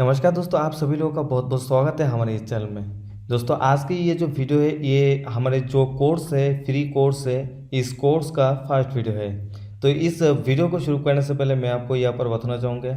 नमस्कार दोस्तों, आप सभी लोगों का बहुत बहुत स्वागत है हमारे इस चैनल में। दोस्तों, आज की ये जो वीडियो है ये हमारे जो कोर्स है, फ्री कोर्स है, इस कोर्स का फर्स्ट वीडियो है। तो इस वीडियो को शुरू करने से पहले मैं आपको यहाँ पर बताना चाहूँगा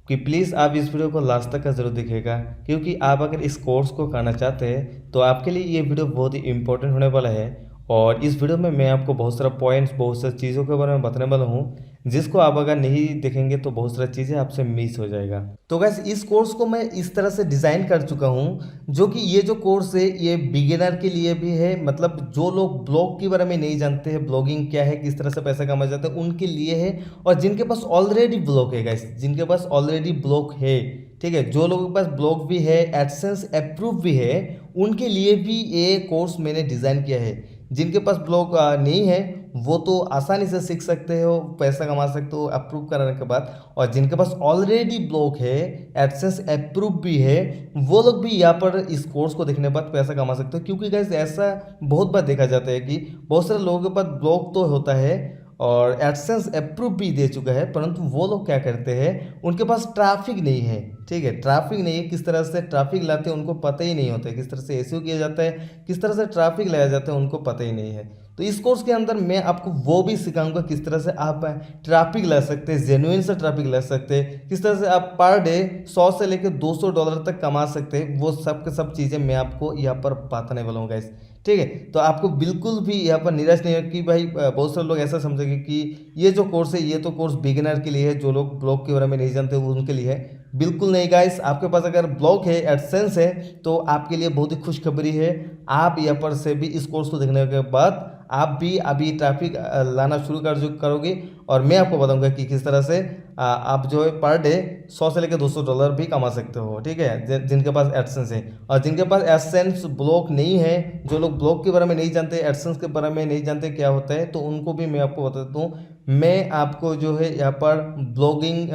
कि प्लीज़ आप इस वीडियो को लास्ट तक का ज़रूर देखिएगा, क्योंकि आप अगर इस कोर्स को करना चाहते हैं तो आपके लिए ये वीडियो बहुत ही इंपॉर्टेंट होने वाला है। और इस वीडियो में मैं आपको बहुत सारा पॉइंट्स, बहुत सारी चीज़ों के बारे में बताने वाला हूँ, जिसको आप अगर नहीं देखेंगे तो बहुत सारी चीज़ें आपसे मिस हो जाएगा। तो गैस, इस कोर्स को मैं इस तरह से डिज़ाइन कर चुका हूँ जो कि ये जो कोर्स है ये बिगिनर के लिए भी है, मतलब जो लोग ब्लॉग के बारे में नहीं जानते हैं, ब्लॉगिंग क्या है, किस तरह से पैसा कमाया जाता है, उनके लिए है। और जिनके पास ऑलरेडी ब्लॉग है गैस, जिनके पास ऑलरेडी ब्लॉग है, ठीक है, जो लोगों के पास ब्लॉग भी है, एडसेंस अप्रूव भी है, उनके लिए भी ये कोर्स मैंने डिज़ाइन किया है। जिनके पास ब्लॉग नहीं है वो तो आसानी से सीख सकते हो, पैसा कमा सकते हो अप्रूव कराने के बाद। और जिनके पास ऑलरेडी ब्लॉग है, एडसेंस अप्रूव भी है, वो लोग भी यहाँ पर इस कोर्स को देखने के बाद पैसा कमा सकते हो। क्योंकि गाइस, ऐसा बहुत बार देखा जाता है कि बहुत सारे लोगों के पास ब्लॉग तो होता है और एडसेंस अप्रूव भी दे चुका है, परंतु वो लोग क्या करते हैं, उनके पास ट्रैफिक नहीं है। ठीक है, ट्रैफिक नहीं है, किस तरह से ट्रैफिक लाते हैं उनको पता ही नहीं होता है, किस तरह से एसईओ किया जाता है, किस तरह से ट्रैफिक लाया जाता है उनको पता ही नहीं है। तो इस कोर्स के अंदर मैं आपको वो भी सिखाऊंगा किस तरह से आप ट्रैफिक ला सकते हैं, जेन्युइन से ट्रैफिक ला सकते हैं, किस तरह से आप पर डे 100 से लेकर $200 तक कमा सकते हैं। वो सब के सब चीज़ें मैं आपको यहाँ पर बताने वाला हूँ गाइस। ठीक है, तो आपको बिल्कुल भी यहाँ पर निराश नहीं हो कि भाई बहुत सारे लोग ऐसा समझेंगे कि ये जो कोर्स है ये तो कोर्स बिगिनर के लिए है, जो लोग ब्लॉग के बारे में नहीं जानते वो उनके लिए है। बिल्कुल नहीं गाइस, आपके पास अगर ब्लॉग है, एडसेंस है, तो आपके लिए बहुत ही खुशखबरी है। आप यहाँ पर से भी इस कोर्स को देखने के बाद आप भी अभी ट्रैफिक लाना शुरू करोगे। और मैं आपको बताऊंगा कि किस तरह से आप जो है पर डे 100 से लेकर $200 भी कमा सकते हो। ठीक है, जिनके पास एडसेंस है। और जिनके पास एडसेंस ब्लॉग नहीं है, जो लोग ब्लॉग के बारे में नहीं जानते, एडसेंस के बारे में नहीं जानते क्या होता है, तो उनको भी मैं आपको बता देता हूँ। मैं आपको जो है यहाँ पर ब्लॉगिंग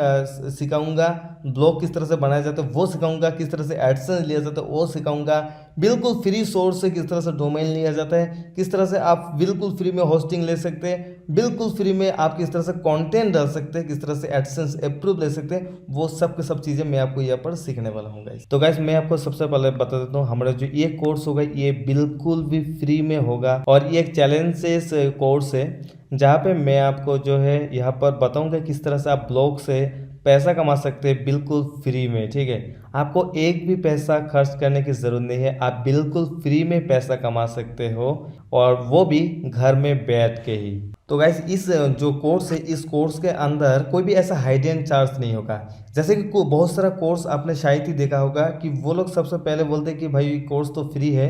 सिखाऊंगा, ब्लॉग किस तरह से बनाया जाता है वो सिखाऊंगा, किस तरह से एडसेंस लिया जाता है वो सिखाऊंगा, बिल्कुल फ्री सोर्स से किस तरह से डोमेन लिया जाता है, किस तरह से आप बिल्कुल फ्री में होस्टिंग ले सकते हैं, बिल्कुल फ्री में आप किस तरह से कंटेंट डाल सकते हैं, किस तरह से एडसेंस अप्रूव ले सकते हैं, वो सब के सब चीज़ें मैं आपको यहाँ पर सीखने वाला हूँ गाइस। तो गाइस, मैं आपको सबसे पहले बता देता हूँ, हमारा जो ये कोर्स होगा ये बिल्कुल भी फ्री में होगा। और ये एक चैलेंजेस कोर्स है जहाँ पे मैं आपको जो है यहाँ पर बताऊंगा किस तरह से आप ब्लॉग से पैसा कमा सकते हैं बिल्कुल फ्री में। ठीक है, आपको एक भी पैसा खर्च करने की ज़रूरत नहीं है, आप बिल्कुल फ्री में पैसा कमा सकते हो, और वो भी घर में बैठ के ही। तो गाइस, इस जो कोर्स है, इस कोर्स के अंदर कोई भी ऐसा हाइडन चार्ज नहीं होगा। जैसे कि बहुत सारा कोर्स आपने शायद ही देखा होगा कि वो लोग सबसे पहले बोलते हैं कि भाई कोर्स तो फ्री है,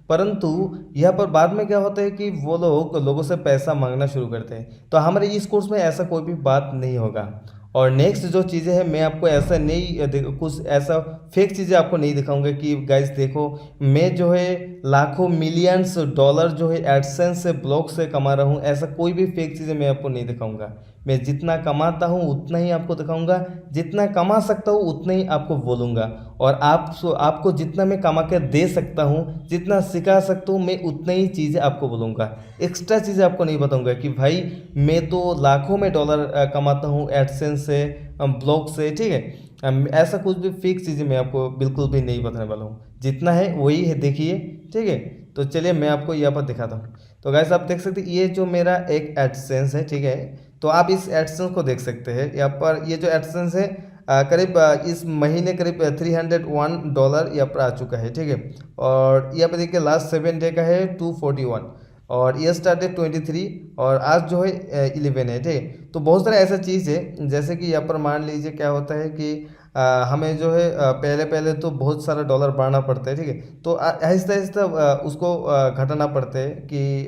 परंतु यहाँ पर बाद में क्या होता है कि वो लोग लोगों से पैसा मांगना शुरू करते हैं। तो हमारे इस कोर्स में ऐसा कोई भी बात नहीं होगा। और नेक्स्ट जो चीज़ें हैं, मैं आपको ऐसा नहीं कुछ ऐसा फेक चीज़ें आपको नहीं दिखाऊंगा कि गाइस देखो मैं जो है लाखों मिलियंस डॉलर जो है एडसेंस से, ब्लॉग से कमा रहा हूँ। ऐसा कोई भी फेक चीज़ें मैं आपको नहीं दिखाऊंगा। मैं जितना कमाता हूँ उतना ही आपको दिखाऊंगा, जितना कमा सकता हूँ उतना ही आपको बोलूँगा। और आपको जितना मैं कमा कर दे सकता हूँ, जितना सिखा सकता हूँ, मैं उतना ही चीज़ें आपको बोलूँगा। एक्स्ट्रा चीज़ें आपको नहीं बताऊँगा कि भाई मैं तो लाखों में डॉलर कमाता हूँ एडसेंस से, ब्लॉग से। ठीक है, ऐसा कुछ भी फिक्स चीज़ें मैं आपको बिल्कुल भी नहीं बताने वाला हूँ। जितना है वही है, देखिए। ठीक है, तो चलिए मैं आपको यहाँ पर दिखाता हूँ। तो गाइस, आप देख सकते हैं ये जो मेरा एक एडसेंस है। ठीक है, तो आप इस एडसेंस को देख सकते हैं यहाँ पर। ये जो एडसेंस है करीब इस महीने करीब $301 यहाँ पर आ चुका है। ठीक है, और यहाँ पर देखिए लास्ट 7 डे का है 241, और ये स्टार्ट है 23, और आज जो है 11 है। ठीक है, तो बहुत सारा ऐसा चीज़ है, जैसे कि यहाँ पर मान लीजिए क्या होता है कि हमें जो है पहले पहले तो बहुत सारा डॉलर बढ़ाना पड़ता है। ठीक है, तो आहिस्ता आहिस्ता उसको घटाना पड़ता है कि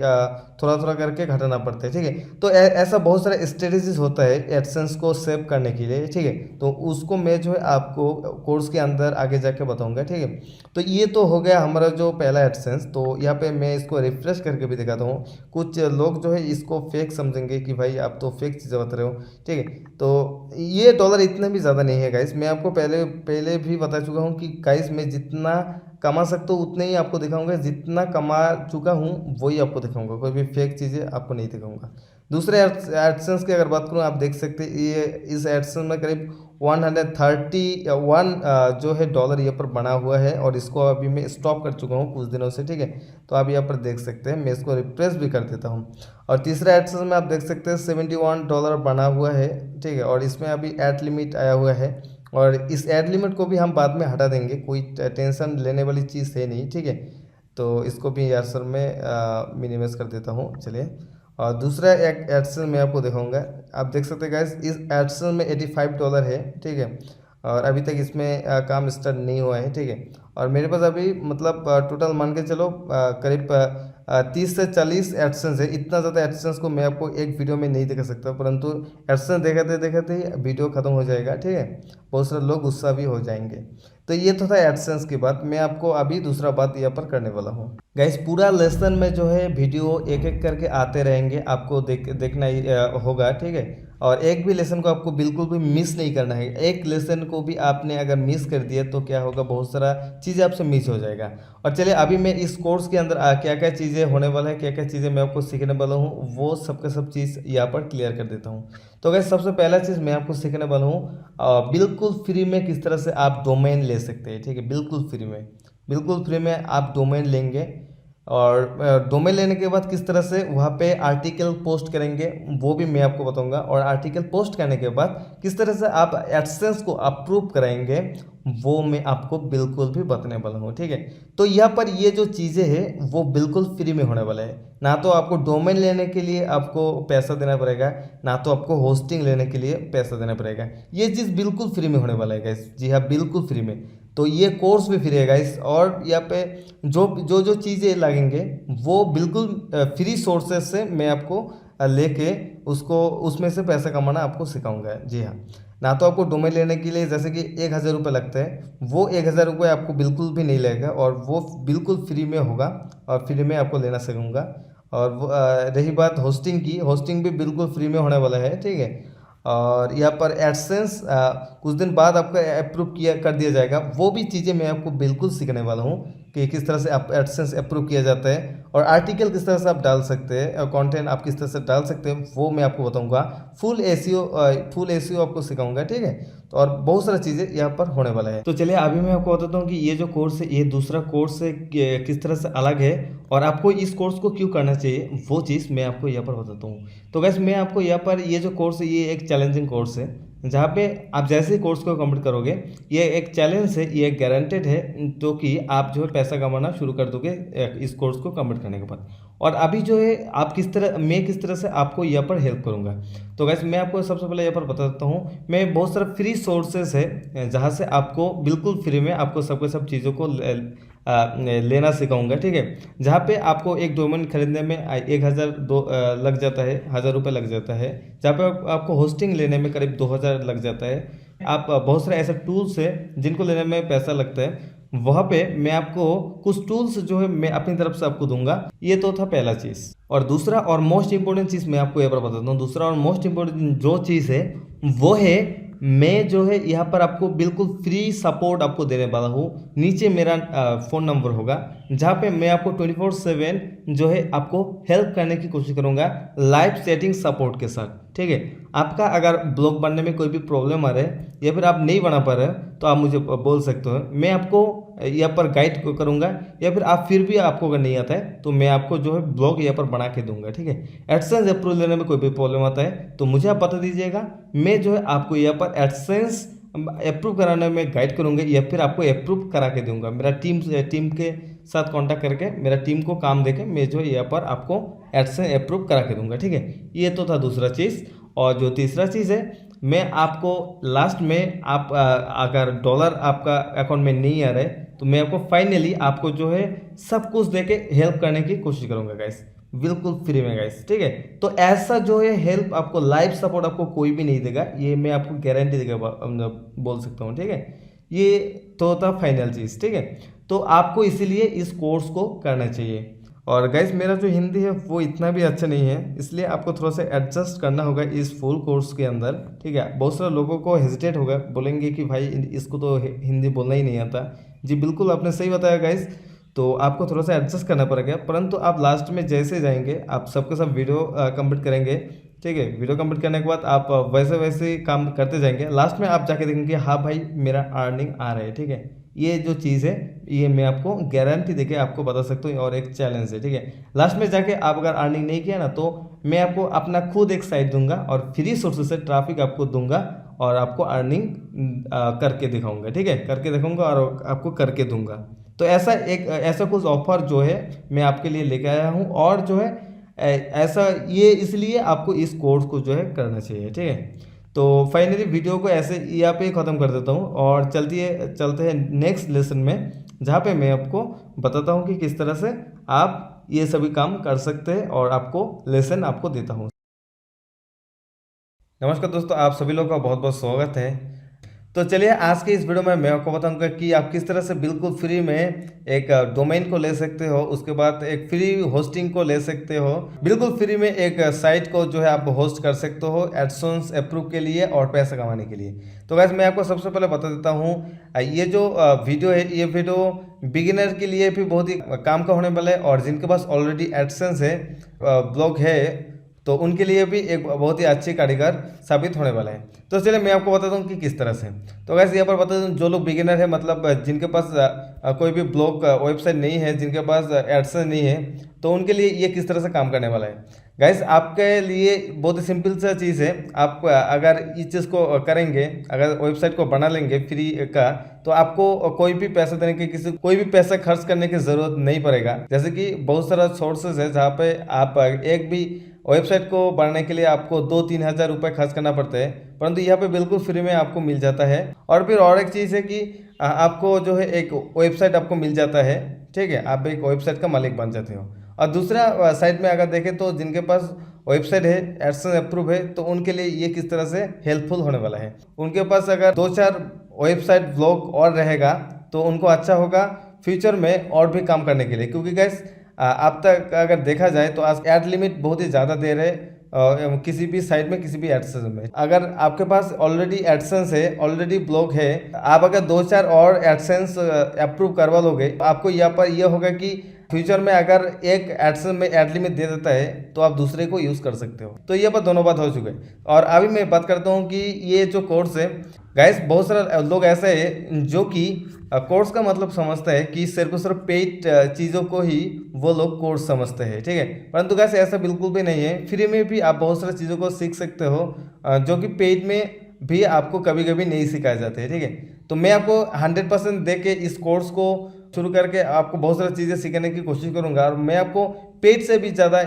थोड़ा थोड़ा करके घटाना पड़ता है। ठीक है, तो ऐसा बहुत सारा स्ट्रेटेजीज होता है एडसेंस को सेव करने के लिए। ठीक है, तो उसको मैं जो है आपको कोर्स के अंदर आगे जाके बताऊंगा। ठीक है, तो ये तो हो गया हमारा जो पहला एडसेंस। तो यहाँ पे मैं इसको रिफ्रेश करके भी दिखाता हूँ। कुछ लोग जो है इसको फेक समझेंगे कि भाई आप तो फेक चीज़ें बता रहे हो। ठीक है, तो ये डॉलर इतना भी ज़्यादा नहीं है गाइस। मैं आपको पहले पहले भी बता चुका हूँ कि गाइस मैं जितना कमा सकता हूँ उतने ही आपको दिखाऊंगा, जितना कमा चुका हूँ वही आपको दिखाऊंगा, कोई भी फेक चीज़ें आपको नहीं दिखाऊंगा। दूसरे एडसेंस की अगर बात करूँ, आप देख सकते हैं ये इस एडसेंस में करीब 131 जो है डॉलर यहाँ पर बना हुआ है, और इसको अभी मैं स्टॉप कर चुका हूँ कुछ दिनों से, ठीक है। तो आप यहाँ पर देख सकते हैं, मैं इसको रिफ्रेश भी कर देता हूँ। और तीसरा एडसेंस में आप देख सकते हैं $71 बना हुआ है, ठीक है। और इसमें अभी ऐड लिमिट आया हुआ है, और इस ऐड लिमिट को भी हम बाद में हटा देंगे, कोई टेंशन लेने वाली चीज़ है नहीं, ठीक है। तो इसको भी यार सर मैं मिनिमाइज कर देता हूँ, चलिए। और दूसरा एक एडसेंस मैं आपको दिखाऊंगा। आप देख सकते हैं गाइस, इस एडसेंस में $85 है, ठीक है। और अभी तक इसमें काम स्टार्ट नहीं हुआ है, ठीक है। और मेरे पास अभी मतलब टोटल मान के चलो करीब 30 से 40 एडसेंस है। इतना ज़्यादा एडसेंस को मैं आपको एक वीडियो में नहीं दिखा सकता, परंतु एडसेंस देखते देखते ही वीडियो ख़त्म हो जाएगा, ठीक है। बहुत सारे लोग गुस्सा भी हो जाएंगे। तो ये तो था एडसेंस की बात। मैं आपको अभी दूसरा बात यहाँ पर करने वाला हूँ गाइस। पूरा लेसन में जो है वीडियो एक एक करके आते रहेंगे, आपको देखना ही होगा, ठीक है। और एक भी लेसन को आपको बिल्कुल भी मिस नहीं करना है। एक लेसन को भी आपने अगर मिस कर दिया तो क्या होगा, बहुत सारा चीज़ें आपसे मिस हो जाएगा। और चलिए अभी मैं इस कोर्स के अंदर क्या क्या चीज़ें होने वाला है, क्या क्या चीज़ें मैं आपको सीखने वाला हूँ, वो सब का सब चीज़ यहाँ पर क्लियर कर देता हूँ। तो गाइस सबसे पहला चीज़ मैं आपको सीखने वाला हूँ बिल्कुल फ्री में किस तरह से आप डोमेन ले सकते हैं, ठीक है। बिल्कुल फ्री में आप डोमेन लेंगे, और डोमेन लेने के बाद किस तरह से वहाँ पे आर्टिकल पोस्ट करेंगे वो भी मैं आपको बताऊंगा। और आर्टिकल पोस्ट करने के बाद किस तरह से आप एडसेंस को अप्रूव कराएंगे वो मैं आपको बिल्कुल भी बताने वाला हूँ, ठीक है। तो यहाँ पर ये जो चीज़ें हैं वो बिल्कुल फ्री में होने वाला है। ना तो आपको डोमेन लेने के लिए आपको पैसा देना पड़ेगा, ना तो आपको होस्टिंग लेने के लिए पैसा देना पड़ेगा। ये चीज़ बिल्कुल फ्री में होने वाला है गाइस, जी हाँ बिल्कुल फ्री में। तो ये कोर्स भी फ्री है गाइस। और यहाँ पे जो चीज़ें लगेंगे वो बिल्कुल फ्री सोर्सेस से मैं आपको लेके उसको उसमें से पैसा कमाना आपको सिखाऊंगा, जी हाँ। ना तो आपको डोमेन लेने के लिए जैसे कि 1,000 रुपये लगते हैं, वो 1,000 रुपये आपको बिल्कुल भी नहीं लगेगा, और वो बिल्कुल फ्री में होगा, और फ्री में आपको लेना सिखाऊंगा। और वो रही बात होस्टिंग की, होस्टिंग भी बिल्कुल फ्री में होने वाला है, ठीक है। और यहाँ पर एडसेंस कुछ दिन बाद आपका अप्रूव कर दिया जाएगा। वो भी चीज़ें मैं आपको बिल्कुल सीखने वाला हूँ कि किस तरह से आप एडसेंस अप्रूव किया जाता है, और आर्टिकल किस तरह से आप डाल सकते हैं, और कंटेंट आप किस तरह से डाल सकते हैं वो मैं आपको बताऊंगा। फुल एसईओ आपको सिखाऊंगा, ठीक है। तो और बहुत सारी चीज़ें यहाँ पर होने वाला है। तो चलिए अभी मैं आपको बताता हूँ कि ये जो कोर्स है ये दूसरा कोर्स से किस तरह से अलग है, और आपको इस कोर्स को क्यों करना चाहिए वो चीज़ मैं आपको यहाँ पर बताता हूँ। तो गैस मैं आपको यहाँ पर ये जो कोर्स है ये एक चैलेंजिंग कोर्स है, जहाँ पे आप जैसे ही कोर्स को कंप्लीट करोगे ये एक चैलेंज है, ये गारंटेड है, तो कि आप जो है पैसा कमाना शुरू कर दोगे इस कोर्स को कंप्लीट करने के बाद। और अभी जो है आप मैं किस तरह से आपको यहाँ पर हेल्प करूँगा। तो गैस मैं आपको सबसे पहले यहाँ पर बता देता हूँ, मैं बहुत सारा फ्री सोर्सेस है जहाँ से आपको बिल्कुल फ्री में आपको सब चीज़ों को लेना सिखाऊंगा, ठीक है। जहाँ पे आपको एक डोमेन खरीदने में 1,000 लग जाता है, 1,000 रुपये लग जाता है। जहाँ पे आपको होस्टिंग लेने में करीब 2,000 लग जाता है। आप बहुत सारे ऐसे टूल्स है जिनको लेने में पैसा लगता है, वहाँ पे मैं आपको कुछ टूल्स जो है मैं अपनी तरफ से आपको दूंगा। ये तो था पहला चीज़। और दूसरा और मोस्ट इंपॉर्टेंट चीज़ मैं आपको यहाँ पर बताता हूँ। दूसरा और मोस्ट इंपॉर्टेंट जो चीज़ है वो है, मैं जो है यहाँ पर आपको बिल्कुल फ्री सपोर्ट आपको देने वाला हूँ। नीचे मेरा फ़ोन नंबर होगा जहाँ पे मैं आपको 24/7 जो है आपको हेल्प करने की कोशिश करूँगा लाइव चैटिंग सपोर्ट के साथ, ठीक है। आपका अगर ब्लॉग बनने में कोई भी प्रॉब्लम आ रहा है या फिर आप नहीं बना पा रहे तो आप मुझे बोल सकते हो, मैं आपको यहाँ पर गाइड करूँगा। या फिर आप फिर भी आपको अगर नहीं आता है तो मैं आपको जो है ब्लॉग यहाँ पर बना के दूंगा, ठीक है। एडसेंस अप्रूवल लेने में कोई भी प्रॉब्लम आता है तो मुझे आप बता दीजिएगा, मैं जो है आपको यहाँ पर एडसेंस अप्रूव कराने में गाइड करूँगा, या फिर आपको अप्रूव करा के दूंगा। मेरा टीम के साथ कांटेक्ट करके मेरा टीम को काम देके मैं जो है यहाँ पर आपको एडसेंस अप्रूव करा के दूंगा, ठीक है। ये तो था दूसरा चीज़। और जो तीसरा चीज़ है, मैं आपको लास्ट में आप अगर डॉलर आपका अकाउंट में नहीं आ रहा है तो मैं आपको फाइनली आपको जो है सब कुछ देके हेल्प करने की कोशिश करूँगा गाइस, बिल्कुल फ्री में गाइस, ठीक है। तो ऐसा जो है हेल्प आपको लाइव सपोर्ट आपको कोई भी नहीं देगा, ये मैं आपको गारंटी देकर बोल सकता हूँ, ठीक है। ये तो था फाइनल चीज़, ठीक है। तो आपको इसीलिए इस कोर्स को करना चाहिए। और गाइस मेरा जो हिंदी है वो इतना भी अच्छा नहीं है, इसलिए आपको थोड़ा सा एडजस्ट करना होगा इस फुल कोर्स के अंदर, ठीक है। बहुत सारे लोगों को हेजिटेट होगा, बोलेंगे कि भाई इसको तो हिंदी बोलना ही नहीं आता। जी बिल्कुल आपने सही बताया गाइस, तो आपको थोड़ा सा एडजस्ट करना पड़ेगा, परंतु आप लास्ट में जैसे जाएंगे आप सबके सब वीडियो कंप्लीट करेंगे ठीक है। वीडियो कंप्लीट करने के बाद आप वैसे वैसे काम करते जाएंगे, लास्ट में आप जाके देखेंगे हाँ भाई मेरा अर्निंग आ रहा है, ठीक है। ये जो चीज़ है ये मैं आपको गारंटी देके आपको बता सकता हूँ और एक चैलेंज है, ठीक है। लास्ट में जाके आप अगर अर्निंग नहीं किया ना तो मैं आपको अपना खुद एक साइट दूंगा और फ्री सोर्सेस से ट्रैफिक आपको दूंगा और आपको अर्निंग करके दिखाऊंगा, ठीक है। करके दिखाऊंगा और आपको करके दूंगा। तो ऐसा कुछ ऑफर जो है मैं आपके लिए लेके आया हूँ और जो है ऐसा ये इसलिए आपको इस कोर्स को जो है करना चाहिए, ठीक है। तो फाइनली वीडियो को ऐसे यहाँ पे ख़त्म कर देता हूँ और चलते हैं नेक्स्ट लेसन में, जहाँ पे मैं आपको बताता हूँ कि किस तरह से आप ये सभी काम कर सकते हैं और आपको लेसन आपको देता हूँ। नमस्कार दोस्तों, आप सभी लोगों का बहुत बहुत स्वागत है। तो चलिए आज के इस वीडियो में मैं आपको बताऊंगा कि आप किस तरह से बिल्कुल फ्री में एक डोमेन को ले सकते हो, उसके बाद एक फ्री होस्टिंग को ले सकते हो, बिल्कुल फ्री में एक साइट को जो है आप होस्ट कर सकते हो एडसेंस अप्रूव के लिए और पैसा कमाने के लिए। तो गाइस मैं आपको सबसे पहले बता देता हूँ, ये जो वीडियो है ये वीडियो बिगिनर के लिए भी बहुत ही काम का होने वाला है और जिनके पास ऑलरेडी एडसेंस है, ब्लॉग है, तो उनके लिए भी एक बहुत ही अच्छी कारीगर साबित होने वाला है। तो चलिए मैं आपको बताता हूँ कि किस तरह से। तो वैसे यहाँ पर बता दूँ, जो लोग बिगिनर है मतलब जिनके पास कोई भी ब्लॉग वेबसाइट नहीं है, जिनके पास एडसेंस नहीं है, तो उनके लिए ये किस तरह से काम करने वाला है। गाइस आपके लिए बहुत ही सिंपल सा चीज़ है। आप अगर इस चीज़ को करेंगे, अगर वेबसाइट को बना लेंगे फ्री का, तो आपको कोई भी पैसा देने के कोई भी पैसा खर्च करने की ज़रूरत नहीं पड़ेगा। जैसे कि बहुत सारा सोर्सेज है जहाँ पे आप एक भी वेबसाइट को बनाने के लिए आपको 2-3 हज़ार रुपये खर्च करना पड़ता है, परंतु यहाँ पे बिल्कुल फ्री में आपको मिल जाता है। और फिर और एक चीज़ है कि आपको जो है एक वेबसाइट आपको मिल जाता है, ठीक है, आप एक वेबसाइट का मालिक बन जाते हो। और दूसरा साइड में अगर देखें तो जिनके पास वेबसाइट है, एडसेंस अप्रूव है, तो उनके लिए ये किस तरह से हेल्पफुल होने वाला है। उनके पास अगर 2-4 वेबसाइट ब्लॉग और रहेगा तो उनको अच्छा होगा फ्यूचर में और भी काम करने के लिए, क्योंकि गैस अब तक अगर देखा जाए तो आज एड लिमिट बहुत ही ज़्यादा दे रहे किसी भी साइट में, किसी भी एडसेंस में। अगर आपके पास ऑलरेडी एडसेंस है, ऑलरेडी ब्लॉग है, आप अगर 2-4 और एडसेंस अप्रूव करवा लोगे तो आपको यहाँ पर यह होगा कि फ्यूचर में अगर एक एडसेंस में एड लिमिट दे देता है तो आप दूसरे को यूज़ कर सकते हो। तो ये बात दोनों बात हो चुके हैं। और अभी मैं बात करता हूँ कि ये जो कोर्स है गाइस, बहुत सारे लोग ऐसे हैं जो कि कोर्स का मतलब समझता है कि सिर्फ और सिर्फ पेड चीज़ों को ही वो लोग कोर्स समझते हैं, ठीक है। परंतु गाइस ऐसा बिल्कुल भी नहीं है। फ्री में भी आप बहुत सारी चीज़ों को सीख सकते हो जो कि पेड में भी आपको कभी कभी नहीं सिखाए जाते हैं, ठीक है। तो मैं आपको 100% दे के इस कोर्स को शुरू करके आपको बहुत सारी चीज़ें सीखने की कोशिश करूंगा और मैं आपको पेड से भी ज़्यादा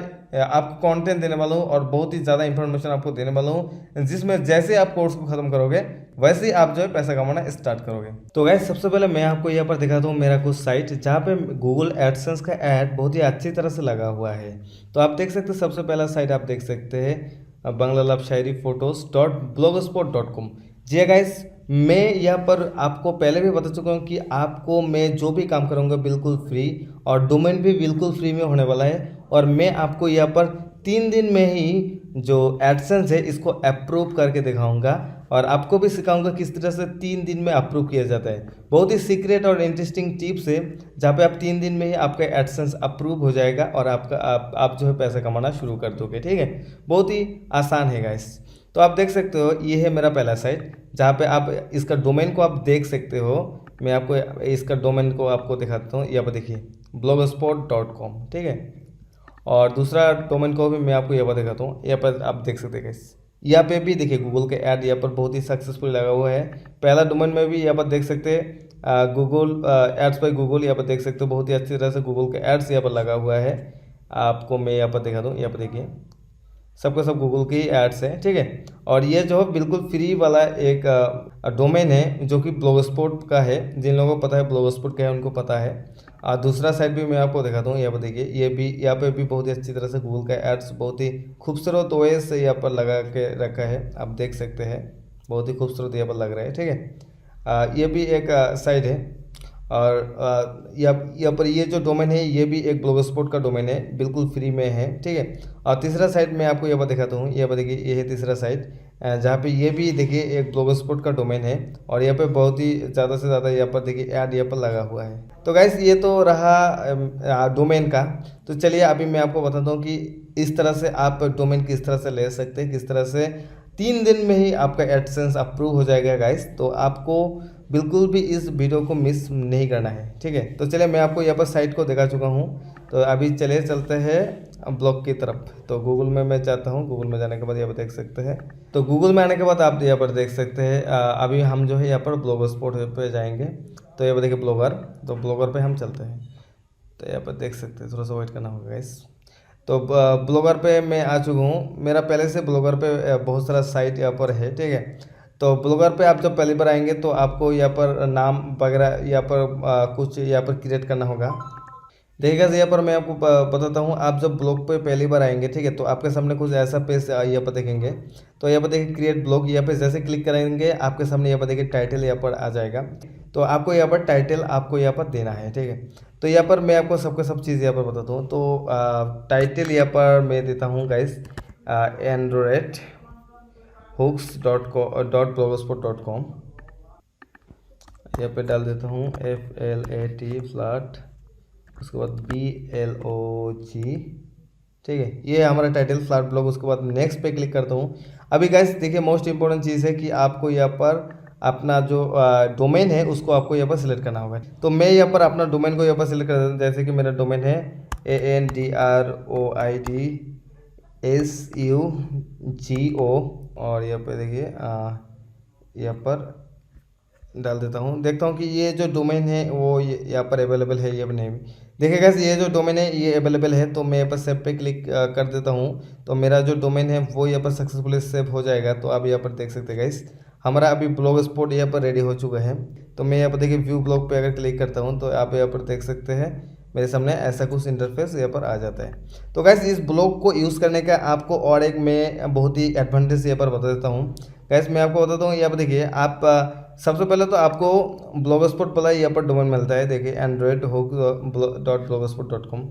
आपको कंटेंट देने वाला हूँ और बहुत ही ज़्यादा इंफॉर्मेशन आपको देने वाला हूँ, जिसमें जैसे आप कोर्स को ख़त्म करोगे वैसे ही आप जो है पैसा कमाना स्टार्ट करोगे। तो गाइस सबसे पहले मैं आपको यहाँ पर दिखाता हूँ मेरा कुछ साइट जहाँ पे गूगल एडसेंस का ऐड बहुत ही अच्छी तरह से लगा हुआ है। तो आप देख सकते हैं, सबसे पहला साइट आप देख सकते हैं बांग्ला लव शायरी फोटोज.blogspot.com। जी गाइस, मैं यहाँ पर आपको पहले भी बता चुका हूँ कि आपको मैं जो भी काम करूँगा बिल्कुल फ्री और डोमेन भी बिल्कुल फ्री में होने वाला है। और मैं आपको यहाँ पर 3 दिन में ही जो एडसेंस है इसको अप्रूव करके दिखाऊंगा और आपको भी सिखाऊंगा किस तरह से 3 दिन में अप्रूव किया जाता है। बहुत ही सीक्रेट और इंटरेस्टिंग टिप्स है जहाँ पे आप 3 दिन में ही आपका एडसेंस अप्रूव हो जाएगा और आप जो है पैसा कमाना शुरू कर दोगे, ठीक है। बहुत ही आसान है गाइस। तो आप देख सकते हो ये है मेरा पहला साइट जहाँ पे आप इसका डोमेन को आप देख सकते हो। मैं आपको इसका डोमेन को आपको दिखाता हूँ, यहाँ पर देखिए blogspot.com, ठीक है। और दूसरा डोमेन को भी मैं आपको यहाँ पर दिखाता हूँ, यहाँ पर आप देख सकते हैं गाइस। यहाँ पे भी देखिए गूगल के ऐड यहाँ पर बहुत ही सक्सेसफुल लगा हुआ है। पहला डोमेन में भी यहाँ पर देख सकते हैं गूगल एड्स बाय गूगल, यहाँ पर देख सकते हो बहुत ही अच्छी तरह से गूगल के एड्स यहाँ पर लगा हुआ है। आपको मैं यहाँ पर दिखा दूँ, यहाँ पर देखिए सबका सब गूगल के ही एड्स हैं, ठीक है। और ये जो है बिल्कुल फ्री वाला एक डोमेन है जो कि ब्लॉगस्पॉट का है। जिन लोगों को पता है ब्लॉगस्पॉट क्या है उनको पता है। दूसरा साइट भी मैं आपको दिखाता हूँ, यहाँ पर देखिए ये भी, यहाँ पे भी बहुत ही अच्छी तरह से गूगल का एड्स बहुत ही खूबसूरत वे से यहाँ पर लगा के रखा है। आप देख सकते हैं बहुत ही खूबसूरत यहाँ पर लग रहा है, ठीक है। ये भी एक साइट है। और यहाँ पर ये जो डोमेन है ये भी एक ब्लॉग स्पॉट का डोमेन है, बिल्कुल फ्री में है, ठीक है। और तीसरा साइट मैं आपको यहाँ पर दिखाता हूँ, यहाँ पर देखिए ये है तीसरा साइट, जहाँ पे ये भी देखिए एक ब्लॉग स्पॉट का डोमेन है और यहाँ पे बहुत ही ज़्यादा से ज़्यादा यहाँ पर देखिए ऐड यहाँ पर लगा हुआ है। तो गाइस ये तो रहा डोमेन का। तो चलिए अभी मैं आपको बताता हूँ कि इस तरह से आप डोमेन किस तरह से ले सकते हैं, किस तरह से 3 दिन में ही आपका एडसेंस अप्रूव हो जाएगा गाइस। तो आपको बिल्कुल भी इस वीडियो को मिस नहीं करना है, ठीक है। तो चलिए मैं आपको यहाँ पर साइट को दिखा चुका हूँ, तो अभी चले चलते हैं ब्लॉग की तरफ। तो गूगल में मैं चाहता हूँ, गूगल में जाने के बाद यहाँ पर देख सकते हैं। तो गूगल में आने के बाद आप यहाँ पर देख सकते हैं अभी हम जो है यहाँ पर ब्लॉग स्पॉट पे जाएंगे। तो यहाँ पर देखिए ब्लॉगर, तो ब्लॉगर पे हम चलते हैं। तो यहाँ पर देख सकते हैं, थोड़ा सा वेट करना होगा गाइस। तो ब्लॉगर पे मैं आ चुका हूँ, मेरा पहले से ब्लॉगर पे बहुत सारा साइट यहाँ पर है, ठीक है। तो ब्लॉगर पे आप जब पहली बार आएंगे तो आपको यहाँ पर नाम वगैरह यहाँ पर कुछ यहाँ पर क्रिएट करना होगा। देखिएगा यहाँ पर मैं आपको बताता हूँ, आप जब ब्लॉग पे पहली बार आएंगे, ठीक है, तो आपके सामने कुछ ऐसा पेज यहाँ पर देखेंगे। तो यहाँ पर देखिए क्रिएट ब्लॉग, यहाँ पे जैसे क्लिक करेंगे आपके सामने यहाँ पर देखिए टाइटल यहाँ पर आ जाएगा। तो आपको यहाँ पर टाइटल आपको यहाँ पर देना है, ठीक है। तो यहाँ पर मैं आपको सब चीज़ यहाँ पर बताता हूँ। तो टाइटल यहाँ पर मैं देता हूँ गाइस एंड्रॉयड hooks.blogspot.com, यहाँ पे डाल देता हूँ FLAT फ्लैट, उसके बाद BLOG, ठीक है। ये हमारा टाइटल फ्लैट ब्लॉग। उसके बाद नेक्स्ट पे क्लिक करता हूँ। अभी गाइस देखिए मोस्ट इंपॉर्टेंट चीज़ है कि आपको यहाँ पर अपना जो डोमेन है उसको आपको यहाँ पर सिलेक्ट करना होगा। तो मैं यहाँ पर अपना डोमेन को यहाँ पर सिलेक्ट कर देता हूँ। जैसे कि मेरा डोमेन है ANDROIDSUGO, और यहाँ पर देखिए यहाँ पर डाल देता हूँ। देखता हूँ कि ये जो डोमेन है वो यहाँ पर अवेलेबल है या नहीं। देखिएगा ये जो डोमेन है ये अवेलेबल है, तो मैं यहाँ पर सेव पे क्लिक कर देता हूँ। तो मेरा जो डोमेन है वो यहाँ पर सक्सेसफुली सेव हो जाएगा। तो आप यहाँ पर देख सकते हैं गाइस, हमारा अभी ब्लॉग स्पॉट यहाँ पर रेडी हो चुका है। तो मैं यहाँ पर देखिए व्यू ब्लॉग पे अगर क्लिक करता हूँ तो आप यहाँ पर देख सकते हैं मेरे सामने ऐसा कुछ इंटरफेस यहाँ पर आ जाता है। तो गाइस इस ब्लॉग को यूज़ करने का आपको और एक मैं बहुत ही एडवांटेज यहाँ पर बता देता हूँ। गाइस मैं आपको बताता हूँ, यहाँ पर देखिए आप सबसे पहले तो आपको ब्लॉग स्पॉट वाला यहाँ पर डोमेन मिलता है, देखिए androidhook.blogspot.com।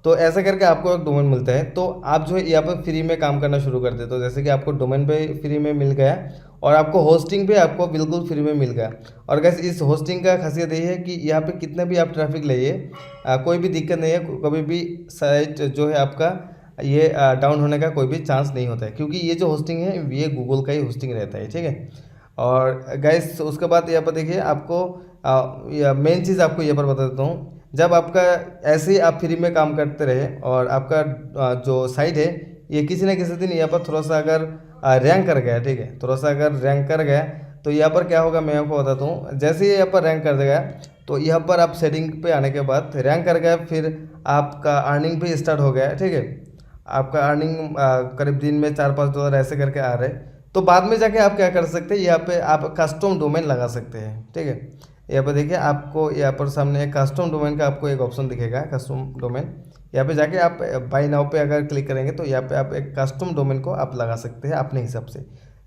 तो ऐसा करके आपको एक डोमेन मिलता है। तो आप जो है यहाँ पर फ्री में काम करना शुरू कर देते हो। जैसे कि आपको डोमेन पे फ्री में मिल गया और आपको होस्टिंग पे आपको बिल्कुल फ्री में मिल गया। और गाइस इस होस्टिंग का खासियत ये है कि यहाँ पे कितना भी आप ट्रैफिक लाइए कोई भी दिक्कत नहीं है, कभी भी साइट जो है आपका ये डाउन होने का कोई भी चांस नहीं होता है, क्योंकि ये जो होस्टिंग है ये गूगल का ही होस्टिंग रहता है, ठीक है। और गाइस उसके बाद यहाँ पर देखिए आपको मेन चीज़ आपको यहाँ पर बता देता हूँ। जब आपका ऐसे ही आप फ्री में काम करते रहे और आपका जो साइट है ये किसी न किसी दिन यहाँ पर थोड़ा सा अगर रैंक कर गया, ठीक है, थोड़ा सा अगर रैंक कर गया तो यहाँ पर क्या होगा मैं आपको बताता हूँ। जैसे ही यहाँ पर रैंक कर देगा तो यहाँ पर आप सेटिंग पे आने के बाद रैंक कर गया, फिर आपका अर्निंग भी स्टार्ट हो गया, ठीक है। आपका अर्निंग करीब दिन में $4-5 ऐसे करके आ रहे। तो बाद में जाके आप क्या कर सकते हैं, यहाँ पे आप कस्टम डोमेन लगा सकते हैं, ठीक है। यहाँ पर देखिए आपको यहाँ पर सामने एक कस्टम डोमेन का आपको एक ऑप्शन दिखेगा, कस्टम डोमेन। यहाँ पे जाके आप बाय नाउ पे अगर क्लिक करेंगे तो यहाँ पे आप एक कस्टम डोमेन को आप लगा सकते हैं अपने हिसाब से।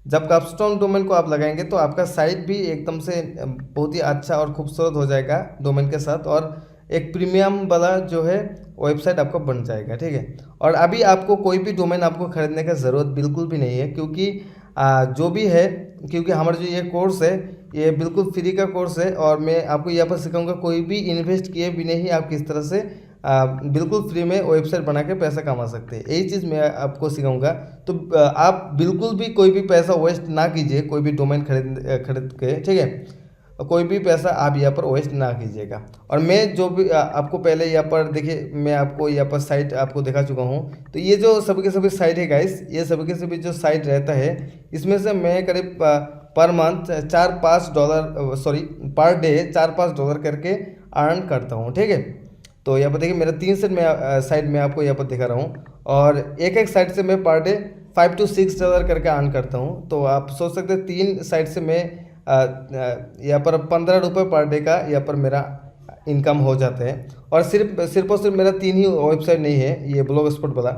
जब कस्टम डोमेन को आप लगाएंगे तो आपका साइट भी एकदम से बहुत ही अच्छा और खूबसूरत हो जाएगा डोमेन के साथ, और एक प्रीमियम वाला जो है वेबसाइट आपका बन जाएगा, ठीक है। और अभी आपको कोई भी डोमेन आपको खरीदने का ज़रूरत बिल्कुल भी नहीं है, क्योंकि जो भी है, क्योंकि हमारा जो ये कोर्स है ये बिल्कुल फ्री का कोर्स है। और मैं आपको यहाँ पर सिखाऊंगा कोई भी इन्वेस्ट किए बिना ही आप किस तरह से बिल्कुल फ्री में वेबसाइट बना के पैसा कमा सकते हैं। यही चीज़ मैं आपको सिखाऊंगा। तो आप बिल्कुल भी कोई भी पैसा वेस्ट ना कीजिए कोई भी डोमेन खरीद के, ठीक है। कोई भी पैसा आप यहाँ पर वेस्ट ना कीजिएगा। और मैं जो भी आपको पहले यहाँ पर देखिए मैं आपको यहाँ पर साइट आपको दिखा चुका हूँ। तो ये जो सभी के सभी साइट है गाइस, ये सभी के सभी जो साइट रहता है इसमें से मैं करीब पर मंथ पर डे $4-5 करके अर्न करता हूँ, ठीक है। तो यहाँ पर देखिए मेरा 3 साइट में आपको यहाँ पर दिखा रहा हूँ, और एक साइट से मैं पर डे $5-6 करके अर्न करता हूँ। तो आप सोच सकते हैं 3 साइट से मैं यहाँ पर ₹15 पर डे का यहाँ पर मेरा इनकम हो जाता है। और सिर्फ और सिर्फ मेरा 3 ही वेबसाइट नहीं है ये ब्लॉग स्पॉट वाला,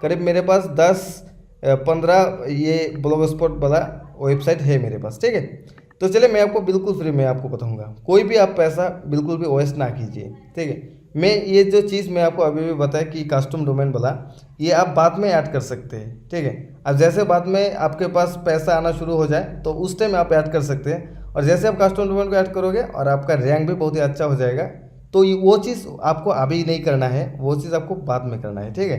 करीब मेरे पास 10-15 ये ब्लॉग स्पॉट वाला वेबसाइट है मेरे पास, ठीक है। तो चलिए मैं आपको बिल्कुल फ्री में आपको बताऊंगा, कोई भी आप पैसा बिल्कुल भी वेस्ट ना कीजिए, ठीक है। मैं ये जो चीज़ मैं आपको अभी भी बताया कि कस्टम डोमेन वाला, ये आप बाद में ऐड कर सकते हैं, ठीक है। अब जैसे बाद में आपके पास पैसा आना शुरू हो जाए तो उस टाइम आप ऐड कर सकते हैं, और जैसे आप कस्टम डोमेन को ऐड करोगे और आपका रैंक भी बहुत ही अच्छा हो जाएगा, तो वो चीज़ आपको अभी नहीं करना है, वो चीज़ आपको बाद में करना है, ठीक है।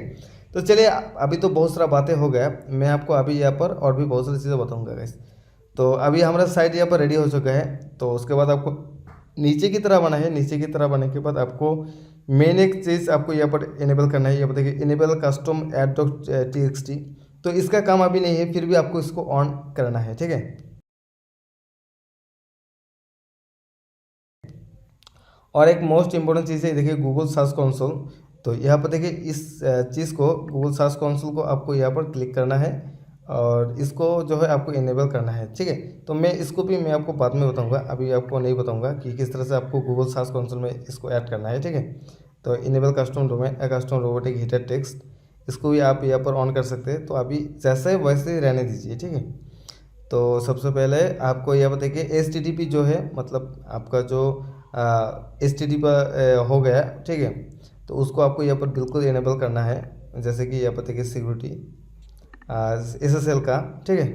तो चलिए अभी तो बहुत सारा बातें हो गया, मैं आपको अभी यहाँ पर और भी बहुत सारी चीज़ें बताऊँगा गाइस। तो अभी हमारा साइट यहाँ पर रेडी हो चुका है। तो उसके बाद आपको नीचे की तरह बना है, नीचे की तरह बनने के बाद आपको मेन एक चीज़ आपको यहाँ पर इनेबल करना है। ये बताइए enable custom add dot txt। तो इसका काम अभी नहीं है, फिर भी आपको इसको ऑन करना है, ठीक है। और एक मोस्ट इंपॉर्टेंट चीज़ है, देखिए गूगल सर्च कंसोल। तो यहाँ पर देखिए इस चीज़ को, गूगल सर्च कंसोल को आपको यहाँ पर क्लिक करना है और इसको जो है आपको इनेबल करना है, ठीक है। तो मैं आपको बाद में बताऊंगा, अभी आपको नहीं बताऊंगा कि किस तरह से आपको गूगल सर्च कंसोल में इसको ऐड करना है, ठीक है। तो enable custom domain custom robotic heater text, इसको भी आप यहाँ पर ऑन कर सकते हैं। तो अभी जैसे वैसे ही रहने दीजिए, ठीक है। तो सबसे पहले आपको यह बताइए HTTP जो है, मतलब आपका जो HTTP हो गया, ठीक है। तो उसको आपको यहाँ पर बिल्कुल इनेबल करना है, जैसे कि यहाँ बताइए सिक्योरिटी SSL का, ठीक है।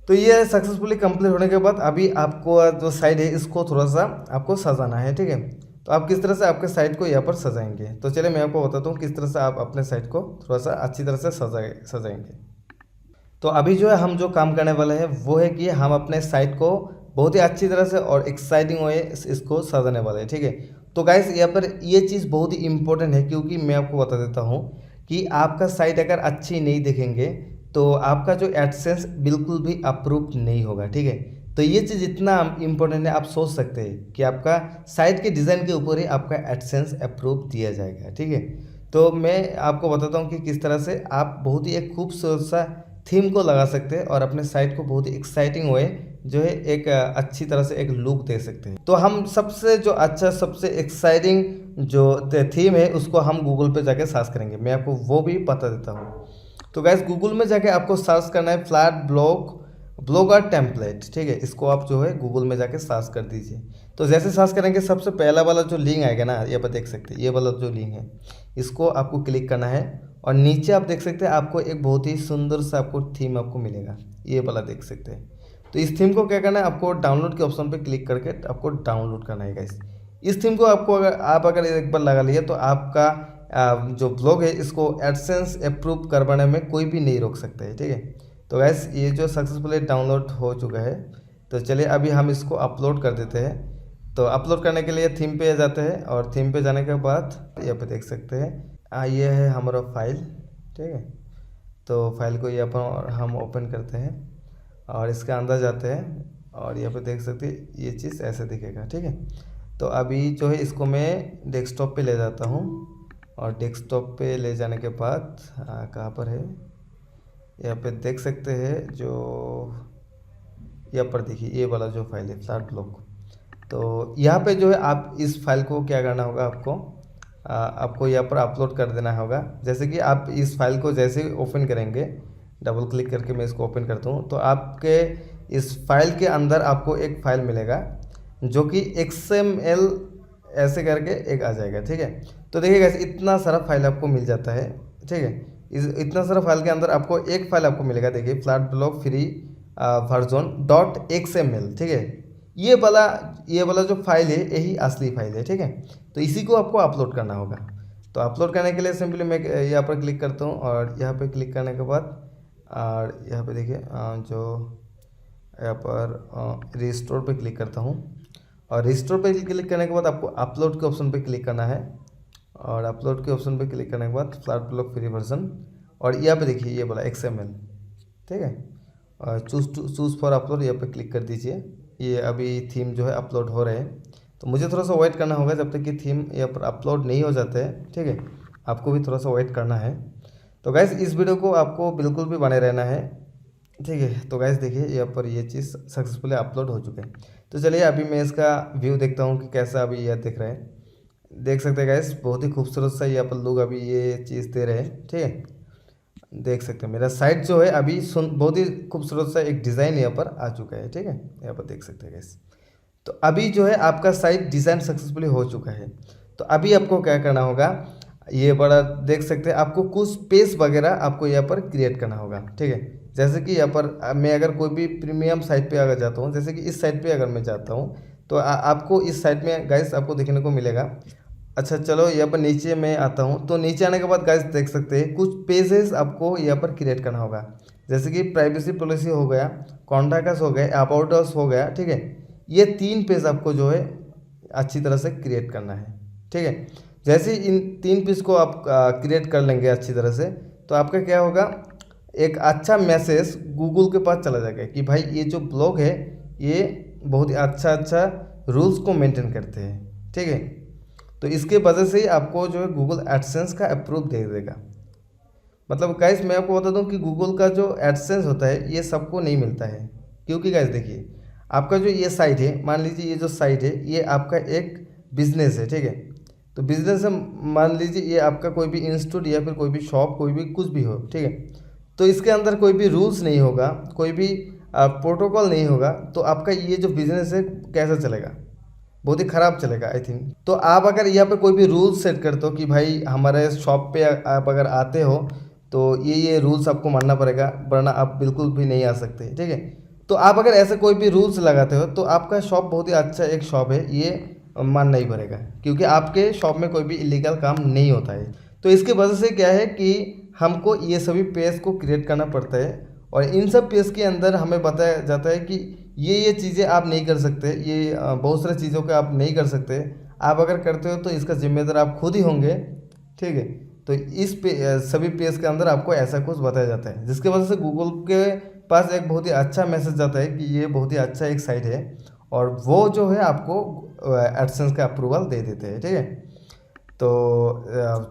तो ये सक्सेसफुली कंप्लीट होने के बाद अभी आपको जो साइट है इसको थोड़ा सा आपको सजाना है, ठीक है। तो आप किस तरह से आपके साइट को यहाँ पर सजाएंगे, तो चलिए मैं आपको बताता हूँ किस तरह से आप अपने साइट को थोड़ा सा अच्छी तरह से सजाएंगे। तो अभी जो है हम जो काम करने वाले हैं वो है कि हम अपने साइट को बहुत ही अच्छी तरह से और एक्साइटिंग वे इसको सजाने वाले हैं, ठीक है। तो गाइस यहाँ पर ये चीज़ बहुत ही इंपॉर्टेंट है, क्योंकि मैं आपको बता देता हूँ कि आपका साइट अगर अच्छी नहीं दिखेंगे तो आपका जो एडसेंस बिल्कुल भी अप्रूव नहीं होगा, ठीक है। तो ये चीज़ इतना इंपॉर्टेंट है, आप सोच सकते हैं कि आपका साइट के डिज़ाइन के ऊपर ही आपका एडसेंस अप्रूव दिया जाएगा, ठीक है। तो मैं आपको बताता हूँ कि किस तरह से आप बहुत ही एक खूबसूरत सा थीम को लगा सकते हैं और अपने साइट को बहुत ही एक्साइटिंग वे जो है एक अच्छी तरह से एक लुक दे सकते हैं। तो हम सबसे जो अच्छा, सबसे एक्साइटिंग जो थीम है उसको हम गूगल पे जाके सर्च करेंगे, मैं आपको वो भी बता देता हूँ। तो गैस गूगल में जाके आपको सर्च करना है फ्लैट ब्लॉगर टेम्पलेट, ठीक है। इसको आप जो है गूगल में जाके सर्च कर दीजिए। तो जैसे सर्च करेंगे सबसे पहला वाला जो लिंक आएगा ना, ये पर देख सकते हैं, ये वाला जो लिंक है इसको आपको क्लिक करना है और नीचे आप देख सकते हैं आपको एक बहुत ही सुंदर सा आपको थीम आपको मिलेगा, ये वाला देख सकते हैं। तो इस थीम को क्या करना है, आपको डाउनलोड के ऑप्शन पे क्लिक करके आपको डाउनलोड करना है गाइस। इस थीम को आपको अगर एक बार लगा लिया तो आपका जो ब्लॉग है इसको एडसेंस अप्रूव करवाने में कोई भी नहीं रोक सकता है, ठीक है। तो गैस ये जो सक्सेसफुली डाउनलोड हो चुका है, तो चलिए अभी हम इसको अपलोड कर देते हैं। तो अपलोड करने के लिए थीम पे जाते हैं और थीम पे जाने के बाद यहाँ पे देख सकते हैं ये है हमारा फाइल, ठीक है। तो फाइल को यहाँ पर हम ओपन करते हैं और इसके अंदर जाते हैं और यहाँ पे देख सकते हैं ये चीज़ ऐसे दिखेगा, ठीक है। तो अभी जो है इसको मैं डेस्कटॉप पे ले जाता हूँ और डेस्कटॉप पे ले जाने के बाद कहाँ पर है, यहाँ पे देख सकते हैं जो यहाँ पर देखिए ये वाला जो फाइल है फ्लैट ब्लॉग। तो यहाँ पे जो है आप इस फाइल को क्या करना होगा, आपको यहाँ पर अपलोड कर देना होगा। जैसे कि आप इस फाइल को जैसे ओपन करेंगे, डबल क्लिक करके मैं इसको ओपन करता हूँ, तो आपके इस फाइल के अंदर आपको एक फाइल मिलेगा जो कि XML ऐसे करके एक आ जाएगा, ठीक है। तो देखिएगा इतना सारा फाइल आपको मिल जाता है, ठीक है। इतना सारा फाइल के अंदर आपको एक फाइल आपको मिलेगा, देखिए flat blog free version .xml, ठीक है। ये वाला जो फाइल है यही असली फाइल है, ठीक है। तो इसी को आपको अपलोड करना होगा। तो अपलोड करने के लिए सिंपली मैं यहाँ पर क्लिक करता हूँ और यहाँ पर क्लिक करने के बाद और यहाँ पे देखिए जो यहाँ पर रिस्टोर पे क्लिक करता हूँ और रिस्टोर पे क्लिक करने के बाद आपको अपलोड के ऑप्शन पे क्लिक करना है और अपलोड के ऑप्शन पे क्लिक करने के बाद फ्लैट ब्लॉग फ्री वर्जन और यहाँ पे देखिए ये बोला XML, ठीक है। और चूज़ फॉर अपलोड यहाँ पे क्लिक कर दीजिए। ये अभी थीम जो है अपलोड हो रहे हैं, तो मुझे थोड़ा सा वेट करना होगा जब तक कि थीम यहाँ पर अपलोड नहीं हो जाते हैं, ठीक है। आपको भी थोड़ा सा वेट करना है। तो गैस इस वीडियो को आपको बिल्कुल भी बने रहना है, ठीक है। तो गैस देखिए यहाँ पर ये चीज़ सक्सेसफुली अपलोड हो चुके हैं। तो चलिए अभी मैं इसका व्यू देखता हूँ कि कैसा अभी यह दिख रहा है। देख सकते हैं गैस बहुत ही खूबसूरत सा यहाँ पर लोग अभी ये चीज़ दे रहे हैं, ठीक है। देख सकते हैं मेरा साइट जो है अभी बहुत ही खूबसूरत सा एक डिज़ाइन यहाँ पर आ चुका है। ठीक है, यहाँ पर देख सकते हैं गाइस। तो अभी जो है आपका साइट डिज़ाइन सक्सेसफुली हो चुका है। तो अभी आपको क्या करना होगा, ये बड़ा देख सकते हैं, आपको कुछ पेज वगैरह आपको यहाँ पर क्रिएट करना होगा। ठीक है, जैसे कि यहाँ पर मैं अगर कोई भी प्रीमियम साइट पे अगर जाता हूँ, जैसे कि इस साइट पे अगर मैं जाता हूँ तो आपको इस साइट में गाइस आपको देखने को मिलेगा। अच्छा चलो यहाँ पर नीचे मैं आता हूँ, तो नीचे आने के बाद गाइस देख सकते हैं कुछ पेजेस आपको यहाँ पर क्रिएट करना होगा। जैसे कि प्राइवेसी पॉलिसी हो गया, कॉन्टैक्ट अस हो गया, अबाउट अस हो गया। ठीक है, ये 3 पेज आपको जो है अच्छी तरह से क्रिएट करना है। ठीक है, जैसे इन 3 पेज को आप क्रिएट कर लेंगे अच्छी तरह से, तो आपका क्या होगा, एक अच्छा मैसेज गूगल के पास चला जाएगा कि भाई ये जो ब्लॉग है ये बहुत ही अच्छा रूल्स को मेंटेन करते हैं। ठीक है, तो इसके वजह से ही आपको जो है गूगल एडसेंस का अप्रूव दे देगा। मतलब गाइस मैं आपको बता दूं कि गूगल का जो एडसेंस होता है ये सबको नहीं मिलता है। क्योंकि गाइस देखिए, आपका जो ये साइट है, मान लीजिए ये जो साइट है ये आपका एक बिजनेस है। ठीक है, तो बिजनेस है, मान लीजिए ये आपका कोई भी इंस्टीट्यूट या फिर कोई भी शॉप, कोई भी कुछ भी हो। ठीक है, तो इसके अंदर कोई भी रूल्स नहीं होगा, कोई भी प्रोटोकॉल नहीं होगा, तो आपका ये जो बिजनेस है कैसा चलेगा, बहुत ही ख़राब चलेगा आई थिंक। तो आप अगर यहाँ पे कोई भी रूल्स सेट करते हो कि भाई हमारे शॉप पे आप अगर आते हो तो ये रूल्स आपको मानना पड़ेगा, वरना आप बिल्कुल भी नहीं आ सकते। ठीक है, तो आप अगर ऐसे कोई भी रूल्स लगाते हो तो आपका शॉप बहुत ही अच्छा एक शॉप है, ये मानना ही पड़ेगा, क्योंकि आपके शॉप में कोई भी इलीगल काम नहीं होता है। तो इसकी वजह से क्या है कि हमको ये सभी पेज को क्रिएट करना पड़ता है, और इन सब पेज के अंदर हमें बताया जाता है कि ये चीज़ें आप नहीं कर सकते, ये बहुत सारी चीज़ों को आप नहीं कर सकते। आप अगर करते हो तो इसका जिम्मेदार आप खुद ही होंगे। ठीक है, तो इस सभी पेज के अंदर आपको ऐसा कुछ बताया जाता है, जिसके वजह से गूगल के पास एक बहुत ही अच्छा मैसेज जाता है कि ये बहुत ही अच्छा एक साइट है, और वो जो है आपको एडसेंस का अप्रूवल दे देते हैं। ठीक है, तो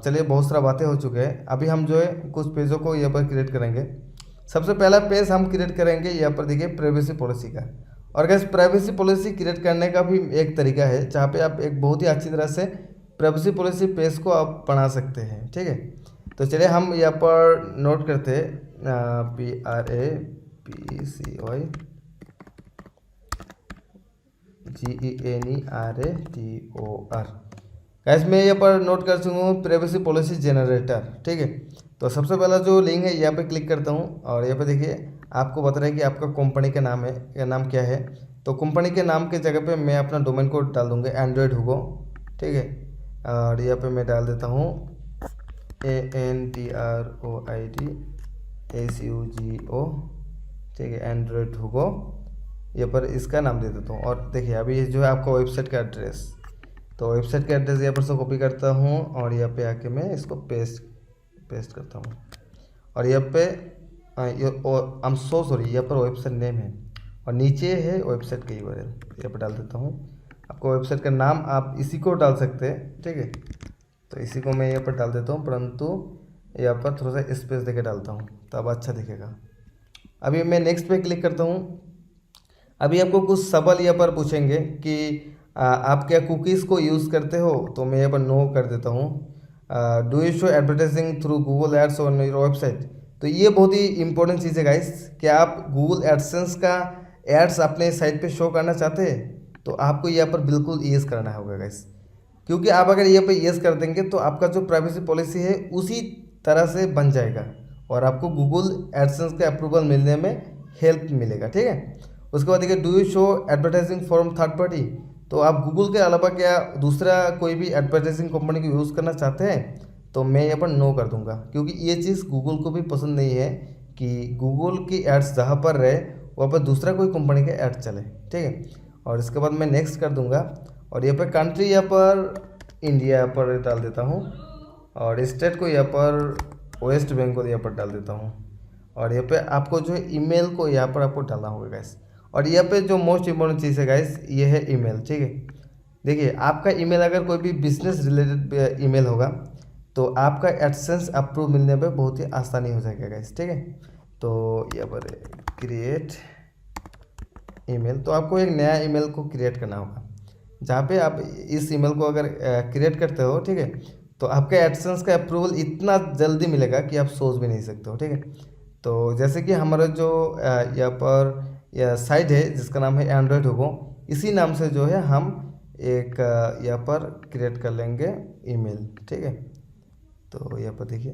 चलिए बहुत सारा बातें हो चुके हैं, अभी हम जो है कुछ पेजों को यहाँ पर क्रिएट करेंगे। सबसे पहला पेज हम क्रिएट करेंगे यहाँ पर देखिए प्राइवेसी पॉलिसी का। और गैस प्राइवेसी पॉलिसी क्रिएट करने का भी एक तरीका है, जहाँ पे आप एक बहुत ही अच्छी तरह से प्राइवेसी पॉलिसी पेज को आप बना सकते हैं। ठीक है, तो चलिए हम यहाँ पर नोट करते हैं PRAPCOI GENERATOR। गैस मैं यहाँ पर नोट कर चुका हूँ प्राइवेसी पॉलिसी जनरेटर। ठीक है, तो सबसे पहला जो लिंक है यहाँ पे क्लिक करता हूँ, और यहाँ पे देखिए आपको बता रहा है कि आपका कंपनी का नाम है, या नाम क्या है। तो कंपनी के नाम के जगह पे मैं अपना डोमेन कोड डाल दूँगा एंड्रॉयड हुगो। ठीक है, और यहाँ पे मैं डाल देता हूँ ANDROIDHUGO। ठीक है, एंड्रॉयड हुगो, यहाँ पर इसका नाम दे देता हूँ। और देखिए अभी ये जो है आपका वेबसाइट का एड्रेस, तो वेबसाइट का एड्रेस यहाँ पर से कॉपी करता हूँ, और यहाँ पे आके मैं इसको पेस्ट करता हूँ। और यहाँ पे आई एम सो सॉरी, यहाँ पर वेबसाइट नेम है और नीचे है वेबसाइट का URL, यहाँ पर डाल देता हूँ। आपको वेबसाइट का नाम आप इसी को डाल सकते हैं। ठीक है, तो इसी को मैं यहाँ पर डाल देता हूँ, परंतु यहाँ पर थोड़ा सा स्पेस देके डालता हूँ तब अच्छा दिखेगा। अभी मैं नेक्स्ट पे क्लिक करता हूँ। अभी आपको कुछ सवाल यहाँ पर पूछेंगे कि आप क्या कुकीज़ को यूज़ करते हो, तो मैं यहाँ पर नो कर देता हूँ। Do you show advertising through Google ads on your website. तो ये बहुत ही इंपॉर्टेंट चीज़ है गाइस, क्या आप गूगल एडसेंस का एड्स अपने साइट पे शो करना चाहते हैं, तो आपको यहाँ पर बिल्कुल येस करना होगा गाइस। क्योंकि आप अगर यहाँ पर येस कर देंगे तो आपका जो प्राइवेसी पॉलिसी है उसी तरह से बन जाएगा, और आपको गूगल एडसेंस का अप्रूवल मिलने में हेल्प मिलेगा। ठीक है, उसके बाद देखिए do you show advertising form third party. तो आप गूगल के अलावा क्या दूसरा कोई भी एडवर्टाइजिंग कंपनी को यूज़ करना चाहते हैं, तो मैं यहाँ पर नो कर दूंगा, क्योंकि ये चीज़ गूगल को भी पसंद नहीं है कि गूगल की एड्स जहाँ पर रहे वहाँ पर दूसरा कोई कंपनी के एड चले। ठीक है, और इसके बाद मैं नेक्स्ट कर दूंगा, और यहाँ पर कंट्री यहाँ पर इंडिया यहाँ पर डाल देता हूँ, और स्टेट को यहाँ पर वेस्ट बंगाल यहाँ पर डाल देता हूँ, और यहाँ पे आपको जो है ईमेल को यहाँ पर आपको डालना होगा गाइस। और यहाँ पे जो मोस्ट इम्पोर्टेंट चीज़ है गाइस ये है ईमेल। ठीक है, देखिए आपका ईमेल अगर कोई भी बिजनेस रिलेटेड ईमेल होगा तो आपका एडसेंस अप्रूव मिलने पे बहुत ही आसानी हो जाएगा गाइस। ठीक है, तो यहाँ पर क्रिएट ईमेल, तो आपको एक नया ईमेल को क्रिएट करना होगा, जहाँ पे आप इस ईमेल को अगर क्रिएट करते हो, ठीक है, तो आपके एडसेंस का अप्रूवल इतना जल्दी मिलेगा कि आप सोच भी नहीं सकते हो, ठीक है। तो जैसे कि हमारा जो यहाँ पर यह साइट है जिसका नाम है एंड्रॉयड हुगो, इसी नाम से जो है हम एक यहाँ पर क्रिएट कर लेंगे ईमेल, ठीक है। तो यहाँ पर देखिए,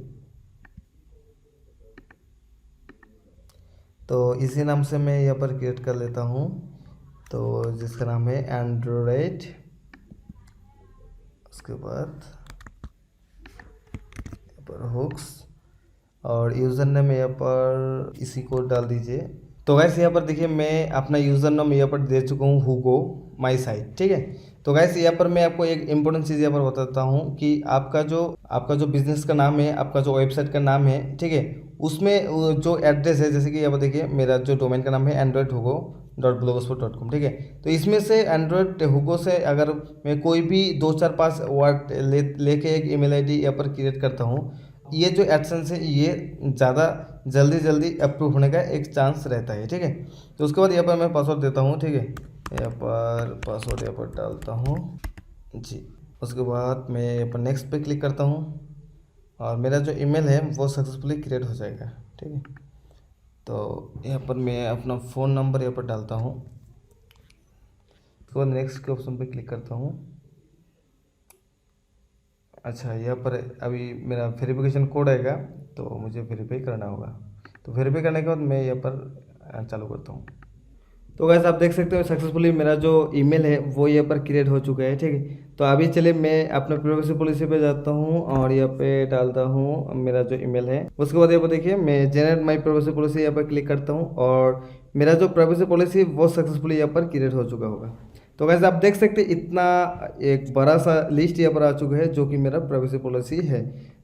तो इसी नाम से मैं यहाँ पर क्रिएट कर लेता हूँ, तो जिसका नाम है एंड्रॉयड। उसके बाद यहाँ पर हुक्स और यूज़र नेम यहाँ पर इसी को डाल दीजिए। तो गैस यहाँ पर देखिए मैं अपना यूज़र नेम यहाँ पर दे चुका हूँ हुगो माई साइट, ठीक है। तो गैस यहाँ पर मैं आपको एक इम्पोर्टेंट चीज़ यहाँ पर बताता हूँ कि आपका जो बिजनेस का नाम है, आपका जो वेबसाइट का नाम है, ठीक है, उसमें जो एड्रेस है, जैसे कि यहाँ पर देखिए मेरा जो डोमेन का नाम है androidhugo.blogspot.com, ठीक है। तो इसमें से एंड्रॉयड हुगो से अगर मैं कोई भी 2 4 5 वर्ड लेके एक ईमेल आईडी यहाँ पर क्रिएट करता हूँ, ये जो एडसेंस है ये ज़्यादा जल्दी अप्रूव होने का एक चांस रहता है, ठीक है। तो उसके बाद यहाँ पर मैं पासवर्ड देता हूँ, ठीक है। यहाँ पर पासवर्ड यहाँ पर डालता हूँ जी। उसके बाद मैं यहाँ पर नेक्स्ट पे क्लिक करता हूँ और मेरा जो ईमेल है वो सक्सेसफुली क्रिएट हो जाएगा, ठीक है। तो यहाँ पर मैं अपना फ़ोन नंबर यहाँ पर डालता हूँ। उसके बाद नेक्स्ट के ऑप्शन पे क्लिक करता हूँ। अच्छा, यहाँ पर अभी मेरा वेरिफिकेशन कोड आएगा, तो मुझे वेरीफाई करना होगा। तो वेरीफाई करने के बाद मैं यहाँ पर चालू करता हूँ। तो गाइस आप देख सकते हो सक्सेसफुली मेरा जो ईमेल है वो यहाँ पर क्रिएट हो चुका है, ठीक है। तो अभी चलिए मैं अपना प्राइवेसी पॉलिसी पे जाता हूँ और यहाँ पे डालता हूँ मेरा जो ईमेल है। उसके बाद यहाँ पर देखिए मैं जनरेट माई प्राइवेसी पॉलिसी यहाँ पर क्लिक करता हूँ और मेरा जो प्राइवेसी पॉलिसी वो सक्सेसफुली यहाँ पर क्रिएट हो चुका होगा। तो गाइस आप देख सकते हैं इतना एक बड़ा सा लिस्ट यहाँ पर आ चुका है जो कि मेरा प्राइवेसी पॉलिसी है।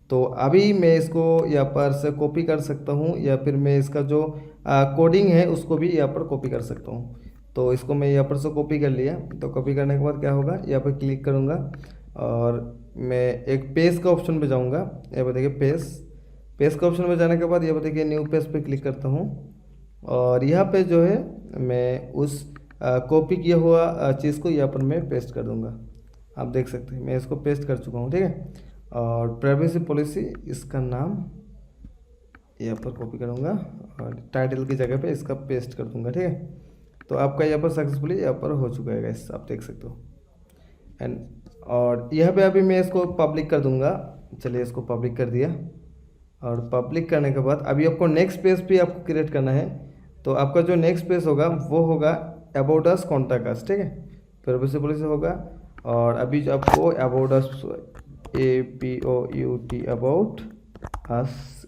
तो अभी मैं इसको यहाँ पर से कॉपी कर सकता हूँ या फिर मैं इसका जो कोडिंग है उसको भी यहाँ पर कॉपी कर सकता हूँ। तो इसको मैं यहाँ पर से कॉपी कर लिया। तो कॉपी करने के बाद क्या होगा, यहाँ पर क्लिक करूँगा और मैं एक पेज का ऑप्शन पे जाऊँगा। यहाँ पर देखिए पेज का ऑप्शन पे जाने के बाद यहाँ पर देखिए न्यू पेज पे क्लिक करता हूँ और यहाँ पे जो है मैं उस कॉपी किया हुआ चीज़ को यहाँ पर मैं पेस्ट कर दूँगा। आप देख सकते हैं मैं इसको पेस्ट कर चुका हूँ, ठीक है। और प्राइवेसी पॉलिसी इसका नाम यहाँ पर कॉपी करूँगा और टाइटल की जगह पे इसका पेस्ट कर दूँगा, ठीक है। तो आपका यहाँ पर सक्सेसफुली यहाँ पर हो चुका है गाइस, आप देख सकते हो। एंड और यहाँ पे अभी मैं इसको पब्लिक कर दूँगा। चलिए इसको पब्लिक कर दिया और पब्लिक करने के बाद अभी आपको नेक्स्ट पेज भी आपको क्रिएट करना है। तो आपका जो नेक्स्ट पेज होगा वो होगा अबाउट अस कॉन्टैक्ट अस, ठीक है। प्राइवेसी पॉलिसी होगा और अभी जो आपको about us ABOUT about us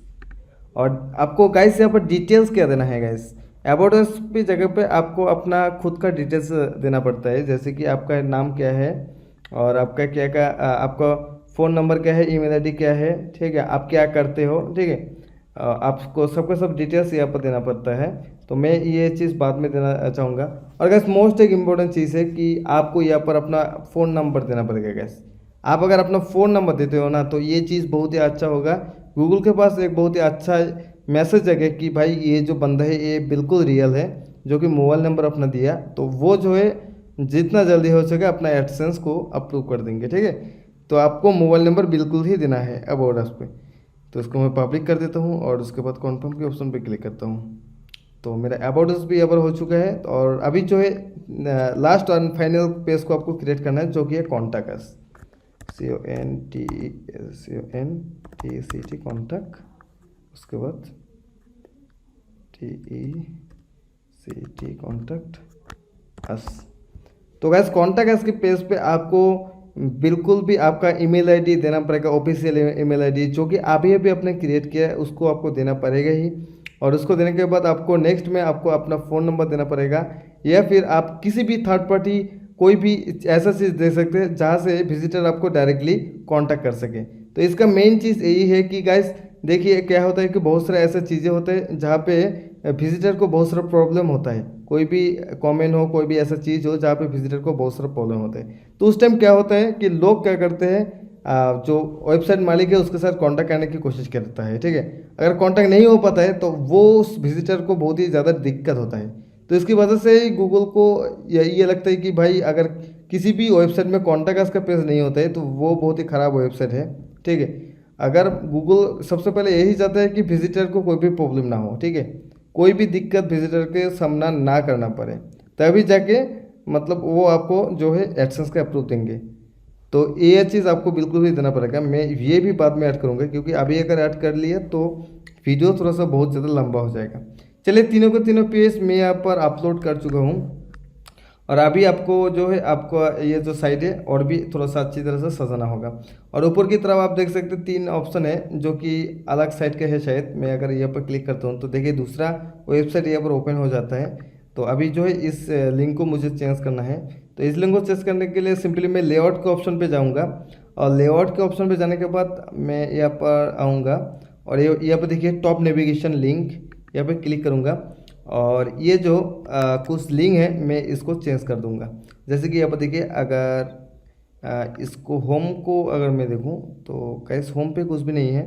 और आपको गाइस यहाँ पर डिटेल्स क्या देना है गाइस। अबाउट अस की जगह पे आपको अपना खुद का डिटेल्स देना पड़ता है, जैसे कि आपका नाम क्या है और आपका क्या आपका फ़ोन नंबर क्या है, ईमेल आईडी क्या है, ठीक है, आप क्या करते हो, ठीक है। आपको सबका सब डिटेल्स यहाँ पर देना पड़ता है। तो मैं ये चीज़ बाद में देना चाहूँगा। और गैस मोस्ट एक इम्पोर्टेंट चीज़ है कि आपको यहाँ पर अपना फ़ोन नंबर देना पड़ेगा गैस। आप अगर अपना फ़ोन नंबर देते हो ना तो ये चीज़ बहुत ही अच्छा होगा। गूगल के पास एक बहुत ही अच्छा मैसेज है कि भाई ये जो बंदा है ये बिल्कुल रियल है, जो कि मोबाइल नंबर अपना दिया, तो वो जो है जितना जल्दी हो सके अपना एडसेंस को अप्रूव कर देंगे, ठीक है। तो आपको मोबाइल नंबर बिल्कुल ही देना है अबाउट अस पे। तो इसको मैं पब्लिक कर देता हूँ और उसके बाद कन्फर्म के ऑप्शन पे क्लिक करता हूँ। तो मेरा अबाउट अस भी यहाँ पर हो चुका है और अभी जो है लास्ट और फाइनल पेज को आपको क्रिएट करना है, जो कि है कॉन्टैक्ट अस, CONTACT कॉन्टैक्ट। उसके बाद TECT कॉन्टैक्ट अस। तो गैस कॉन्टैक्ट अस के पेज पे आपको बिल्कुल भी आपका ईमेल आईडी देना पड़ेगा, ऑफिशियल ईमेल आईडी जो कि अभी आपने क्रिएट किया है उसको आपको देना पड़ेगा ही। और उसको देने के बाद आपको नेक्स्ट में आपको अपना फ़ोन नंबर देना पड़ेगा या फिर आप किसी भी थर्ड पार्टी कोई भी ऐसा चीज़ दे सकते हैं जहाँ से विजिटर आपको डायरेक्टली कांटेक्ट कर सके। तो इसका मेन चीज़ यही है कि गाइस देखिए क्या होता है कि बहुत सारे ऐसे चीज़ें होते हैं जहाँ पे विजिटर को बहुत सारा प्रॉब्लम होता है, कोई भी कमेंट हो, कोई भी ऐसा चीज़ हो जहाँ पे विजिटर को बहुत सारा प्रॉब्लम होता है। तो उस टाइम क्या होता है कि लोग क्या करते हैं, जो वेबसाइट मालिक है उसके साथ कांटेक्ट करने की कोशिश करता है, ठीक है। अगर कांटेक्ट नहीं हो पाता है तो वो उस विजिटर को बहुत ही ज़्यादा दिक्कत होता है। तो इसकी वजह से गूगल को ये लगता है कि भाई अगर किसी भी वेबसाइट में कॉन्टैक्ट अस का पेज नहीं होता है तो वो बहुत ही ख़राब वेबसाइट है, ठीक है। अगर गूगल सबसे पहले यही चाहता है कि विजिटर को कोई भी प्रॉब्लम ना हो, ठीक है, कोई भी दिक्कत विजिटर के सामना ना करना पड़े, तभी जाके मतलब वो आपको जो है एडसेंस का अप्रूव देंगे। तो ये चीज़ आपको बिल्कुल भी देना पड़ेगा। मैं ये भी बाद में ऐड करूँगा, क्योंकि अभी अगर ऐड कर लिया तो वीडियो थोड़ा सा बहुत ज़्यादा लंबा हो जाएगा। चलिए, तीनों के तीनों पेज मैं यहाँ पर अपलोड कर चुका हूँ। और अभी आपको जो है आपको ये जो साइड है और भी थोड़ा सा अच्छी तरह से सजाना होगा। और ऊपर की तरफ आप देख सकते हैं 3 ऑप्शन है जो कि अलग साइड का है शायद। मैं अगर यहाँ पर क्लिक करता हूँ तो देखिए दूसरा वेबसाइट यहाँ पर ओपन हो जाता है। तो अभी जो है इस लिंक को मुझे चेंज करना है। तो इस लिंक को चेंज करने के लिए सिंपली मैं लेआउट के ऑप्शन पे जाऊँगा, और लेआउट के ऑप्शन पे जाने के बाद मैं यहाँ पर आऊँगा और यहाँ पर देखिए टॉप नेविगेशन लिंक, यहाँ पर क्लिक करूँगा और ये जो कुछ लिंक है मैं इसको चेंज कर दूंगा। जैसे कि यहाँ पर देखिए अगर इसको होम को अगर मैं देखूँ तो कैसे होम पे कुछ भी नहीं है,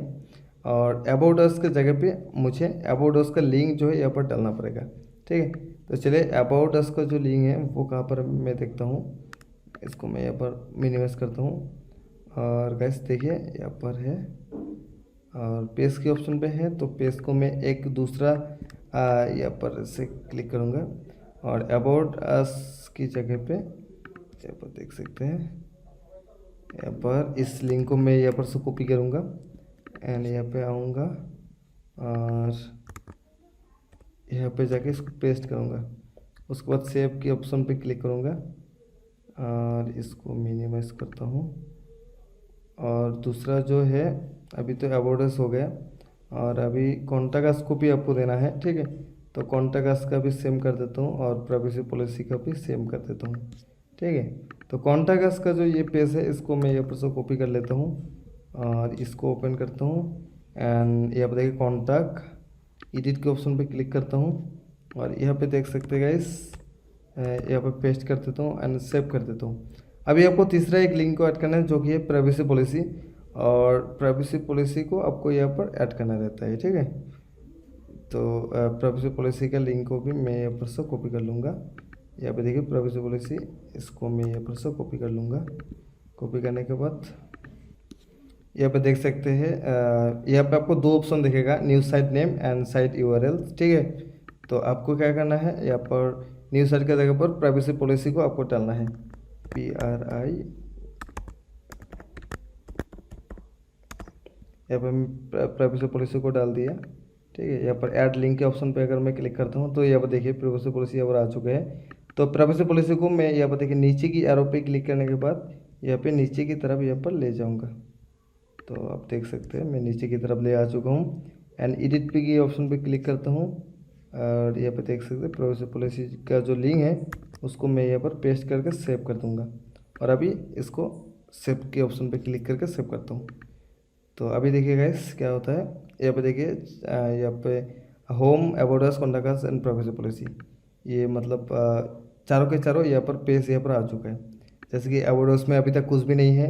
और अबाउट अस के जगह पे मुझे अबाउट अस का लिंक जो है यहाँ पर डालना पड़ेगा, ठीक है। तो चलिए अबाउट अस का जो लिंक है वो कहाँ पर मैं देखता हूँ, इसको मैं यहाँ पर मिनिमाइज करता हूँ और गैस देखिए यहाँ पर है और पेज के ऑप्शन पे है। तो पेज को मैं एक दूसरा यहाँ पर से क्लिक करूँगा और अबाउट अस की जगह पे यहाँ पर देख सकते हैं, यहाँ पर इस लिंक को मैं यहाँ पर से कॉपी करूँगा एंड यहाँ पे आऊँगा और यहाँ पे जाके इसको पेस्ट करूँगा। उसके बाद सेव के ऑप्शन पे क्लिक करूँगा और इसको मिनिमाइज करता हूँ। और दूसरा जो है अभी तो अबाउट अस हो गया और अभी कॉन्टैक्ट अस को भी आपको देना है, ठीक है। तो कॉन्टैक्ट अस का भी सेम कर देता हूँ और प्राइवेसी पॉलिसी का भी सेम कर देता हूँ, ठीक है। तो कॉन्टैक्ट अस का जो ये पेज है इसको मैं यहाँ पर से कॉपी कर लेता हूँ और इसको ओपन करता हूँ एंड यहाँ पर देखिए कॉन्टैक्ट एडिट के ऑप्शन पे क्लिक करता हूँ और यहाँ पे देख सकते हैं गाइस, यहाँ पर पेस्ट कर देता हूँ एंड सेव कर देता हूँ। अभी आपको तीसरा एक लिंक को ऐड करना है जो कि है प्राइवेसी पॉलिसी, और प्राइवेसी पॉलिसी को आपको यहाँ पर ऐड करना रहता है, ठीक है। तो प्राइवेसी पॉलिसी का लिंक को भी मैं यहाँ पर से कॉपी कर लूँगा। यहाँ पे देखिए प्राइवेसी पॉलिसी, इसको मैं यहाँ पर से कॉपी कर लूँगा। कॉपी करने के बाद यहाँ पे देख सकते हैं यहाँ पे आपको 2 ऑप्शन दिखेगा, news site name and site URL, ठीक है। तो आपको क्या करना है, यहाँ पर न्यूज़ साइट की जगह पर प्राइवेसी पॉलिसी को आपको डालना है, PRI। यहाँ पर प्राइवेसी पॉलिसी को डाल दिया, ठीक है। यहाँ पर ऐड लिंक के ऑप्शन पे अगर मैं क्लिक करता हूँ तो यहाँ पर देखिए प्राइवेसी पॉलिसी यहाँ पर आ चुके हैं। तो प्राइवेसी पॉलिसी को मैं यहाँ पर देखिए नीचे की एरो पे क्लिक करने के बाद यहाँ पे नीचे की तरफ यहाँ पर ले जाऊँगा। तो आप देख सकते हैं मैं नीचे की तरफ ले आ चुका हूँ एंड एडिट पे की ऑप्शन पे क्लिक करता हूँ और यहाँ पे देख सकते हैं प्राइवेसी पॉलिसी का जो लिंक है उसको मैं यहाँ पर पेस्ट करके सेव कर दूँगा। और अभी इसको सेव के ऑप्शन पे क्लिक करके सेव करता हूँ। तो अभी देखिए गाइस क्या होता है, यहाँ पे देखिए यहाँ पे home about us contact us and privacy policy, ये मतलब चारों के चारों यहाँ पर पेज यहाँ पर आ चुका है। जैसे कि अबाउट अस में अभी तक कुछ भी नहीं है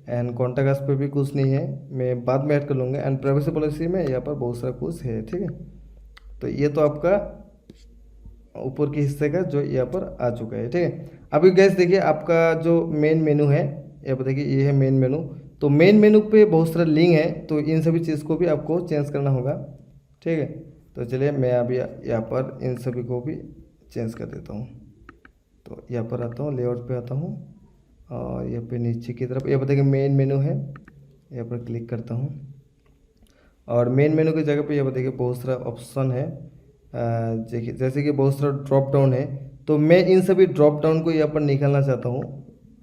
एंड कॉन्टैक्ट अस पे भी कुछ नहीं है, मैं बाद में ऐड कर लूँगा। एंड प्राइवेसी पॉलिसी में यहाँ पर बहुत सारा कुछ है, ठीक है। तो ये तो आपका ऊपर के हिस्से का जो यहाँ पर आ चुका है, ठीक है। अभी गैस देखिए आपका जो मेन मेनू है, यहाँ पर देखिए ये है मेन मेनू। तो मेन मेनू पे बहुत सारा लिंक है, तो इन सभी चीज़ को भी आपको चेंज करना होगा, ठीक है। तो चलिए मैं अभी यहाँ पर इन सभी को भी चेंज कर देता हूँ। तो यहाँ पर आता हूँ, लेआउट पे आता हूँ और यहाँ पे नीचे की तरफ यहाँ पर देखिए मेन मेनू है, यहाँ पर क्लिक करता हूँ और मेन मेनू की जगह पे यहाँ पर देखिए बहुत सारा ऑप्शन है, जैसे कि बहुत सारा ड्रॉप डाउन है। तो मैं इन सभी ड्रॉप डाउन को यहाँ पर निकालना चाहता हूँ,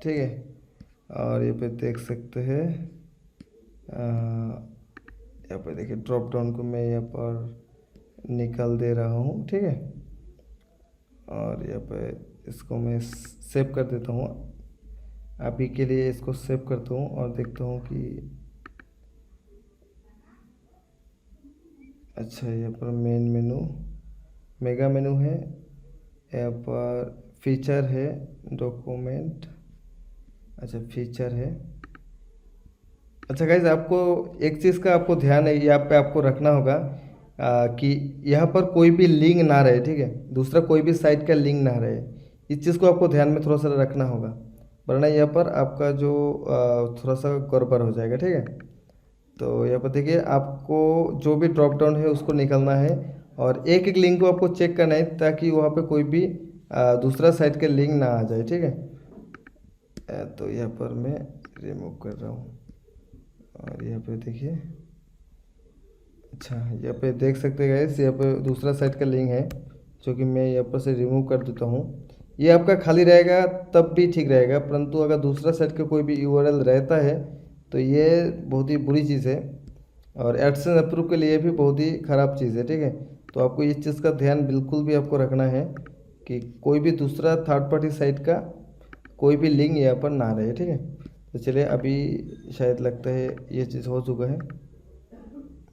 ठीक है। और ये पे देख सकते हैं यहाँ पे देखिए ड्रॉप डाउन को मैं यहाँ पर निकाल दे रहा हूँ, ठीक है। और यहाँ पे इसको मैं सेव कर देता हूँ, अभी के लिए इसको सेव करता हूँ और देखता हूँ कि अच्छा यहाँ पर मेन मेनू मेगा मेनू है, यहाँ पर फीचर है, डॉक्यूमेंट, अच्छा फीचर है। अच्छा गाइज आपको एक चीज़ का आपको ध्यान है यहाँ पे आपको रखना होगा कि यहाँ पर कोई भी लिंक ना रहे, ठीक है। दूसरा कोई भी साइट का लिंक ना रहे, इस चीज़ को आपको ध्यान में थोड़ा सा रखना होगा, वरना यहाँ पर आपका जो थोड़ा सा गड़बड़ हो जाएगा, ठीक है। तो यहाँ पर देखिए आपको जो भी ड्रॉप डाउन है उसको निकालना है और एक एक लिंक को आपको चेक करना है ताकि वहाँ पे कोई भी दूसरा साइट के लिंक ना आ जाए, ठीक है। तो यहाँ पर मैं रिमूव कर रहा हूँ और यहाँ पे देखिए, अच्छा यहाँ पे देख सकते हैं गाइस, यहाँ पे दूसरा साइट का लिंक है जो कि मैं यहाँ पर से रिमूव कर देता हूँ। ये आपका खाली रहेगा तब भी ठीक रहेगा, परंतु अगर दूसरा साइट का कोई भी यूआरएल रहता है तो ये बहुत ही बुरी चीज़ है और एडसेंस अप्रूव के लिए भी बहुत ही ख़राब चीज़ है, ठीक है। तो आपको इस चीज़ का ध्यान बिल्कुल भी आपको रखना है कि कोई भी दूसरा थर्ड पार्टी साइट का कोई भी लिंक यहाँ पर ना रहे, ठीक है। तो चलिए अभी शायद लगता है ये चीज़ हो चुका है।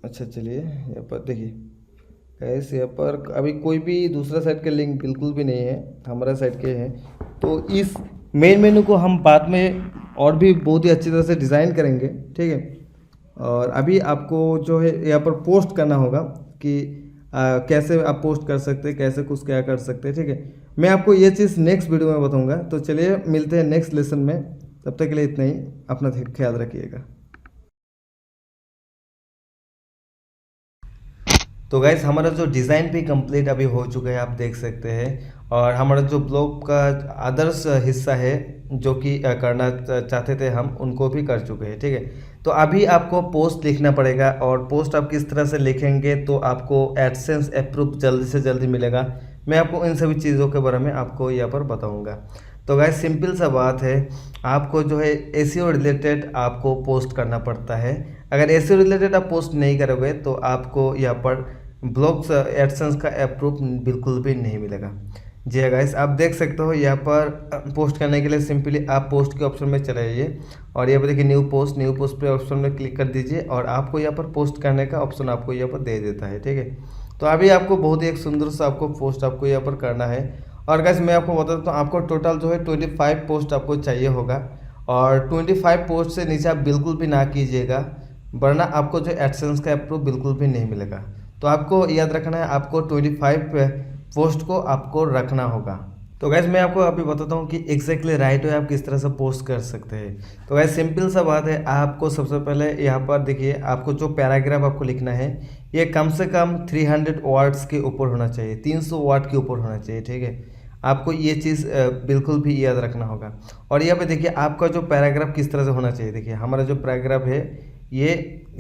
अच्छा चलिए यहाँ पर देखिए गाइस, यहाँ पर अभी कोई भी दूसरा साइट का लिंक बिल्कुल भी नहीं है, हमारा साइट के हैं। तो इस मेन मेनू को हम बाद में और भी बहुत ही अच्छी तरह से डिज़ाइन करेंगे, ठीक है। और अभी आपको जो है यहाँ पर पोस्ट करना होगा कि कैसे आप पोस्ट कर सकते हैं, कैसे कुछ क्या कर सकते हैं, ठीक है। मैं आपको ये चीज़ नेक्स्ट वीडियो में बताऊँगा। तो चलिए मिलते हैं नेक्स्ट लेसन में, तब तक के लिए इतना ही, अपना ख्याल रखिएगा। तो गाइस हमारा जो डिज़ाइन भी कंप्लीट अभी हो चुका है, आप देख सकते हैं। और हमारा जो ब्लॉग का अदर्स हिस्सा है जो कि करना चाहते थे हम, उनको भी कर चुके हैं, ठीक है। तो अभी आपको पोस्ट लिखना पड़ेगा और पोस्ट आप किस तरह से लिखेंगे तो आपको एडसेंस अप्रूव जल्दी से जल्दी मिलेगा। मैं आपको इन सभी चीज़ों के बारे में आपको यहाँ पर बताऊँगा। तो गाइस सिंपल सा बात है, आपको जो है एसईओ रिलेटेड आपको पोस्ट करना पड़ता है। अगर एसईओ रिलेटेड आप पोस्ट नहीं करोगे तो आपको यहाँ पर ब्लॉग्स एडसेंस का अप्रूव बिल्कुल भी नहीं मिलेगा। जी हाँ गाइस, आप देख सकते हो यहाँ पर पोस्ट करने के लिए सिंपली आप पोस्ट के ऑप्शन में चले जाइए और यहाँ पर देखिए न्यू पोस्ट पे ऑप्शन में क्लिक कर दीजिए और आपको यहाँ पर पोस्ट करने का ऑप्शन आपको यहाँ पर दे देता है, ठीक है। तो अभी आपको बहुत ही एक सुंदर सा आपको पोस्ट आपको यहाँ पर करना है। और गाइस मैं आपको बता देता हूँ, आपको टोटल जो है 25 पोस्ट आपको चाहिए होगा और 25 पोस्ट से नीचे आप बिल्कुल भी ना कीजिएगा, वरना आपको जो एडसेंस का अप्रूव बिल्कुल भी नहीं मिलेगा। तो आपको याद रखना है, आपको 25 पोस्ट को आपको रखना होगा। तो गैस मैं आपको अभी बताता हूँ कि एग्जैक्टली राइट वे आप किस तरह से पोस्ट कर सकते हैं। तो गैस सिंपल सा बात है, आपको सबसे पहले यहाँ पर देखिए, आपको जो पैराग्राफ आपको लिखना है ये कम से कम 300 वर्ड्स के ऊपर होना चाहिए, 300 वर्ड के ऊपर होना चाहिए, ठीक है। आपको ये चीज़ बिल्कुल भी याद रखना होगा। और यहाँ पे देखिए आपका जो पैराग्राफ किस तरह से होना चाहिए। देखिए हमारा जो पैराग्राफ है ये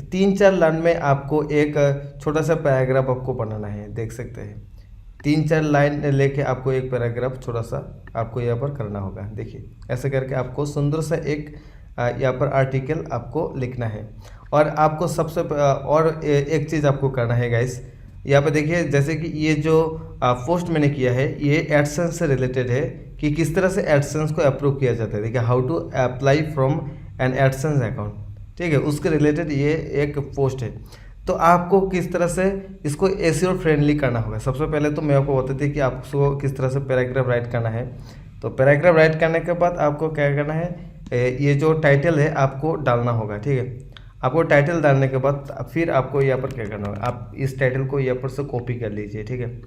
3-4 लाइन में आपको एक छोटा सा पैराग्राफ आपको बनाना है, देख सकते हैं। 3-4 लाइन लेके आपको एक पैराग्राफ छोटा सा आपको यहाँ पर करना होगा। देखिए ऐसे करके आपको सुंदर सा एक यहाँ पर आर्टिकल आपको लिखना है। और आपको सबसे और एक चीज़ आपको करना है गाइस, यहाँ पे देखिए जैसे कि ये जो पोस्ट मैंने किया है ये एडसेंस से रिलेटेड है कि किस तरह से एडसेंस को अप्रूव किया जाता है। देखिए how to apply from an AdSense account, ठीक है, उसके रिलेटेड ये एक पोस्ट है। तो आपको किस तरह से इसको एसईओ फ्रेंडली करना होगा। सबसे पहले तो मैं आपको बताती थी कि आपको किस तरह से पैराग्राफ राइट करना है। तो पैराग्राफ राइट करने के बाद आपको क्या करना है, ये जो टाइटल है आपको डालना होगा, ठीक है। आपको टाइटल डालने के बाद फिर आपको यहाँ पर क्या करना होगा, आप इस टाइटल को यहाँ पर से कॉपी कर लीजिए, ठीक है।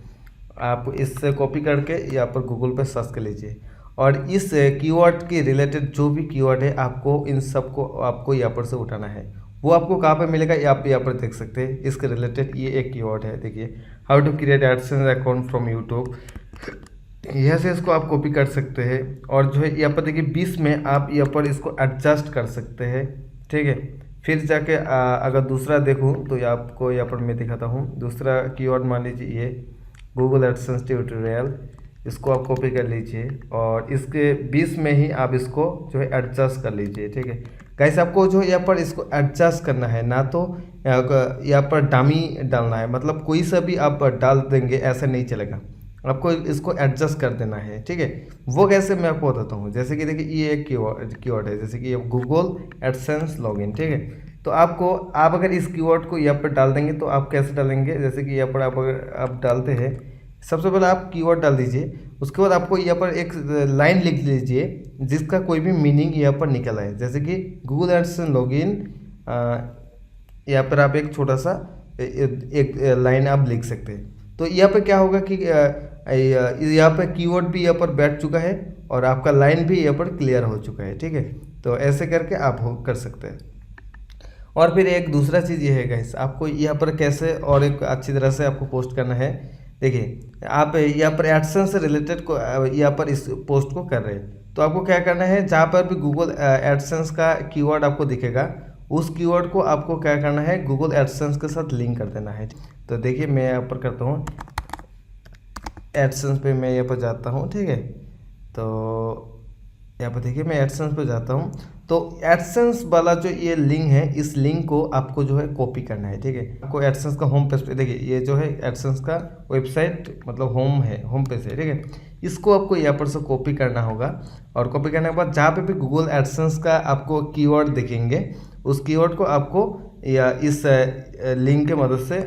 आप इससे कॉपी करके यहाँ पर गूगल पे सर्च कर लीजिए और इस कीवर्ड के रिलेटेड जो भी कीवर्ड है आपको इन सब को आपको यहाँ पर से उठाना है। वो आपको कहाँ पे मिलेगा, आप यहाँ पर देख सकते हैं। इसके रिलेटेड ये एक कीवर्ड है, देखिए how to create AdSense account from YouTube. यहाँ से इसको आप कॉपी कर सकते हैं और जो है यहाँ पर देखिए 20 में आप यहाँ पर इसको एडजस्ट कर सकते हैं, ठीक है। फिर जाके अगर दूसरा देखूँ तो आपको यहाँ पर मैं दिखाता हूँ। दूसरा कीवर्ड मान लीजिए ये गूगल एडसेंस ट्यूटोरियल, इसको आप कॉपी कर लीजिए और इसके 20 में ही आप इसको जो है एडजस्ट कर लीजिए, ठीक है। गाइस आपको जो यहाँ पर इसको एडजस्ट करना है, ना तो यहाँ पर डमी डालना है, मतलब कोई सा भी आप डाल देंगे ऐसा नहीं चलेगा, आपको इसको एडजस्ट कर देना है, ठीक है। वो कैसे मैं आपको बताता हूँ। जैसे कि देखिए ये एक कीवर्ड है, जैसे कि ये गूगल एडसेंस लॉगिन, ठीक है। तो आप अगर इस कीवर्ड को यहाँ पर डाल देंगे तो आप कैसे डालेंगे, जैसे कि यहाँ पर आप अगर आप डालते हैं, सबसे पहले आप कीवर्ड डाल दीजिए, उसके बाद आपको यहाँ पर एक लाइन लिख लीजिए जिसका कोई भी मीनिंग यहाँ पर निकल आए। जैसे कि गूगल एडसेंस लॉगिन, यहाँ पर आप एक छोटा सा एक लाइन आप लिख सकते हैं। तो यहाँ पे क्या होगा कि यहाँ पे कीवर्ड भी यहाँ पर बैठ चुका है और आपका लाइन भी यहाँ पर क्लियर हो चुका है, ठीक है। तो ऐसे करके आप कर सकते हैं। और फिर एक दूसरा चीज़ ये है गाइस, आपको यहाँ पर कैसे और एक अच्छी तरह से आपको पोस्ट करना है। देखिए आप यहाँ पर एडसेंस से रिलेटेड को यहाँ पर इस पोस्ट को कर रहे हैं, तो आपको क्या करना है, जहाँ पर भी गूगल एडसेंस का कीवर्ड आपको दिखेगा उस कीवर्ड को आपको क्या करना है, गूगल एडसेंस के साथ लिंक कर देना है। तो देखिए मैं यहाँ पर करता हूँ एडसेंस पे, मैं यहाँ पर जाता हूँ, ठीक है। तो यहाँ पर देखिए मैं एडसेंस पे जाता हूँ, तो एडसेंस वाला जो ये लिंक है, इस लिंक को आपको जो है कॉपी करना है, ठीक है। आपको एडसेंस का होम पेज पे, देखिए ये जो है एडसेंस का वेबसाइट मतलब होम है, होम पेज है, ठीक है। इसको आपको यहाँ पर से कॉपी करना होगा, और कॉपी करने के बाद जहाँ पे भी गूगल एडसेंस का आपको कीवर्ड दिखेंगे उस कीवर्ड को आपको या इस लिंक के मदद से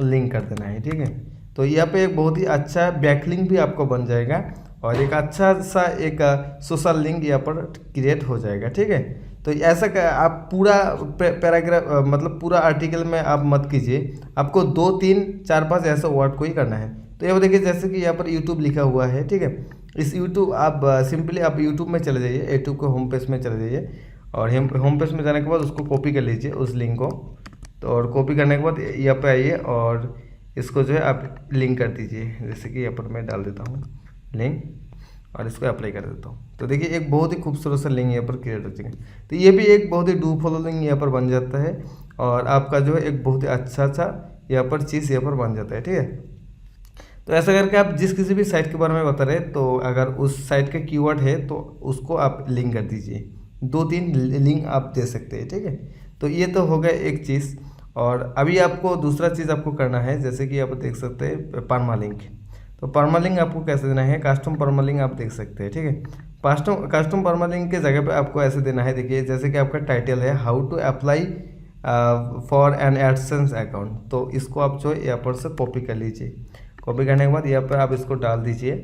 लिंक कर देना है, ठीक है। तो यहाँ पे एक बहुत ही अच्छा बैकलिंक भी आपको बन जाएगा और एक अच्छा सा एक सोशल लिंक यहाँ पर क्रिएट हो जाएगा, ठीक है। तो ऐसा आप पूरा पैराग्राफ मतलब पूरा आर्टिकल में आप मत कीजिए, आपको 2 3 4 5 ऐसा वर्ड को ही करना है। तो ये देखिए जैसे कि यहाँ पर यूट्यूब लिखा हुआ है, ठीक है। इस यूट्यूब आप सिंपली आप यूट्यूब में चले जाइए, यूट्यूब के होम पेज में चले जाइए, और होम पेज में जाने के बाद उसको कॉपी कर लीजिए उस लिंक को। तो और कॉपी करने के बाद यहाँ पे आइए और इसको जो है आप लिंक कर दीजिए, जैसे कि यहाँ पर मैं डाल देता हूँ लिंक और इसको अप्लाई कर देता हूँ। तो देखिए एक बहुत ही खूबसूरत सा लिंक यहाँ पर क्रिएट हो जाएगा। तो ये भी एक बहुत ही डू फॉलो लिंक यहाँ पर बन जाता है और आपका जो है एक बहुत ही अच्छा सा यहाँ पर चीज़ यहाँ पर बन जाता है, ठीक है। तो ऐसा करके आप जिस किसी भी साइट के बारे में बता रहे, तो अगर उस साइट का कीवर्ड है तो उसको आप लिंक कर दीजिए, 2 3 लिंक आप दे सकते हैं, ठीक है। तो ये तो हो गया एक चीज़, और अभी आपको दूसरा चीज़ आपको करना है, जैसे कि आप देख सकते हैं परमालिंक। तो परमालिंक आपको कैसे देना है, कस्टम परमालिंक आप देख सकते हैं, ठीक है। कस्टम परमालिंक के जगह पे आपको ऐसे देना है, देखिए जैसे कि आपका टाइटल है how to apply for an AdSense account, तो इसको आप जो है यहाँ पर से कॉपी कर लीजिए। कॉपी करने के बाद यहाँ पर आप इसको डाल दीजिए,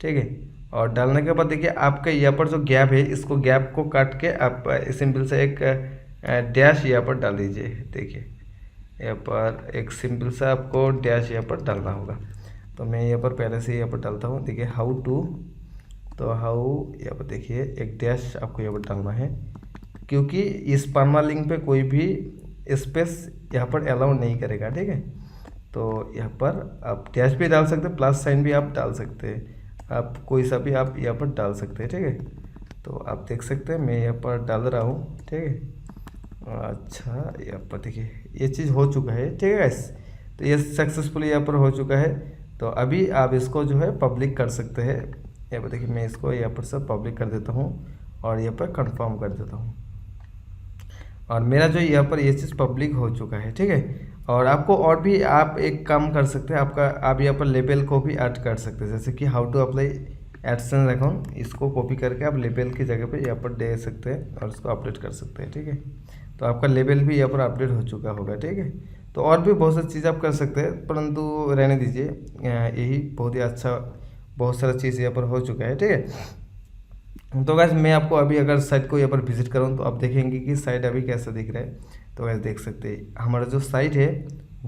ठीक है। और डालने के बाद देखिए आपके यहाँ पर जो गैप है, इसको गैप को काट के आप सिंपल से एक डैश यहाँ पर डाल दीजिए। देखिए यहाँ पर एक सिंपल सा आपको डैश यहाँ पर डालना होगा, तो मैं यहाँ पर पहले से यहाँ पर डालता हूँ। देखिए हाउ टू, तो हाउ यहाँ पर देखिए एक डैश आपको यहाँ पर डालना है, क्योंकि इस परमालिंक पे कोई भी स्पेस यहाँ पर अलाउ नहीं करेगा, ठीक है। तो यहाँ पर आप डैश भी डाल सकते हैं, प्लस साइन भी आप डाल सकते हैं, आप कोई सा भी आप यहाँ पर डाल सकते हैं, ठीक है। तो आप देख सकते हैं मैं यहाँ पर डाल रहा हूँ, ठीक है। अच्छा यहाँ पर देखिए ये चीज़ हो चुका है, ठीक है गाइस। तो ये सक्सेसफुली यहाँ पर हो चुका है। तो अभी आप इसको जो है पब्लिक कर सकते हैं। यहाँ पर देखिए मैं इसको यहाँ पर सब पब्लिक कर देता हूँ और यहाँ पर कंफर्म कर देता हूँ, और मेरा जो यहाँ पर ये चीज़ पब्लिक हो चुका है, ठीक है। और आपको और भी आप एक काम कर सकते हैं, आप यहाँ पर लेबल को भी ऐड कर सकते हैं, जैसे कि how to apply AdSense account, इसको कॉपी करके आप लेबल की जगह पे यहाँ पर दे सकते हैं और इसको अपडेट कर सकते हैं, ठीक है। तो आपका लेबल भी यहाँ पर अपडेट हो चुका होगा, ठीक है। तो और भी बहुत सारी चीज़ आप कर सकते हैं, परंतु रहने दीजिए, यही बहुत ही अच्छा बहुत सारा चीज़ यहाँ पर हो चुका है, ठीक है। तो गाइस मैं आपको अभी अगर साइट को यहाँ पर विजिट करूँ तो आप देखेंगे कि साइट अभी कैसा दिख रहा है। तो गाइस देख सकते हैं हमारा जो साइट है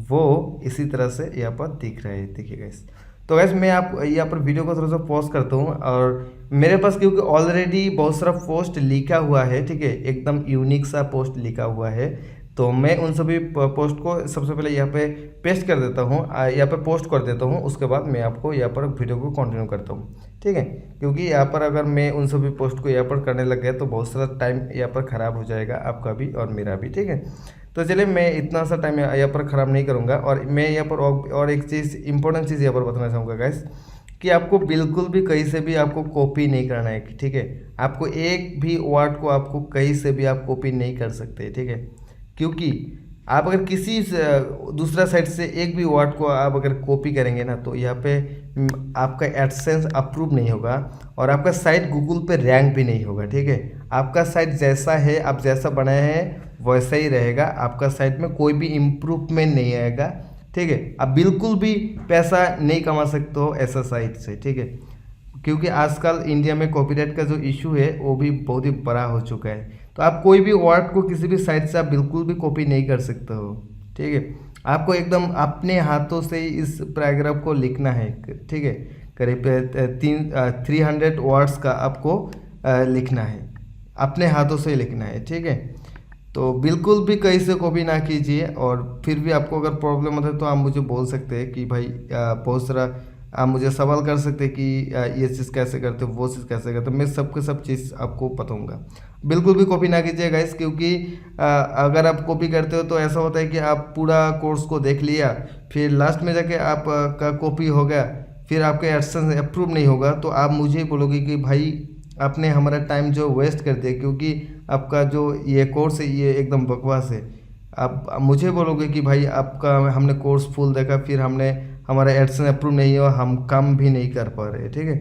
वो इसी तरह से यहाँ पर दिख रहा है, देखिए गाइस। तो गाइस मैं आप यहाँ पर वीडियो को थोड़ा सा पॉज करता हूँ, और मेरे पास क्योंकि ऑलरेडी बहुत सारा पोस्ट लिखा हुआ है, ठीक है, एकदम यूनिक सा पोस्ट लिखा हुआ है, तो मैं उन सभी पोस्ट को सबसे पहले यहाँ पे पेस्ट कर देता हूँ, यहाँ पे पोस्ट कर देता हूँ, उसके बाद मैं आपको यहाँ पर वीडियो को कंटिन्यू करता हूँ, ठीक है। क्योंकि यहाँ पर अगर मैं उन सभी पोस्ट को यहाँ पर करने लग गया तो बहुत सारा टाइम यहाँ पर ख़राब हो जाएगा, आपका भी और मेरा भी, ठीक है। तो चलिए मैं इतना सा टाइम यहाँ पर ख़राब नहीं करूँगा, और मैं यहाँ पर और एक चीज़ इंपॉर्टेंट चीज़ यहाँ पर बताना चाहूँगा गाइस, कि आपको बिल्कुल भी कहीं से भी आपको कॉपी नहीं करना है, ठीक है। आपको एक भी वर्ड को आपको कहीं से भी आप कॉपी नहीं कर सकते, ठीक है। क्योंकि आप अगर किसी दूसरा साइट से एक भी वर्ड को आप अगर कॉपी करेंगे ना, तो यहाँ पे आपका एडसेंस अप्रूव नहीं होगा और आपका साइट गूगल पे रैंक भी नहीं होगा, ठीक है। आपका साइट जैसा है, आप जैसा बनाए हैं वैसा ही रहेगा, आपका साइट में कोई भी इम्प्रूवमेंट नहीं आएगा, ठीक है। आप बिल्कुल भी पैसा नहीं कमा सकते हो ऐसा साइट से, ठीक है। क्योंकि आजकल इंडिया में कॉपीराइट का जो इशू है वो भी बहुत ही बड़ा हो चुका है। तो आप कोई भी वर्ड को किसी भी साइट से आप बिल्कुल भी कॉपी नहीं कर सकते हो, ठीक है। आपको एकदम अपने हाथों से ही इस पैराग्राफ को लिखना है, ठीक है। करीब 300 वर्ड्स का आपको लिखना है, अपने हाथों से ही लिखना है, ठीक है। तो बिल्कुल भी कहीं से कॉपी ना कीजिए। और फिर भी आपको अगर प्रॉब्लम होता है तो आप मुझे बोल सकते हैं कि भाई बहुत सारा आप मुझे सवाल कर सकते हैं कि ये चीज़ कैसे करते हो, वो चीज़ कैसे करते हो, मैं सब चीज़ आपको बताऊंगा। बिल्कुल भी कॉपी ना कीजिए गाइस, क्योंकि अगर आप कॉपी करते हो तो ऐसा होता है कि आप पूरा कोर्स को देख लिया, फिर लास्ट में जाके आप का कॉपी हो गया, फिर आपका एडसेंस अप्रूव नहीं होगा, तो आप मुझे ही बोलोगे कि भाई आपने हमारा टाइम जो वेस्ट कर दिया, क्योंकि आपका जो ये कोर्स है ये एकदम बकवास है। आप मुझे बोलोगे कि भाई आपका हमने कोर्स फुल देखा, फिर हमने हमारा एडसेंस अप्रूव नहीं हुआ, हम काम भी नहीं कर पा रहे, ठीक है।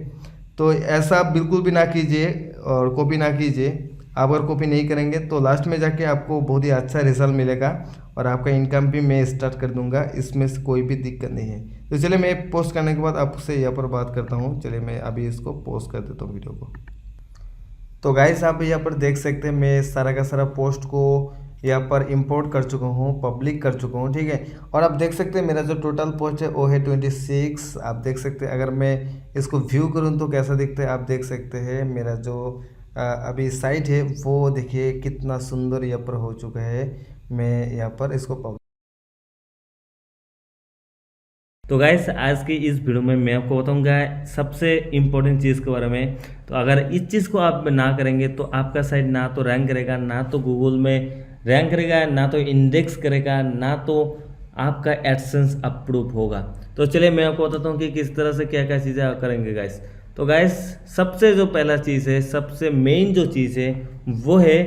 तो ऐसा बिल्कुल भी ना कीजिए और कॉपी ना कीजिए। आप अगर कॉपी नहीं करेंगे तो लास्ट में जाके आपको बहुत ही अच्छा रिजल्ट मिलेगा और आपका इनकम भी मैं स्टार्ट कर दूंगा, इसमें से कोई भी दिक्कत नहीं है। तो चलिए मैं पोस्ट करने के बाद आपसे यहाँ पर बात करता हूँ। चलिए मैं अभी इसको पोस्ट कर देता हूँ वीडियो को। तो गाइस आप यहाँ पर देख सकते हैं मैं सारा का सारा पोस्ट को यहाँ पर इंपोर्ट कर चुका हूँ, पब्लिक कर चुका हूँ, ठीक है। और आप देख सकते हैं मेरा जो टोटल पोस्ट है वो है 26। आप देख सकते हैं अगर मैं इसको व्यू करूँ तो कैसा दिखता है। आप देख सकते हैं मेरा जो अभी साइट है वो देखिए कितना सुंदर यहाँ पर हो चुका है। मैं यहाँ पर इसको तो गाइस आज की इस वीडियो में मैं आपको बताऊंगा सबसे इम्पोर्टेंट चीज़ के बारे में। तो अगर इस चीज़ को आप ना करेंगे तो आपका साइट ना तो रैंक करेगा, ना तो गूगल में रैंक करेगा, ना तो इंडेक्स करेगा, ना तो आपका एडसेंस अप्रूव होगा। तो चलिए मैं आपको बताता हूँ कि किस तरह से क्या क्या चीज़ें करेंगे गाइस। तो गाइस सबसे जो पहला चीज़ है, सबसे मेन जो चीज़ है वो है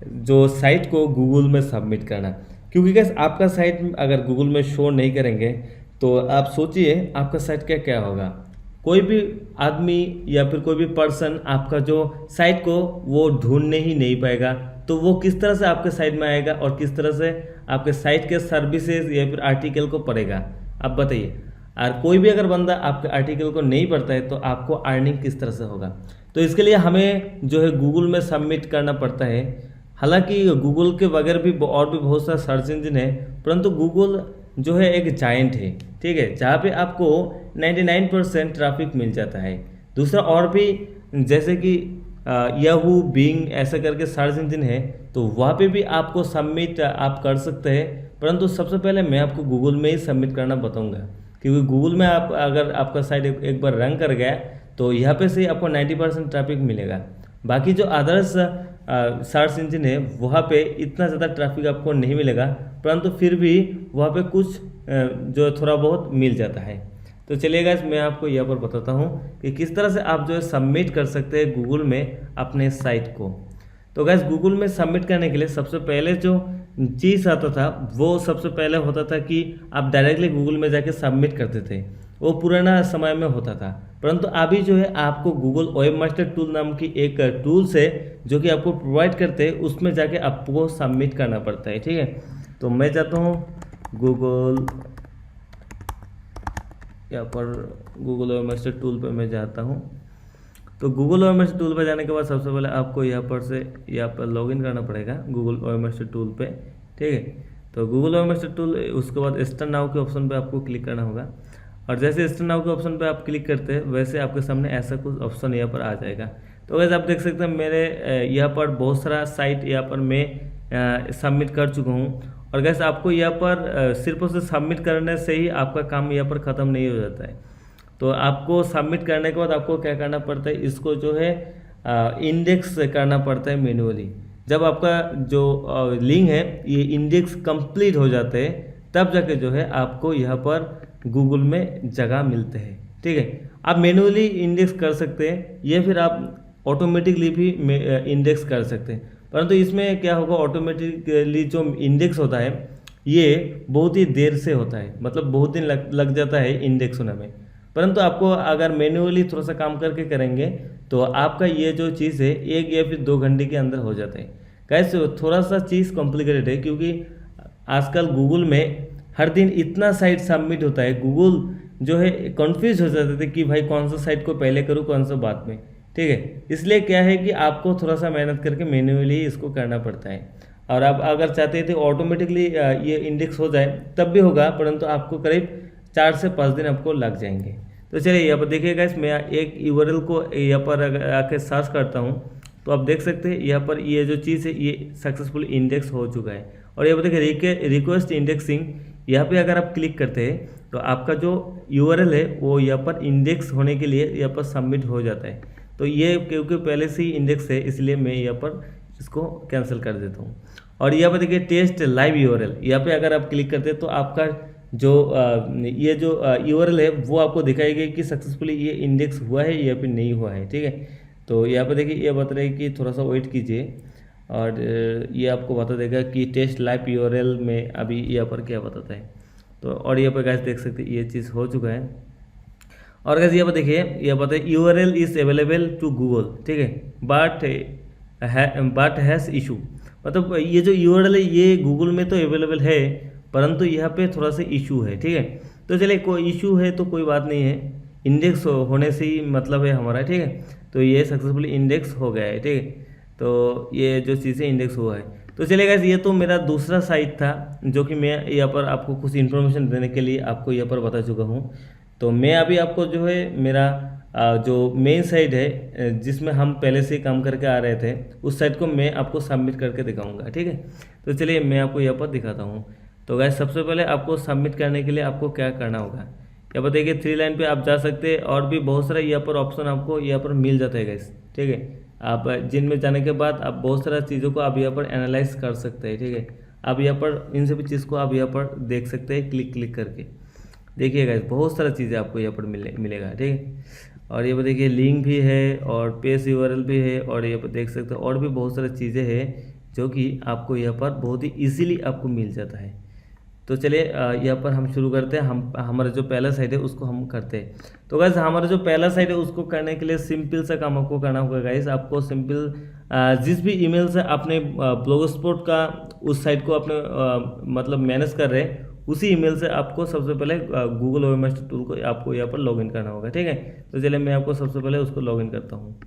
जो साइट को गूगल में सबमिट करना। क्योंकि गाइस आपका साइट अगर गूगल में शो नहीं करेंगे तो आप सोचिए आपका साइट क्या क्या होगा। कोई भी आदमी या फिर कोई भी पर्सन आपका जो साइट को वो ढूंढने ही नहीं पाएगा, तो वो किस तरह से आपके साइट में आएगा और किस तरह से आपके साइट के सर्विसेज या फिर आर्टिकल को पढ़ेगा, आप बताइए। और कोई भी अगर बंदा आपके आर्टिकल को नहीं पढ़ता है तो आपको अर्निंग किस तरह से होगा। तो इसके लिए हमें जो है गूगल में सबमिट करना पड़ता है। हालांकि गूगल के बगैर भी और भी बहुत सारा सर्च इंजन है, परंतु गूगल जो है एक जायंट है, ठीक है, जहाँ पे आपको 99% ट्रैफिक मिल जाता है। दूसरा और भी जैसे कि याहू, बिंग ऐसा करके सर्च इंजन है, तो वहाँ पे भी आपको सबमिट आप कर सकते हैं। परंतु सबसे पहले मैं आपको गूगल में ही सबमिट करना बताऊंगा, क्योंकि गूगल में आप अगर आपका साइट एक बार रन कर गया तो यहाँ पे से आपको 90% ट्रैफिक मिलेगा। बाकी जो अदर्स सर्च इंजन है वहाँ पे इतना ज़्यादा ट्रैफिक आपको नहीं मिलेगा, परंतु फिर भी वहाँ पे कुछ जो थोड़ा बहुत मिल जाता है। तो चलिए गाइस मैं आपको यहाँ पर बताता हूँ कि किस तरह से आप जो है सबमिट कर सकते हैं गूगल में अपने साइट को। तो गाइस गूगल में सबमिट करने के लिए सबसे पहले जो चीज़ आता था वो सबसे पहले होता था कि आप डायरेक्टली गूगल में जाके सबमिट करते थे, वो पुराना समय में होता था। परंतु अभी जो है आपको गूगल वेबमास्टर टूल नाम की एक टूल्स है जो कि आपको प्रोवाइड करते हैं, उसमें जाके आपको सबमिट करना पड़ता है, ठीक है। तो मैं जाता हूँ गूगल, यहाँ पर गूगल वेबमास्टर टूल पे मैं जाता हूँ। तो गूगल वेबमास्टर टूल पे जाने के बाद सबसे पहले आपको यहाँ पर लॉगिन करना पड़ेगा गूगल वेबमास्टर टूल पे, ठीक है। तो गूगल वेबमास्टर टूल, उसके बाद स्टार्ट नाउ के ऑप्शन पे आपको क्लिक करना होगा। और जैसे स्टार्ट नाउ के ऑप्शन पे आप क्लिक करते हैं वैसे आपके सामने ऐसा कुछ ऑप्शन यहाँ पर आ जाएगा। तो वैसे आप देख सकते हैं मेरे यहाँ पर बहुत सारा साइट यहाँ पर मैं सबमिट कर चुका हूँ। और गैस आपको यहाँ पर सिर्फ उसे सबमिट करने से ही आपका काम यहाँ पर ख़त्म नहीं हो जाता है। तो आपको सबमिट करने के बाद आपको क्या करना पड़ता है, इसको जो है इंडेक्स करना पड़ता है मैन्युअली। जब आपका जो लिंक है ये इंडेक्स कंप्लीट हो जाते हैं तब जाके जो है आपको यहाँ पर गूगल में जगह मिलते हैं, ठीक है। आप मैन्युअली इंडेक्स कर सकते हैं या फिर आप ऑटोमेटिकली भी इंडेक्स कर सकते हैं। परंतु इसमें क्या होगा, ऑटोमेटिकली जो इंडेक्स होता है ये बहुत ही देर से होता है, मतलब बहुत दिन लग जाता है इंडेक्स होने में। परंतु आपको अगर मैन्युअली थोड़ा सा काम करके करेंगे तो आपका ये जो चीज़ है 1 या फिर 2 घंटे के अंदर हो जाता है। कैसे थोड़ा सा चीज़ कॉम्प्लिकेटेड है, क्योंकि आजकल गूगल में हर दिन इतना साइट सबमिट होता है, गूगल जो है कन्फ्यूज हो जाते थे कि भाई कौन सा साइट को पहले करूँ कौन सा बाद में, ठीक है। इसलिए क्या है कि आपको थोड़ा सा मेहनत करके मैन्युअली इसको करना पड़ता है। और आप अगर चाहते थे ऑटोमेटिकली ये इंडेक्स हो जाए तब भी होगा, परंतु आपको करीब 4 से 5 दिन आपको लग जाएंगे। तो चलिए यहाँ पर देखिएगा, इसमें एक URL को यहाँ पर आके सर्च करता हूँ तो आप देख सकते हैं यहाँ पर ये जो चीज़ है ये सक्सेसफुल इंडेक्स हो चुका है। और ये देखिए रिक्वेस्ट इंडेक्सिंग, यहाँ पे अगर आप क्लिक करते हैं तो आपका जो यूआरएल है वो यहाँ पर इंडेक्स होने के लिए यहाँ पर सबमिट हो जाता है। तो ये क्योंकि पहले से ही इंडेक्स है इसलिए मैं यहाँ पर इसको कैंसिल कर देता हूँ। और यहाँ पर देखिए टेस्ट लाइव यूआरएल, यहाँ पे अगर आप क्लिक करते हैं तो आपका जो ये जो यूआरएल है वो आपको दिखाएगा कि सक्सेसफुली ये इंडेक्स हुआ है या फिर नहीं हुआ है, ठीक है। तो यहाँ पर देखिए ये बता रहा है कि थोड़ा सा वेट कीजिए और ये आपको बता देगा कि टेस्ट लाइव यूआरएल में अभी यहाँ पर क्या बताता है। तो और यहाँ पर गाइस देख सकते हैं ये चीज़ हो चुका है। और गाइस यहाँ पर देखिए ये बता है URL is available to Google, ठीक है, बट हैज़ इशू, मतलब ये जो यूआरएल है ये गूगल में तो अवेलेबल है परंतु यहाँ पे थोड़ा सा इशू है, ठीक है। तो चलिए कोई इशू है तो कोई बात नहीं है, इंडेक्स होने से ही मतलब है हमारा, ठीक है। तो ये सक्सेसफुली इंडेक्स हो गया है, ठीक है। तो ये जो चीज़ें इंडेक्स हुआ है। तो चलिए गाइस ये तो मेरा दूसरा साइट था जो कि मैं यहाँ पर आपको कुछ इन्फॉर्मेशन देने के लिए आपको यहाँ पर बता चुका हूँ। तो मैं अभी आपको जो है मेरा जो मेन साइट है जिसमें हम पहले से काम करके आ रहे थे उस साइट को मैं आपको सबमिट करके दिखाऊंगा, ठीक है। तो चलिए मैं आपको यहाँ पर दिखाता हूँ। तो गाइस सबसे पहले आपको सबमिट करने के लिए आपको क्या करना होगा, यहाँ पर देखिए 3 लाइन पे आप जा सकते हैं और भी बहुत सारा यहाँ पर ऑप्शन आपको यहाँ पर मिल जाता है गाइस, ठीक है। आप जिनमें जाने के बाद आप बहुत सारा चीज़ों को आप यहाँ पर एनालाइज कर सकते हैं, ठीक है। आप यहाँ पर इन सभी चीज़ को आप यहाँ पर देख सकते हैं क्लिक करके, देखिए गाइस बहुत सारा चीज़ें आपको यहाँ पर मिलेगा, ठीक है। और ये पर देखिए लिंक भी है और पेज यूआरएल भी है और ये पर देख सकते हैं और भी बहुत सारी चीज़ें हैं जो कि आपको यहाँ पर बहुत ही इजीली आपको मिल जाता है। तो चलिए यहाँ पर हम शुरू करते हैं। हमारा जो पहला साइट है उसको हम करते हैं। तो गाइस हमारा जो पहला साइट है उसको करने के लिए सिंपल सा काम आपको करना होगा गाइस। आपको सिंपल जिस भी ईमेल से आपने ब्लॉगस्पॉट का उस साइट को अपने मतलब मैनेज कर रहे हैं उसी ईमेल से आपको सबसे पहले गूगल वेबमास्टर टूल को आपको यहाँ पर लॉगिन करना होगा, ठीक है। तो चलिए मैं आपको सबसे पहले उसको लॉगिन करता हूँ।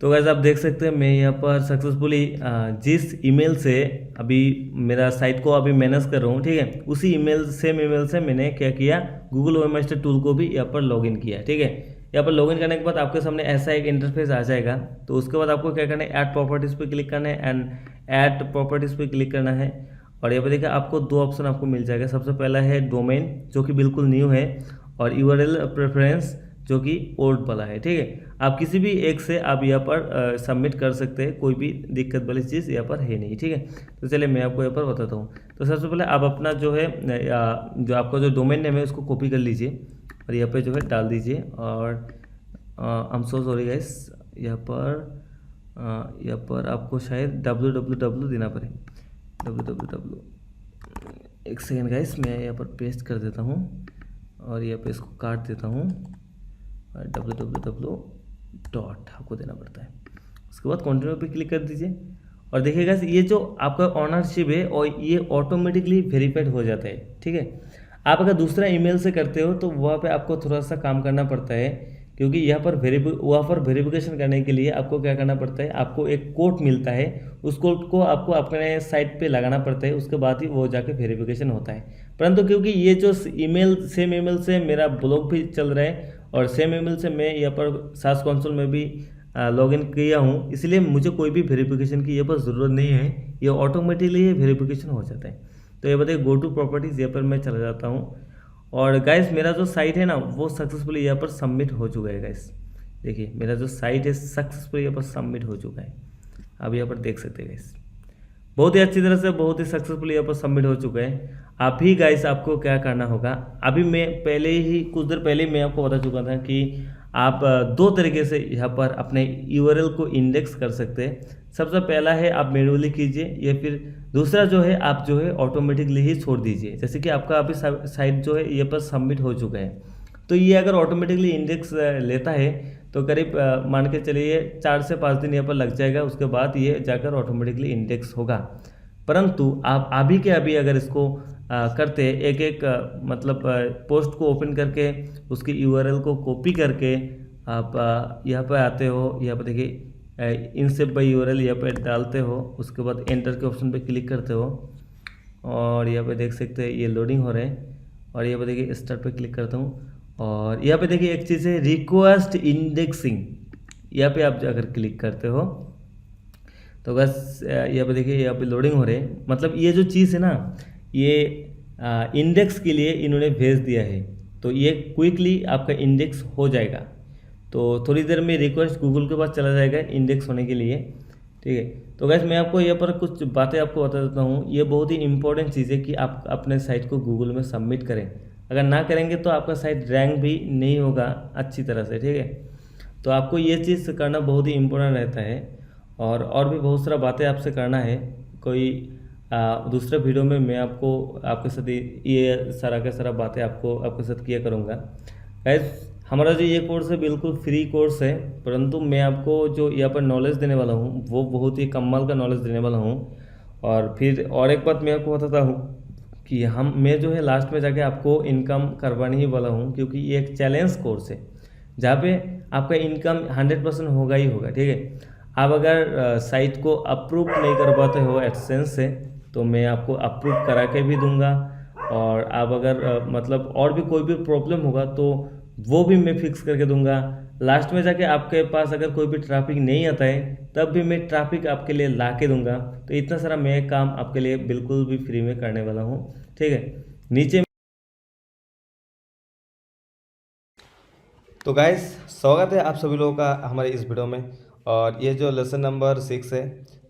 तो गाइस आप देख सकते हैं मैं यहाँ पर सक्सेसफुली जिस ईमेल से अभी मेरा साइट को अभी मैनेज कर रहा हूँ, ठीक है, उसी सेम ईमेल से मैंने क्या किया, गूगल वेबमास्टर टूल को भी यहाँ पर लॉगिन किया, ठीक है। यहाँ पर लॉगिन करने के बाद आपके सामने ऐसा एक इंटरफेस आ जाएगा। तो उसके बाद आपको क्या करना है, ऐड प्रॉपर्टीज़ पे क्लिक करना है एंड ऐड प्रॉपर्टीज़ पे क्लिक करना है। और यहाँ पर देखिए आपको 2 ऑप्शन आपको मिल जाएगा। सबसे पहला है डोमेन जो कि बिल्कुल न्यू है और यूआरएल प्रेफरेंस जो कि ओल्ड वाला है, ठीक है। आप किसी भी एक से आप यहाँ पर सबमिट कर सकते हैं, कोई भी दिक्कत वाली चीज़ यहाँ पर है नहीं, ठीक है। तो चलिए मैं आपको यहाँ पर बताता हूँ। तो सबसे पहले आप अपना जो है जो आपका जो डोमेन नेम है उसको कॉपी कर लीजिए और यहाँ पे जो है डाल दीजिए। और I am so sorry guys, यहाँ पर आपको शायद www देना पड़े, www। एक सेकेंड गाइस मैं यहाँ पर पेस्ट कर देता हूँ और यहाँ पे इसको काट देता हूँ। www डॉट आपको देना पड़ता है। उसके बाद कंटिन्यू पे क्लिक कर दीजिए और देखिएगा ये जो आपका ऑनरशिप है और ये ऑटोमेटिकली वेरीफाइड हो जाता है, ठीक है। आप अगर दूसरा ईमेल से करते हो तो वहाँ पे आपको थोड़ा सा काम करना पड़ता है क्योंकि यहाँ पर वेरिफिकेशन करने के लिए आपको क्या करना पड़ता है, आपको एक कोड मिलता है, उस कोड को आपको अपने साइट पे लगाना पड़ता है, उसके बाद ही वो जाके वेरिफिकेशन होता है। परंतु क्योंकि ये जो सेम ईमेल से मेरा ब्लॉग भी चल रहा है और सेम ईमेल से मैं यहाँ पर सास कंसोल में भी लॉगिन किया हूँ, इसलिए मुझे कोई भी वेरिफिकेशन की यहाँ पर ज़रूरत नहीं है, ये ऑटोमेटिकली वेरिफिकेशन हो जाता है। तो ये बताइए गो टू प्रॉपर्टीज़, यहाँ पर मैं चला जाता हूँ और गाइस मेरा जो साइट है ना वो सक्सेसफुली यहाँ पर सबमिट हो चुका है। गाइस देखिए मेरा जो साइट है सक्सेसफुली यहाँ पर सबमिट हो चुका है, अब यहाँ पर देख सकते हैं गाइस बहुत ही अच्छी तरह से, बहुत ही सक्सेसफुली यहाँ पर सबमिट हो चुका है। आप ही गाइस आपको क्या करना होगा, अभी मैं पहले ही कुछ देर पहले मैं आपको बता चुका था कि आप 2 तरीके से यहाँ पर अपने यूआरएल को इंडेक्स कर सकते हैं। सबसे पहला है आप मैन्युअली कीजिए या फिर दूसरा जो है आप जो है ऑटोमेटिकली ही छोड़ दीजिए। जैसे कि आपका अभी साइट जो है ये पर सबमिट हो चुका है, तो ये अगर ऑटोमेटिकली इंडेक्स लेता है तो करीब मान के चलिए 4 से 5 दिन यहाँ पर लग जाएगा, उसके बाद ये जाकर ऑटोमेटिकली इंडेक्स होगा। परंतु आप अभी के अभी अगर इसको करते एक मतलब पोस्ट को ओपन करके उसकी यूआरएल को कॉपी करके आप यहाँ पर आते हो, यहाँ पर देखिए इनसेप बाय यूआरएल यहाँ पर डालते हो, उसके बाद एंटर के ऑप्शन पे क्लिक करते हो और यहाँ पे देख सकते हैं ये लोडिंग हो रहे हैं और यहाँ पे देखिए स्टार्ट पे क्लिक करता हूँ और यहाँ पे देखिए एक चीज़ है रिक्वेस्ट इंडेक्सिंग, यहाँ पे आप अगर क्लिक करते हो तो बस यहाँ पे देखिए, यहाँ पे लोडिंग हो रहे हैं। मतलब ये जो चीज़ है ना, ये इंडेक्स के लिए इन्होंने भेज दिया है, तो ये क्विकली आपका इंडेक्स हो जाएगा। तो थोड़ी देर में रिक्वेस्ट गूगल के पास चला जाएगा इंडेक्स होने के लिए, ठीक है। तो गैस मैं आपको यहाँ पर कुछ बातें आपको बता देता हूँ। ये बहुत ही इंपॉर्टेंट चीज़ है कि आप अपने साइट को गूगल में सबमिट करें। अगर ना करेंगे तो आपका साइट रैंक भी नहीं होगा अच्छी तरह से, ठीक है। तो आपको ये चीज़ करना बहुत ही इम्पोर्टेंट रहता है। और भी बहुत सारा बातें आपसे करना है। कोई दूसरे वीडियो में मैं आपके साथ ये सारा का सारा बातें आपके साथ किया करूँगा। गाइस हमारा जो ये कोर्स है बिल्कुल फ्री कोर्स है, परंतु मैं आपको जो यहाँ पर नॉलेज देने वाला हूँ वो बहुत ही कमाल का नॉलेज देने वाला हूँ। और फिर और एक बात मैं आपको बताता हूँ कि मैं जो है लास्ट में जाके आपको इनकम करवाने ही वाला हूँ, क्योंकि ये एक चैलेंज कोर्स है जहाँ पे आपका इनकम 100% होगा ही होगा, ठीक है। आप अगर साइट को अप्रूव नहीं कर पाते हो एडसेंस से, तो मैं आपको अप्रूव करा के भी दूंगा। और आप अगर मतलब और भी कोई भी प्रॉब्लम होगा तो वो भी मैं फिक्स करके दूंगा। लास्ट में जाके आपके पास अगर कोई भी ट्रैफिक नहीं आता है तब भी मैं ट्रैफिक आपके लिए ला के दूंगा। तो इतना सारा मैं काम आपके लिए बिल्कुल भी फ्री में करने वाला हूँ, ठीक है। नीचे तो गाइस स्वागत है आप सभी लोगों का हमारे इस वीडियो में। और ये जो लेसन नंबर 6 है,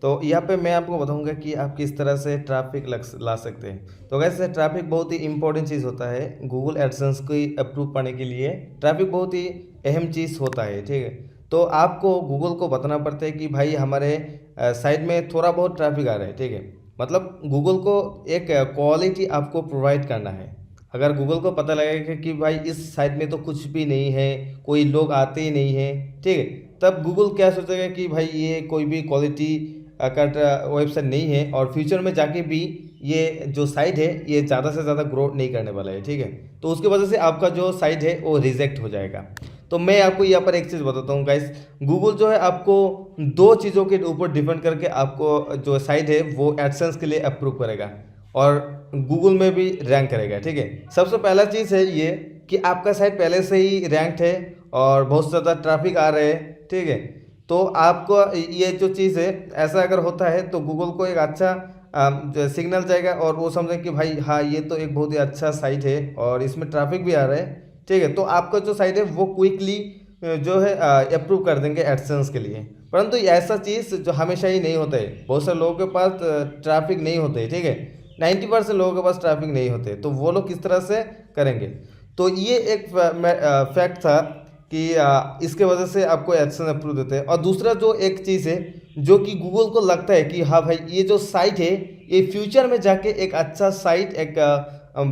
तो यहाँ पे मैं आपको बताऊंगा कि आप किस तरह से ट्रैफिक ला सकते हैं। तो गाइस ट्रैफिक बहुत ही इंपॉर्टेंट चीज़ होता है। गूगल एडसेंस को अप्रूव पाने के लिए ट्रैफिक बहुत ही अहम चीज़ होता है, ठीक है। तो आपको गूगल को बताना पड़ता है कि भाई हमारे साइट में थोड़ा बहुत ट्रैफिक आ रहा है, ठीक है। मतलब गूगल को एक क्वालिटी आपको प्रोवाइड करना है। अगर गूगल को पता लगेगा कि भाई इस साइट में तो कुछ भी नहीं है, कोई लोग आते ही नहीं है, ठीक है, तब गूगल क्या सोचेगा कि भाई ये कोई भी क्वालिटी का वेबसाइट नहीं है और फ्यूचर में जाके भी ये जो साइट है ये ज़्यादा से ज़्यादा ग्रो नहीं करने वाला है, ठीक है। तो उसकी वजह से आपका जो साइट है वो रिजेक्ट हो जाएगा। तो मैं आपको यहाँ पर एक चीज़ बताता हूँ गाइस, गूगल जो है आपको दो चीज़ों के ऊपर डिपेंड करके आपको जो साइट है वो एडसेंस के लिए अप्रूव करेगा और गूगल में भी रैंक करेगा, ठीक है। सबसे पहला चीज़ है ये कि आपका साइट पहले से ही रैंक्ड है और बहुत ज़्यादा ट्रैफिक आ रहे हैं, ठीक है। तो आपको ये जो चीज़ है ऐसा अगर होता है तो गूगल को एक अच्छा सिग्नल जाएगा और वो समझे कि भाई हाँ ये तो एक बहुत ही अच्छा साइट है और इसमें ट्रैफिक भी आ रहा है, ठीक है। तो आपका जो साइट है वो क्विकली जो है अप्रूव कर देंगे एडसेंस के लिए। परंतु ऐसा चीज़ जो हमेशा ही नहीं होता है, बहुत सारे लोगों के पास ट्रैफिक नहीं होते है, ठीक है। 90% लोगों के पास ट्रैफिक नहीं होते, तो वो लोग किस तरह से करेंगे। तो ये एक फैक्ट था कि इसके वजह से आपको एडसेंस अप्रूव देते हैं। और दूसरा जो एक चीज़ है जो कि गूगल को लगता है कि हाँ भाई ये जो साइट है ये फ्यूचर में जाके एक अच्छा साइट एक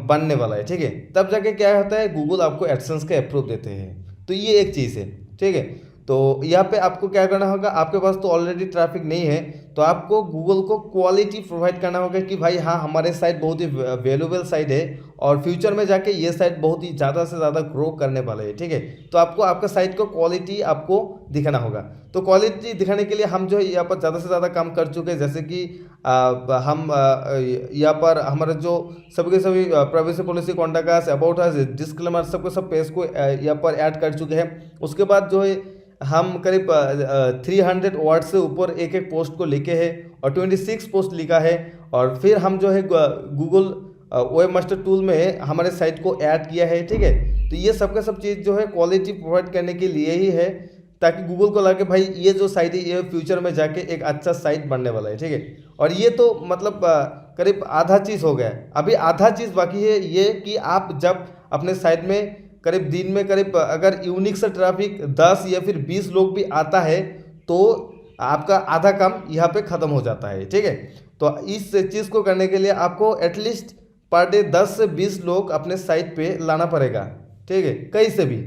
बनने वाला है, ठीक है। तब जाके क्या होता है, गूगल आपको एडसेंस का अप्रूव देते हैं। तो ये एक चीज़ है, ठीक है। तो यहाँ पे आपको क्या करना होगा, आपके पास तो ऑलरेडी ट्रैफिक नहीं है तो आपको गूगल को क्वालिटी प्रोवाइड करना होगा कि भाई हाँ हमारे साइट बहुत ही वैल्यूएबल साइट है और फ्यूचर में जाके ये साइट बहुत ही ज़्यादा से ज़्यादा ग्रो करने वाला है, ठीक है। तो आपको आपका साइट को क्वालिटी आपको दिखाना होगा। तो क्वालिटी दिखाने के लिए हम जो है यहाँ पर ज़्यादा से ज़्यादा काम कर चुके हैं, जैसे कि हम यहाँ पर हमारे जो सभी के सभी privacy policy, contact us, about us, disclaimer सबको सब पेज को यहाँ पर ऐड कर चुके हैं। उसके बाद जो है हम करीब 300 वर्ड से ऊपर एक एक पोस्ट को लिखे हैं और 26 पोस्ट लिखा है। और फिर हम जो है गूगल वेब मास्टर टूल में हमारे साइट को ऐड किया है, ठीक है। तो ये सब का सब चीज़ जो है क्वालिटी प्रोवाइड करने के लिए ही है, ताकि गूगल को लगे भाई ये जो साइट है ये फ्यूचर में जाके एक अच्छा साइट बनने वाला है, ठीक है। और ये तो मतलब करीब आधा चीज़ हो गया है। अभी आधा चीज़ बाकी है ये कि आप जब अपने साइट में करीब दिन में करीब अगर यूनिक से ट्रैफिक 10 या फिर 20 लोग भी आता है तो आपका आधा काम यहाँ पे ख़त्म हो जाता है, ठीक है। तो इस चीज़ को करने के लिए आपको एटलीस्ट पर डे 10 से 20 लोग अपने साइट पे लाना पड़ेगा, ठीक है। कहीं से भी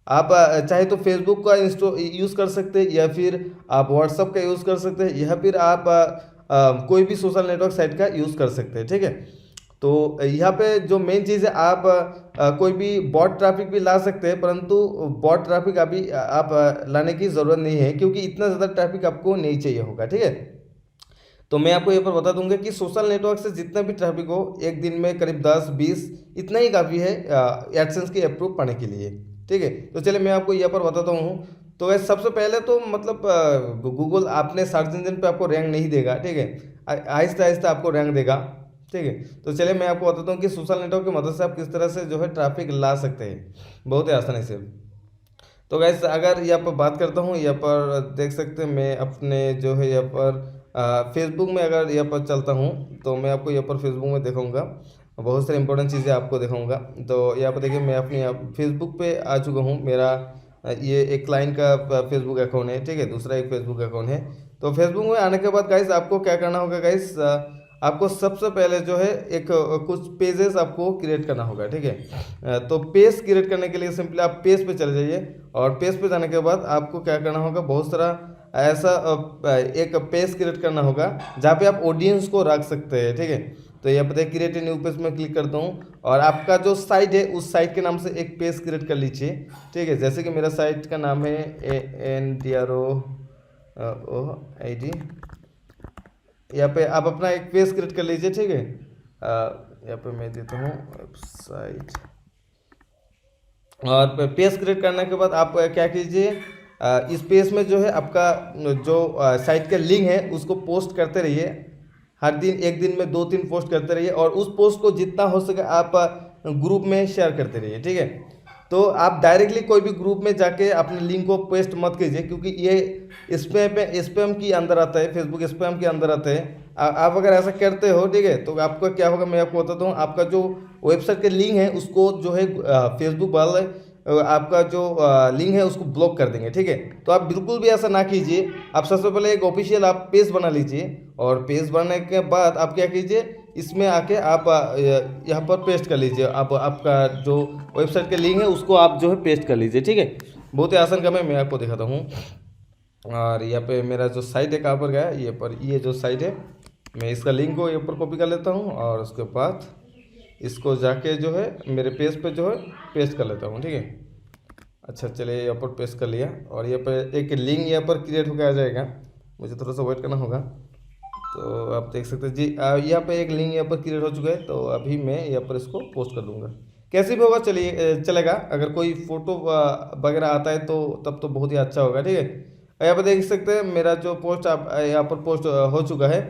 आप चाहे तो फेसबुक का यूज़ कर सकते हैं या फिर आप व्हाट्सअप का यूज़ कर सकते हैं या फिर आप कोई भी सोशल नेटवर्क साइट का यूज़ कर सकते हैं, ठीक है। तो यहाँ पे जो मेन चीज़ है आप कोई भी बॉट ट्रैफिक भी ला सकते हैं, परंतु बॉट ट्रैफिक अभी आप लाने की ज़रूरत नहीं है क्योंकि इतना ज़्यादा ट्रैफिक आपको नहीं चाहिए होगा, ठीक है। तो मैं आपको यहाँ पर बता दूंगा कि सोशल नेटवर्क से जितना भी ट्रैफिक हो एक दिन में करीब 10-20 इतना ही काफ़ी है एडसेंस के अप्रूव पाने के लिए, ठीक है। तो चलिए मैं आपको यहाँ पर बताता हूँ। तो वैसे सबसे पहले तो मतलब गूगल अपने सर्च इंजन पे आपको रैंक नहीं देगा, ठीक है, आहिस्ता आहिस्ता आपको रैंक देगा, ठीक है। तो चलिए मैं आपको बताता हूँ कि सोशल नेटवर्क की मदद से आप किस तरह से जो है ट्रैफिक ला सकते हैं बहुत ही आसानी से। तो गैस अगर यहाँ पर बात करता हूँ, यहाँ पर देख सकते हैं मैं अपने जो है यहाँ पर फेसबुक में अगर यहाँ पर चलता हूँ तो मैं आपको यहाँ पर फेसबुक में दिखाऊंगा, बहुत सारी इंपॉर्टेंट चीज़ें आपको दिखाऊंगा। तो यहाँ पर देखिए मैं अपने यहाँ फेसबुक पे आ चुका हूँ। मेरा ये एक क्लाइंट का फेसबुक अकाउंट है, ठीक है, दूसरा एक फेसबुक अकाउंट है। तो फेसबुक में आने के बाद गाइस आपको क्या करना होगा गाइस, आपको सबसे पहले जो है एक कुछ पेजेस आपको क्रिएट करना होगा, ठीक है। तो पेज क्रिएट करने के लिए सिंपली आप पेज पे चले जाइए और पेज पे जाने के बाद आपको क्या करना होगा, बहुत सारा ऐसा एक पेज क्रिएट करना होगा जहाँ पे आप ऑडियंस को रख सकते हैं, ठीक है। तो यहाँ पे क्रिएट न्यू पेज में क्लिक करता हूँ और आपका जो साइट है उस साइट के नाम से एक पेज क्रिएट कर लीजिए, ठीक है। जैसे कि मेरा साइट का नाम है ANDROID। यहाँ पे आप अपना एक पेज क्रिएट कर लीजिए, ठीक है। यहाँ पे मैं देता हूँ वेबसाइट और पेज क्रिएट करने के बाद आप क्या कीजिए, इस पेज में जो है आपका जो साइट का लिंक है उसको पोस्ट करते रहिए, हर दिन, एक दिन में 2-3 पोस्ट करते रहिए और उस पोस्ट को जितना हो सके आप ग्रुप में शेयर करते रहिए, ठीक है। तो आप डायरेक्टली कोई भी ग्रुप में जाके अपने लिंक को पेस्ट मत कीजिए क्योंकि ये स्पैम के अंदर आता है, फेसबुक स्पैम के अंदर आता है। आप अगर ऐसा करते हो, ठीक है, तो आपका क्या होगा मैं आपको बताता हूँ, आपका जो वेबसाइट के लिंक है उसको जो है फेसबुक वाले आपका जो लिंक है उसको ब्लॉक कर देंगे, ठीक है। तो आप बिल्कुल भी ऐसा ना कीजिए। आप सबसे पहले एक ऑफिशियल आप पेज बना लीजिए और पेज बनाने के बाद आप क्या कीजिए, इसमें आके आप यहाँ पर पेस्ट कर लीजिए, आप आपका जो वेबसाइट के लिंक है उसको आप जो है पेस्ट कर लीजिए, ठीक है। बहुत ही आसान काम है, मैं आपको दिखाता हूँ। और यहाँ पे मेरा जो साइट है कहाँ पर गया, ये पर, ये जो साइट है मैं इसका लिंक को यहाँ पर कॉपी कर लेता हूँ और उसके बाद इसको जाके जो है मेरे पेज पे जो है पेस्ट कर लेता हूँ, ठीक है। अच्छा चलिए यहाँ पर पेस्ट कर लिया और यहाँ पर एक लिंक यहाँ पर क्रिएट होकर आ जाएगा, मुझे थोड़ा सा वेट करना होगा। तो आप देख सकते हैं जी, यहाँ पे एक लिंक यहाँ पर क्रिएट हो चुका है। तो अभी मैं यहाँ पर इसको पोस्ट कर दूंगा, कैसे भी होगा चलिए चलेगा। अगर कोई फ़ोटो वगैरह आता है तो तब तो बहुत ही अच्छा होगा, ठीक है। यहाँ पर देख सकते हैं मेरा जो पोस्ट आप यहाँ पर पोस्ट हो चुका है।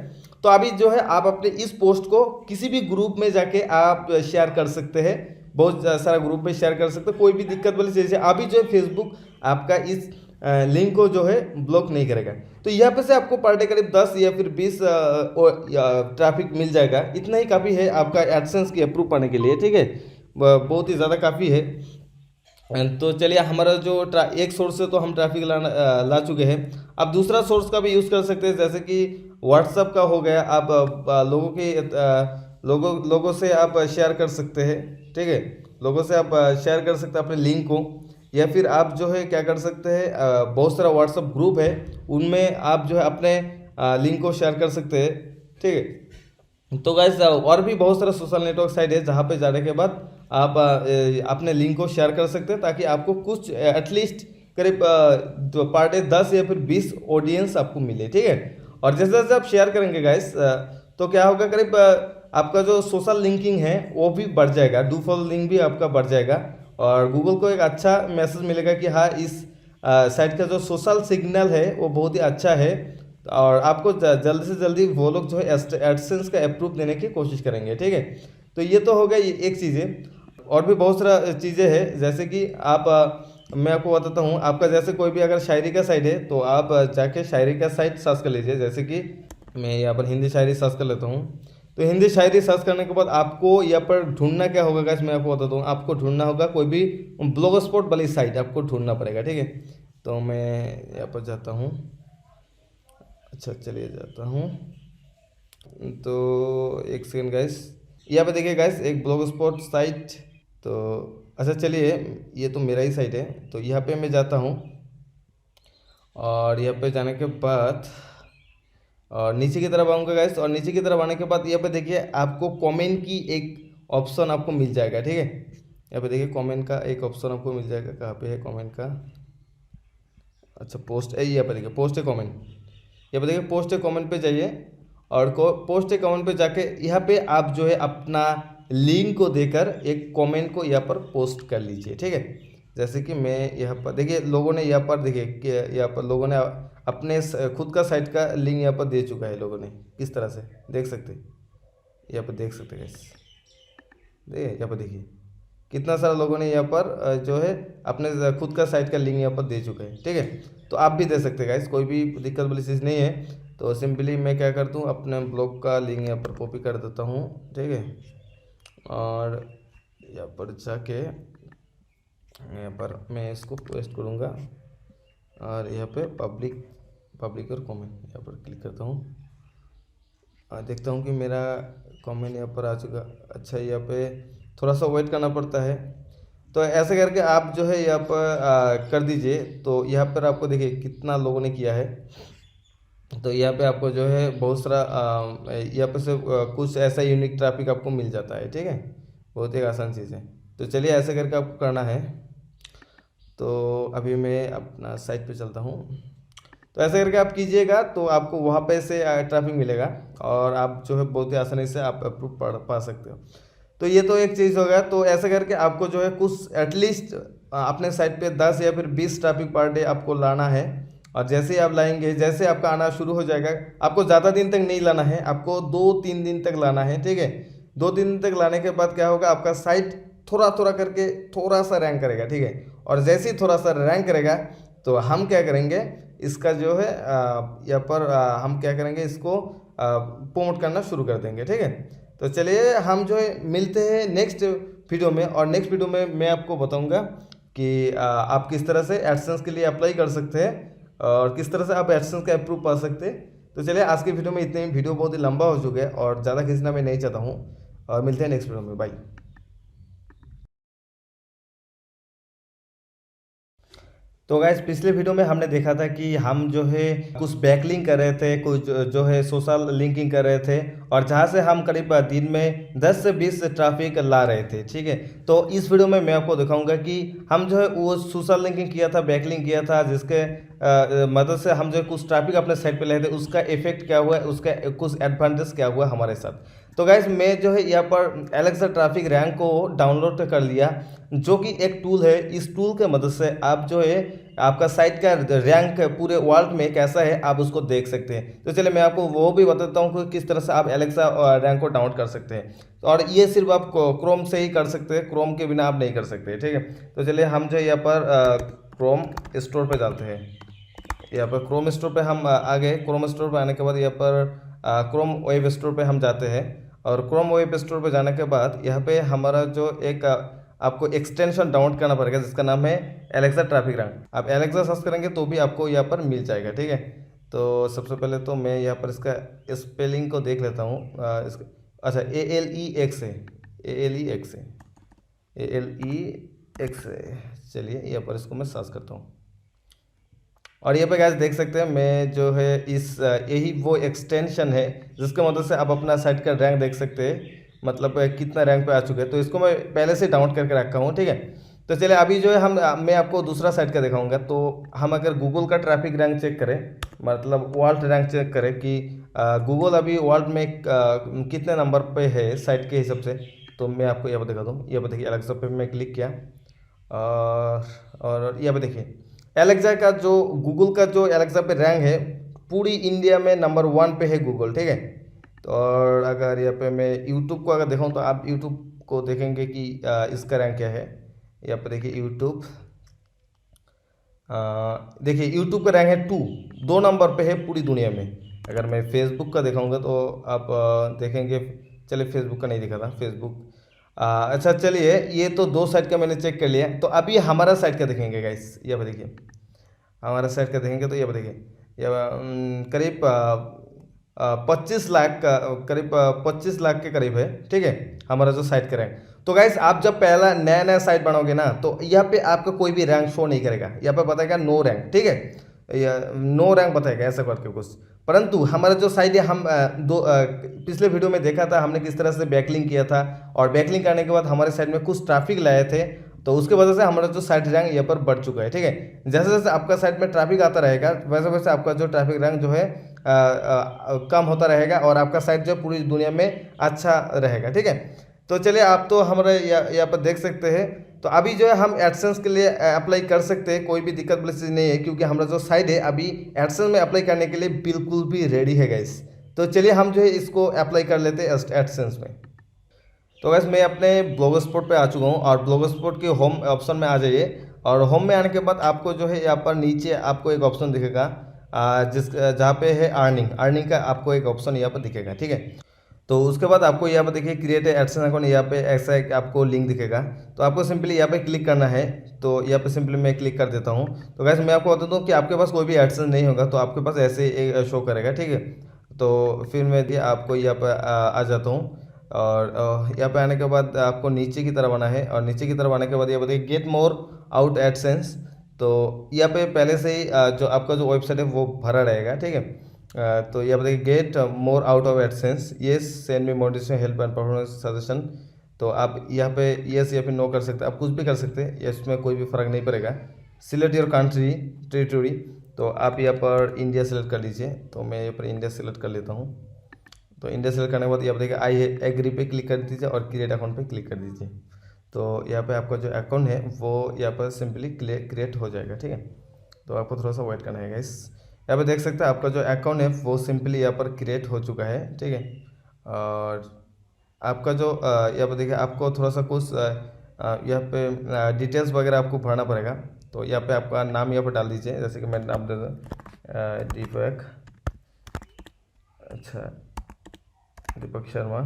तो अभी जो है आप अपने इस पोस्ट को किसी भी ग्रुप में जाके आप शेयर कर सकते हैं, बहुत सारा ग्रुप में शेयर कर सकते हैं, कोई भी दिक्कत वाली चीज़ है। अभी जो है फेसबुक आपका इस लिंक को जो है ब्लॉक नहीं करेगा। तो यहाँ पे से आपको पर डे करीब 10 या फिर 20 ट्रैफिक मिल जाएगा, इतना ही काफ़ी है आपका एडसेंस की अप्रूव पाने के लिए, ठीक है। बहुत ही ज़्यादा काफ़ी है। तो चलिए हमारा जो एक सोर्स से तो हम ट्रैफिक ला चुके हैं। अब दूसरा सोर्स का भी यूज़ कर सकते हैं, जैसे कि व्हाट्सअप का हो गया। आप लोगों से आप शेयर कर सकते हैं, ठीक है। लोगों से आप शेयर कर सकते हैं अपने लिंक को, या फिर आप जो है क्या कर सकते हैं, बहुत सारा व्हाट्सअप ग्रुप है उनमें आप जो है अपने लिंक को शेयर कर सकते हैं, ठीक है। तो गाइस और भी बहुत सारा सोशल नेटवर्क साइट है जहाँ पे जाने के बाद आप अपने लिंक को शेयर कर सकते हैं ताकि आपको कुछ एटलीस्ट करीब पर डे 10 या फिर 20 ऑडियंस आपको मिले, ठीक है। और जैसे जैसे आप शेयर करेंगे गाइस तो क्या होगा, करीब आपका जो सोशल लिंकिंग है वो भी बढ़ जाएगा, डू फॉलो लिंक भी आपका बढ़ जाएगा और गूगल को एक अच्छा मैसेज मिलेगा कि हाँ इस साइट का जो सोशल सिग्नल है वो बहुत ही अच्छा है और आपको जल्दी से जल्दी वो लोग जो है एडसेंस का अप्रूव देने की कोशिश करेंगे, ठीक है। तो ये तो हो गया ये एक चीज़ें, और भी बहुत सारा चीज़ें हैं। जैसे कि आप मैं आपको बताता हूँ, आपका जैसे कोई भी अगर शायरी का साइट है तो आप जाके शायरी का साइट सर्च कर लीजिए। जैसे कि मैं यहाँ पर हिंदी शायरी सर्च कर लेता हूँ। तो हिंदी शायरी सर्च करने के बाद आपको यहाँ पर ढूंढना क्या होगा गाइस, मैं आपको बताता हूँ। आपको ढूंढना होगा कोई भी ब्लॉग स्पॉट वाली साइट आपको ढूंढना पड़ेगा, ठीक है। तो मैं यहाँ पर जाता हूँ, अच्छा चलिए जाता हूँ। तो एक सेकेंड गाइस, यहाँ पे देखिए गाइस एक ब्लॉग स्पॉट साइट। तो अच्छा चलिए ये तो मेरा ही साइट है, तो यहाँ पे मैं जाता हूँ और यहाँ पे जाने के बाद और नीचे की तरफ आऊँगा गाइस। और नीचे की तरफ आने के बाद यहाँ पे देखिए आपको कमेंट की एक ऑप्शन आपको मिल जाएगा, ठीक है। यहाँ पे देखिए कमेंट का एक ऑप्शन आपको मिल जाएगा, कहाँ पे है कमेंट का, अच्छा पोस्ट है, यहाँ पे देखिए पोस्ट है कमेंट, यहाँ पे देखिए पोस्ट है कमेंट पे जाइए और पोस्ट है कमेंट पे जाके यहाँ पे आप जो है अपना लिंक को देकर एक कमेंट को यहाँ पर पोस्ट कर लीजिए, ठीक है। जैसे कि मैं यहाँ पर देखिए, लोगों ने यहाँ पर देखिए कि यहाँ पर लोगों ने अपने खुद का साइट का लिंक यहाँ पर दे चुका है लोगों ने, किस तरह से देख सकते हैं, यहाँ पर देख सकते हैं गाइस। देखिए यहाँ पर देखिए कितना सारा लोगों ने यहाँ पर जो है अपने खुद का साइट का लिंक यहाँ पर दे चुके हैं, ठीक है। तो आप भी दे सकते हैं गाइस, कोई भी दिक्कत वाली चीज़ नहीं है। तो सिंपली मैं क्या करता हूँ, अपने ब्लॉग का लिंक यहाँ पर कॉपी कर देता हूँ, ठीक है। और यहाँ पर जाके यहाँ पर मैं इसको पेस्ट करूँगा और यहाँ पे पब्लिक और कमेंट यहाँ पर क्लिक करता हूँ। देखता हूँ कि मेरा कमेंट यहाँ पर आ चुका। अच्छा, यहाँ पे थोड़ा सा वेट करना पड़ता है। तो ऐसे करके आप जो है यहाँ पर कर दीजिए। तो यहाँ पर आपको देखिए कितना लोगों ने किया है। तो यहाँ पे आपको जो है बहुत सारा यहाँ पे से कुछ ऐसा यूनिक ट्रैफिक आपको मिल जाता है, ठीक है। बहुत ही आसान चीज़ है। तो चलिए ऐसे करके आपको करना है। तो अभी मैं अपना साइट पे चलता हूँ। तो ऐसे करके आप कीजिएगा तो आपको वहाँ पे से ट्रैफिक मिलेगा और आप जो है बहुत ही आसानी से आप अप्रूव पा सकते हो। तो ये तो एक चीज़ हो गया। तो ऐसे करके आपको जो है कुछ एटलीस्ट अपने साइट पे 10 या फिर 20 ट्रैफिक पर डे आपको लाना है। और जैसे ही आप लाएंगे, जैसे आपका आना शुरू हो जाएगा, आपको ज़्यादा दिन तक नहीं लाना है, आपको 2-3 दिन तक लाना है, ठीक है। 2-3 दिन तक लाने के बाद क्या होगा, आपका साइट थोड़ा थोड़ा करके थोड़ा सा रैंक करेगा, ठीक है। और जैसे ही थोड़ा सा रैंक करेगा तो हम क्या करेंगे, इसका जो है यहाँ पर हम क्या करेंगे, इसको प्रमोट करना शुरू कर देंगे, ठीक है। तो चलिए हम जो है मिलते हैं नेक्स्ट वीडियो में। और नेक्स्ट वीडियो में मैं आपको बताऊंगा कि आप किस तरह से एडसेंस के लिए अप्लाई कर सकते हैं और किस तरह से आप एडसेंस का अप्रूव पा सकते हैं। तो चलिए आज की वीडियो में इतने ही। वीडियो बहुत ही लंबा हो चुका है और ज़्यादा खींचना मैं नहीं चाहता हूँ। और मिलते हैं नेक्स्ट वीडियो में, बाय। तो गाइस पिछले वीडियो में हमने देखा था कि हम जो है कुछ बैकलिंक कर रहे थे, कुछ जो है सोशल लिंकिंग कर रहे थे और जहां से हम करीब दिन में 10 से 20 ट्रैफिक ला रहे थे, ठीक है। तो इस वीडियो में मैं आपको दिखाऊंगा कि हम जो है वो सोशल लिंकिंग किया था, बैकलिंक किया था, जिसके मदद से हम जो है कुछ ट्रैफिक अपने साइट पे लाए थे, उसका इफेक्ट क्या हुआ, उसका कुछ एडवांटेज क्या हुआ हमारे साथ। तो गाइज मैं जो है यहाँ पर एलेक्सा ट्रैफिक रैंक को डाउनलोड कर लिया, जो कि एक टूल है। इस टूल के मदद से आप जो है आपका साइट का रैंक पूरे वर्ल्ड में कैसा है आप उसको देख सकते हैं। तो चलिए मैं आपको वो भी बताता हूँ कि किस तरह से आप एलेक्सा रैंक को डाउनलोड कर सकते हैं। और ये सिर्फ आप क्रोम से ही कर सकते हैं, क्रोम के बिना आप नहीं कर सकते, ठीक है। तो चलिए हम जो यहाँ पर क्रोम स्टोर पर जाते हैं। यहाँ पर क्रोम स्टोर पे हम आ गए। क्रोम स्टोर पे आने के बाद यहाँ पर क्रोम वेब स्टोर पे हम जाते हैं। और क्रोम वेब स्टोर पे जाने के बाद यहाँ पे हमारा जो एक आपको एक्सटेंशन डाउनलोड करना पड़ेगा, जिसका नाम है एलेक्सा ट्रैफिक रैंक। आप एलेक्सा सर्च करेंगे तो भी आपको यहाँ पर मिल जाएगा, ठीक है। तो सबसे पहले तो मैं यहाँ पर इसका स्पेलिंग को देख लेता हूँ। अच्छा, ALEX है, ALEX है, ALEX है। चलिए यहाँ पर इसको मैं सर्च करता हूँ। और ये पे गाइस देख सकते हैं मैं जो है इस यही वो एक्सटेंशन है जिसके मदद से आप अपना साइट का रैंक देख सकते हैं, मतलब कितना रैंक पे आ चुके हैं। तो इसको मैं पहले से डाउनलोड करके रखा हूँ, ठीक है। तो चलिए अभी जो है मैं आपको दूसरा साइट का दिखाऊंगा। तो हम अगर गूगल का ट्रैफिक रैंक चेक करें, मतलब वर्ल्ड रैंक चेक करें कि गूगल अभी वर्ल्ड में कितने नंबर पे है साइट के हिसाब से, तो मैं आपको यहाँ पर दिखा दूँ। यहाँ पर देखिए एलेक्सा पे मैं क्लिक किया और यहाँ पे देखिए एलेक्सा का जो गूगल का जो एलेक्सा पे रैंक है पूरी इंडिया में नंबर 1 पे है गूगल, ठीक है। तो और अगर यहाँ पे मैं यूट्यूब को अगर दिखाऊँ तो आप यूट्यूब को देखेंगे कि इसका रैंक क्या है। यहाँ पे देखिए यूट्यूब, देखिए यूट्यूब का रैंक है 2 नंबर पे है पूरी दुनिया में। अगर मैं फेसबुक का दिखाऊंगा तो आप देखेंगे, चलिए फेसबुक का नहीं दिखा था, फेसबुक अच्छा चलिए ये तो 2 साइट का मैंने चेक कर लिया। तो अभी हमारा साइट का देखेंगे गाइस। ये देखिए हमारा साइट का देखेंगे तो ये देखिए ये करीब 25 लाख का, करीब 25 लाख के करीब है, ठीक है, हमारा जो साइट का रैंक। तो गाइस आप जब पहला नया साइट बनाओगे ना तो यहाँ पे आपका कोई भी रैंक शो नहीं करेगा, यहाँ पे बताएगा नो रैंक, ठीक है, या नो रैंक बताएगा ऐसा करके कुछ। परंतु हमारा जो साइट है हम पिछले वीडियो में देखा था हमने किस तरह से बैकलिंक किया था और बैकलिंक करने के बाद हमारे साइट में कुछ ट्रैफिक लाए थे, तो उसके वजह से हमारा जो साइट रैंक यहाँ पर बढ़ चुका है, ठीक है। जैसे जैसे आपका साइट में ट्रैफिक आता रहेगा वैसे वैसे आपका जो ट्रैफिक रैंक जो है कम होता रहेगा और आपका साइट जो पूरी दुनिया में अच्छा रहेगा, ठीक है। तो चलिए आप तो हमारे यहाँ पर देख सकते हैं। तो अभी जो है हम एडसेंस के लिए अप्लाई कर सकते हैं, कोई भी दिक्कत वाली चीज़ नहीं है, क्योंकि हमारा जो साइट है अभी एडसेंस में अप्लाई करने के लिए बिल्कुल भी रेडी है गाइस। तो चलिए हम जो है इसको अप्लाई कर लेते हैं एडसेंस में। तो गाइस मैं अपने ब्लॉगर स्पॉट पे आ चुका हूँ और ब्लॉगर स्पॉट के होम ऑप्शन में आ जाइए। और होम में आने के बाद आपको जो है यहाँ पर नीचे आपको एक ऑप्शन दिखेगा जहाँ पे है अर्निंग का आपको एक ऑप्शन यहाँ पर दिखेगा, ठीक है। तो उसके बाद आपको यहाँ पर देखिए क्रिएट एडसेंस अकाउंट, यहाँ पे ऐसा एक आपको लिंक दिखेगा। तो आपको सिंपली यहाँ पे क्लिक करना है। तो यहाँ पे सिंपली मैं क्लिक कर देता हूँ। तो गाइस मैं आपको बता दूँ कि आपके पास कोई भी एडसेंस नहीं होगा तो आपके पास ऐसे एक शो करेगा, ठीक है। तो फिर मैं आपको यहाँ पर आ जाता हूँ और यहाँ पे आने के बाद आपको नीचे की तरफ आना है और नीचे की तरफ आने के बाद ये बताइए गेट मोर आउट एडसेंस। तो यहाँ पे पहले से ही जो आपका जो वेबसाइट है वो भरा रहेगा, ठीक है। तो ये बताइए get more out of AdSense, yes send me motivation help and performance suggestion. तो आप यहाँ पे येस या फिर नो कर सकते हैं, आप कुछ भी कर सकते हैं, इसमें कोई भी फ़र्क नहीं पड़ेगा। सिलेक्ट योर कंट्री टेरिटरी, तो आप यहाँ पर इंडिया सेलेक्ट कर लीजिए। तो मैं यहाँ पर इंडिया सेलेक्ट कर लेता हूँ। तो इंडिया सेलेक्ट करने के बाद यहाँ पर देखिए आई एग्री पे क्लिक कर दीजिए और क्रिएट अकाउंट पे क्लिक कर दीजिए। तो यहाँ पे आपका जो अकाउंट है वो यहाँ पर सिंपली क्रिएट हो जाएगा, ठीक है। तो आपको थोड़ा सा वेट करना है गाइस। यहाँ पे देख सकते हैं आपका जो अकाउंट है वो सिंपली यहाँ पर क्रिएट हो चुका है, ठीक है। और आपका जो यहाँ पर देखिए आपको थोड़ा सा कुछ यहाँ पे डिटेल्स वगैरह आपको भरना पड़ेगा। तो यहाँ पे आपका नाम यहाँ पर डाल दीजिए, जैसे कि मैं नाम दे दूँ दीपक, अच्छा दीपक शर्मा।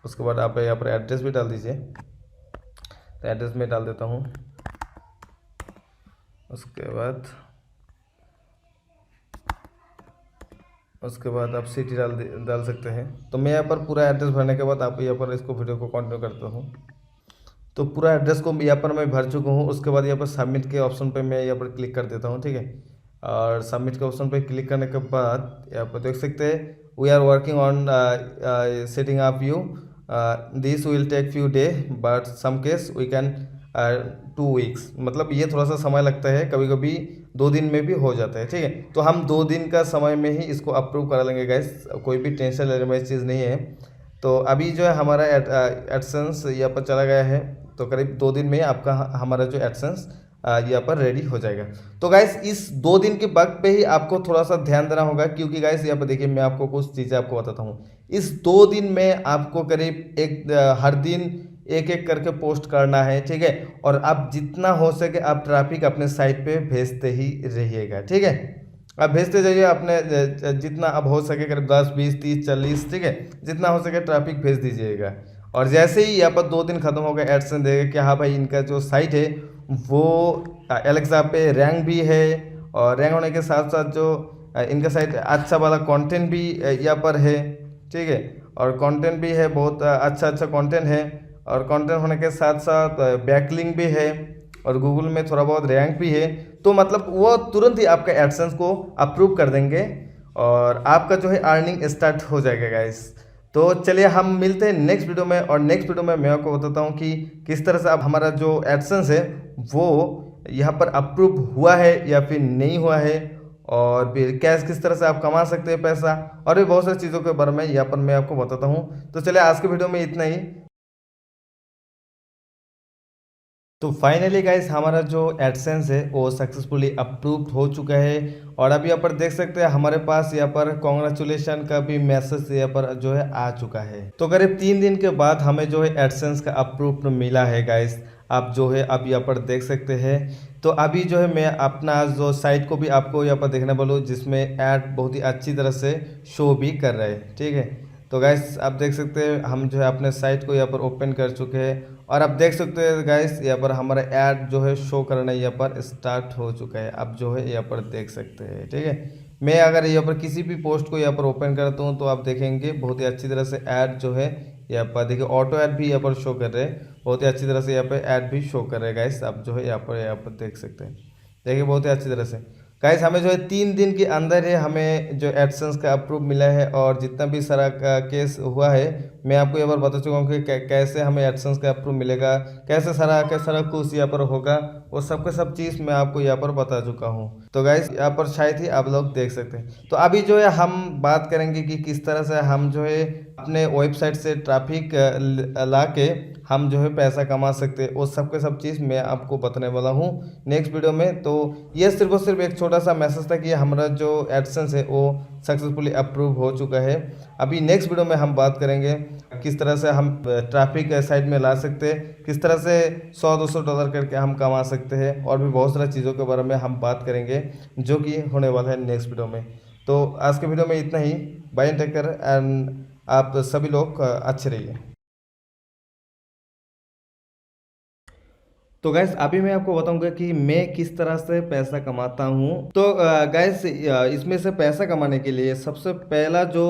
उसके बाद आप यहाँ पर एड्रेस भी डाल दीजिए। तो एड्रेस में डाल देता हूँ। उसके बाद आप सिटी डाल सकते हैं। तो मैं यहाँ पर पूरा एड्रेस भरने के बाद आप यहाँ पर इसको वीडियो को कंटिन्यू करता हूँ। तो पूरा एड्रेस को यहाँ पर मैं भर चुका हूँ। उसके बाद यहाँ पर सबमिट के ऑप्शन पे मैं यहाँ पर क्लिक कर देता हूँ, ठीक है। और सबमिट के ऑप्शन पे क्लिक करने के बाद यहाँ पर देख सकते हैं we are working on setting up you, this will take few day but some case we can 2 weeks, मतलब ये थोड़ा सा समय लगता है, कभी कभी 2 दिन में भी हो जाता है, ठीक है। तो हम 2 दिन का समय में ही इसको अप्रूव करा लेंगे गाइस, कोई भी टेंशन लेने वाली चीज़ नहीं है। तो अभी जो है हमारा एडसेंस यहाँ पर चला गया है। तो करीब 2 दिन में आपका हमारा जो एडसेंस यहाँ पर रेडी हो जाएगा। तो गाइस इस 2 दिन के वक्त पे ही आपको थोड़ा सा ध्यान देना होगा, क्योंकि गाइस यहाँ पर देखिए मैं आपको कुछ चीज़ें आपको बताता हूँ। इस 2 दिन में आपको करीब हर दिन एक एक करके पोस्ट करना है, ठीक है। और आप जितना हो सके आप ट्रैफिक अपने साइट पे भेजते ही रहिएगा, ठीक है। आप भेजते जाइए अपने जितना अब हो सके, करीब 10 20 30 40, ठीक है, जितना हो सके ट्रैफिक भेज दीजिएगा। और जैसे ही यहाँ पर 2 दिन खत्म हो गए एडसेंस देगा कि हाँ भाई इनका जो साइट है वो एलेक्सा पे रैंक भी है, और रैंक होने के साथ साथ जो इनका साइट अच्छा वाला कंटेंट भी यहाँ पर है, ठीक है। और कंटेंट भी है, बहुत अच्छा कंटेंट है, और कंटेंट होने के साथ साथ बैकलिंक भी है, और गूगल में थोड़ा बहुत रैंक भी है। तो मतलब वो तुरंत ही आपका एडसेंस को अप्रूव कर देंगे और आपका जो है अर्निंग स्टार्ट हो जाएगा गाइस। तो चलिए हम मिलते हैं नेक्स्ट वीडियो में, और नेक्स्ट वीडियो में मैं आपको बताता हूँ कि किस तरह से अब हमारा जो एडसेंस है वो यहाँ पर अप्रूव हुआ है या फिर नहीं हुआ है, और फिर कैश किस तरह से आप कमा सकते हैं पैसा, और भी बहुत सारी चीज़ों के बारे में यहाँ पर मैं आपको बताता हूँ। तो चलिए आज के वीडियो में इतना ही। तो फाइनली गाइस हमारा जो एडसेंस है वो सक्सेसफुली अप्रूव्ड हो चुका है, और अभी यहाँ पर देख सकते हैं हमारे पास यहाँ पर कॉन्ग्रेचुलेशन का भी मैसेज यहाँ पर जो है आ चुका है। तो करीब 3 दिन के बाद हमें जो है एडसेंस का अप्रूव्ड मिला है गाइस। आप जो है अब यहाँ पर देख सकते हैं। तो अभी जो है मैं अपना जो साइट को भी आपको यहाँ पर देखने वाला हूँ, जिसमें ऐड बहुत ही अच्छी तरह से शो भी कर रहे हैं, ठीक है। तो गाइस आप देख सकते हैं हम जो है अपने साइट को यहाँ पर ओपन कर चुके हैं, और आप देख सकते हैं गाइस यहाँ पर हमारा ऐड जो है शो करना यहाँ पर स्टार्ट हो चुका है। आप जो है यहाँ पर देख सकते हैं, ठीक है। मैं अगर यहाँ पर किसी भी पोस्ट को यहाँ पर ओपन करता हूँ तो आप देखेंगे बहुत ही अच्छी तरह से ऐड जो है यहाँ पर देखिए ऑटो ऐड भी यहाँ पर शो कर रहे हैं, बहुत ही अच्छी तरह से यहाँ पर ऐड भी शो कर रहे हैं गाइस। आप जो है यहाँ पर देख सकते हैं, देखिए बहुत ही अच्छी तरह से गाइस। हमें जो है 3 दिन के अंदर है हमें जो एडसेंस का अप्रूव मिला है, और जितना भी सारा केस हुआ है मैं आपको यहाँ पर बता चुका हूँ कि कैसे हमें एडसेंस का अप्रूव मिलेगा, कैसे सारा कुछ यहाँ पर होगा, वो सब के सब चीज़ मैं आपको यहाँ पर बता चुका हूँ। तो गाइस यहाँ पर शायद ही आप लोग देख सकते हैं। तो अभी जो है हम बात करेंगे कि किस तरह से हम जो है अपने वेबसाइट से ट्रैफिक ला के हम जो है पैसा कमा सकते हैं, वो सब के सब चीज़ मैं आपको बताने वाला हूँ नेक्स्ट वीडियो में। तो ये सिर्फ और सिर्फ एक छोटा सा मैसेज था कि हमारा जो एडसेंस है वो सक्सेसफुली अप्रूव हो चुका है। अभी नेक्स्ट वीडियो में हम बात करेंगे किस तरह से हम ट्रैफिक साइट में ला सकते हैं, किस तरह से $100-200 करके हम कमा सकते हैं, और भी बहुत सारी चीज़ों के बारे में हम बात करेंगे जो कि होने वाला है नेक्स्ट वीडियो में। तो आज के वीडियो में इतना ही। Bye and take care and आप सभी लोग अच्छे रहिए। तो गैस अभी मैं आपको बताऊंगा कि मैं किस तरह से पैसा कमाता हूँ। तो गैस इसमें से पैसा कमाने के लिए सबसे पहला जो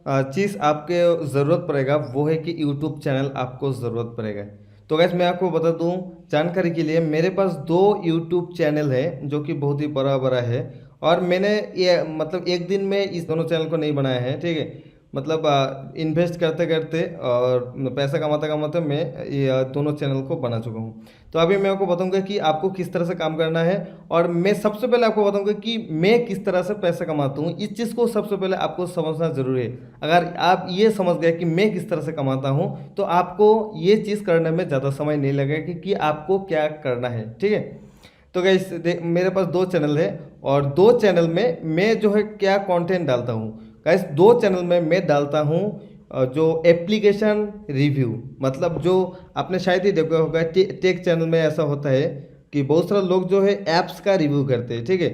चीज़ आपके ज़रूरत पड़ेगा वो है कि यूट्यूब चैनल आपको ज़रूरत पड़ेगा। तो गैस मैं आपको बता दूं जानकारी के लिए, मेरे पास 2 यूट्यूब चैनल है जो कि बहुत ही बड़ा बड़ा है, और मैंने ये मतलब एक दिन में इस दोनों चैनल को नहीं बनाया है, ठीक है। मतलब इन्वेस्ट करते करते और पैसा कमाते कमाते मैं ये दोनों चैनल को बना चुका हूँ। तो अभी मैं आपको बताऊंगा कि आपको किस तरह से काम करना है, और मैं सबसे पहले आपको बताऊंगा कि मैं किस तरह से पैसा कमाता हूँ। इस चीज़ को सबसे पहले आपको समझना जरूरी है। अगर आप ये समझ गए कि मैं किस तरह से कमाता हूँ तो आपको ये चीज़ करने में ज़्यादा समय नहीं लगेगा कि आपको क्या करना है, ठीक है। तो गाइस मेरे पास 2 चैनल है, और 2 चैनल में मैं जो है क्या कंटेंट डालता हूँ गाइस। 2 चैनल में मैं डालता हूँ जो एप्लीकेशन रिव्यू, मतलब जो आपने शायद ही देखा होगा टेक चैनल में ऐसा होता है कि बहुत सारे लोग जो है ऐप्स का रिव्यू करते हैं, ठीक है।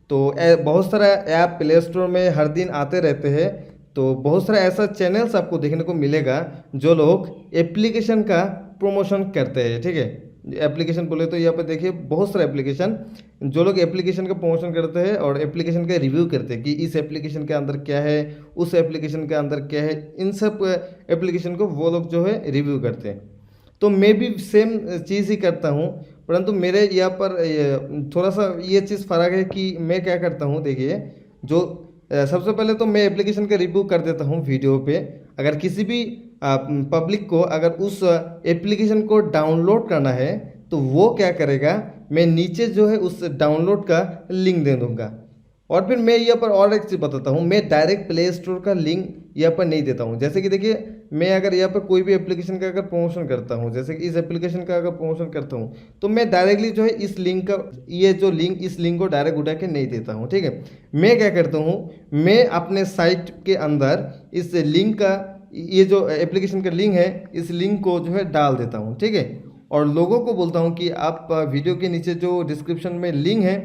तो बहुत सारा ऐप प्ले स्टोर में हर दिन आते रहते हैं। तो बहुत सारा ऐसा चैनल्स आपको देखने को मिलेगा जो लोग एप्लीकेशन का प्रमोशन करते हैं, ठीक है। एप्लीकेशन बोले तो यहाँ पे देखिए बहुत सारे एप्लीकेशन, जो लोग एप्लीकेशन का प्रमोशन करते हैं और एप्लीकेशन का रिव्यू करते हैं कि इस एप्लीकेशन के अंदर क्या है, उस एप्लीकेशन के अंदर क्या है, इन सब एप्लीकेशन को वो लोग जो है रिव्यू करते हैं। तो मैं भी सेम चीज़ ही करता हूँ, परंतु मेरे यहाँ पर थोड़ा सा ये चीज़ फ़र्क है कि मैं क्या करता हूँ। देखिए जो सबसे पहले तो मैं एप्लीकेशन का रिव्यू कर देता हूँ वीडियो पे। अगर किसी भी पब्लिक को अगर उस एप्लीकेशन को डाउनलोड करना है तो वो क्या करेगा, मैं नीचे जो है उस डाउनलोड का लिंक दे दूंगा। और फिर मैं यहाँ पर और एक चीज़ बताता हूँ, मैं डायरेक्ट प्ले स्टोर का लिंक यहाँ पर नहीं देता हूँ। जैसे कि देखिए मैं अगर यहाँ पर कोई भी एप्लीकेशन का अगर प्रमोशन करता हूँ, जैसे कि इस एप्लीकेशन का अगर प्रमोशन करता हूँ, तो मैं डायरेक्टली जो है इस लिंक का ये जो लिंक, इस लिंक को डायरेक्ट उठा के नहीं देता हूँ, ठीक है। मैं क्या करता हूँ, मैं अपने साइट के अंदर इस लिंक का, ये जो एप्लीकेशन का लिंक है, इस लिंक को जो है डाल देता हूँ, ठीक है। और लोगों को बोलता हूँ कि आप वीडियो के नीचे जो डिस्क्रिप्शन में लिंक है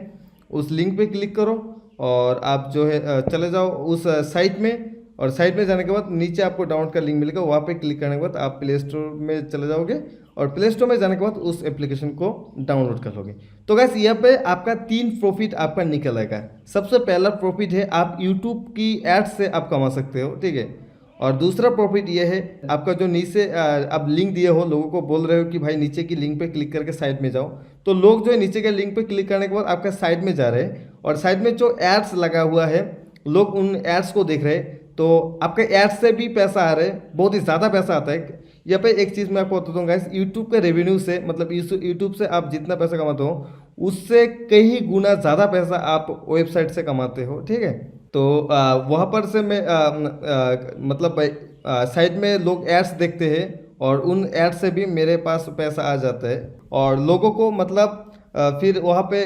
उस लिंक पे क्लिक करो और आप जो है चले जाओ उस साइट में, और साइट में जाने के बाद नीचे आपको डाउनलोड का लिंक मिलेगा, वहाँ पे क्लिक करने के बाद आप प्ले स्टोर में चले जाओगे, और प्ले स्टोर में जाने के बाद उस एप्लीकेशन को डाउनलोड कर लोगे। तो गैस यहाँ पे आपका 3 प्रॉफिट आपका निकल आएगा। सबसे पहला प्रॉफिट है आप यूट्यूब की एड्स से आप कमा सकते हो, ठीक है। और दूसरा प्रॉफिट ये है आपका जो नीचे आप लिंक दिए हो, लोगों को बोल रहे हो कि भाई नीचे की लिंक पे क्लिक करके साइट में जाओ, तो लोग जो है नीचे के लिंक पे क्लिक करने के बाद आपका साइट में जा रहे हैं, और साइट में जो एड्स लगा हुआ है लोग उन एड्स को देख रहे हैं, तो आपके एड्स से भी पैसा आ रहा है, बहुत ही ज़्यादा पैसा आता है। यहाँ पे एक चीज़ मैं आपको बता दूंगा, यूट्यूब के रेवेन्यू से, मतलब यूट्यूब से आप जितना पैसा कमाते हो उससे कई गुना ज़्यादा पैसा आप वेबसाइट से कमाते हो, ठीक है। तो वहाँ पर से मैं मतलब साइट में लोग एड्स देखते हैं, और उन एड्स से भी मेरे पास पैसा आ जाता है, और लोगों को मतलब फिर वहाँ पे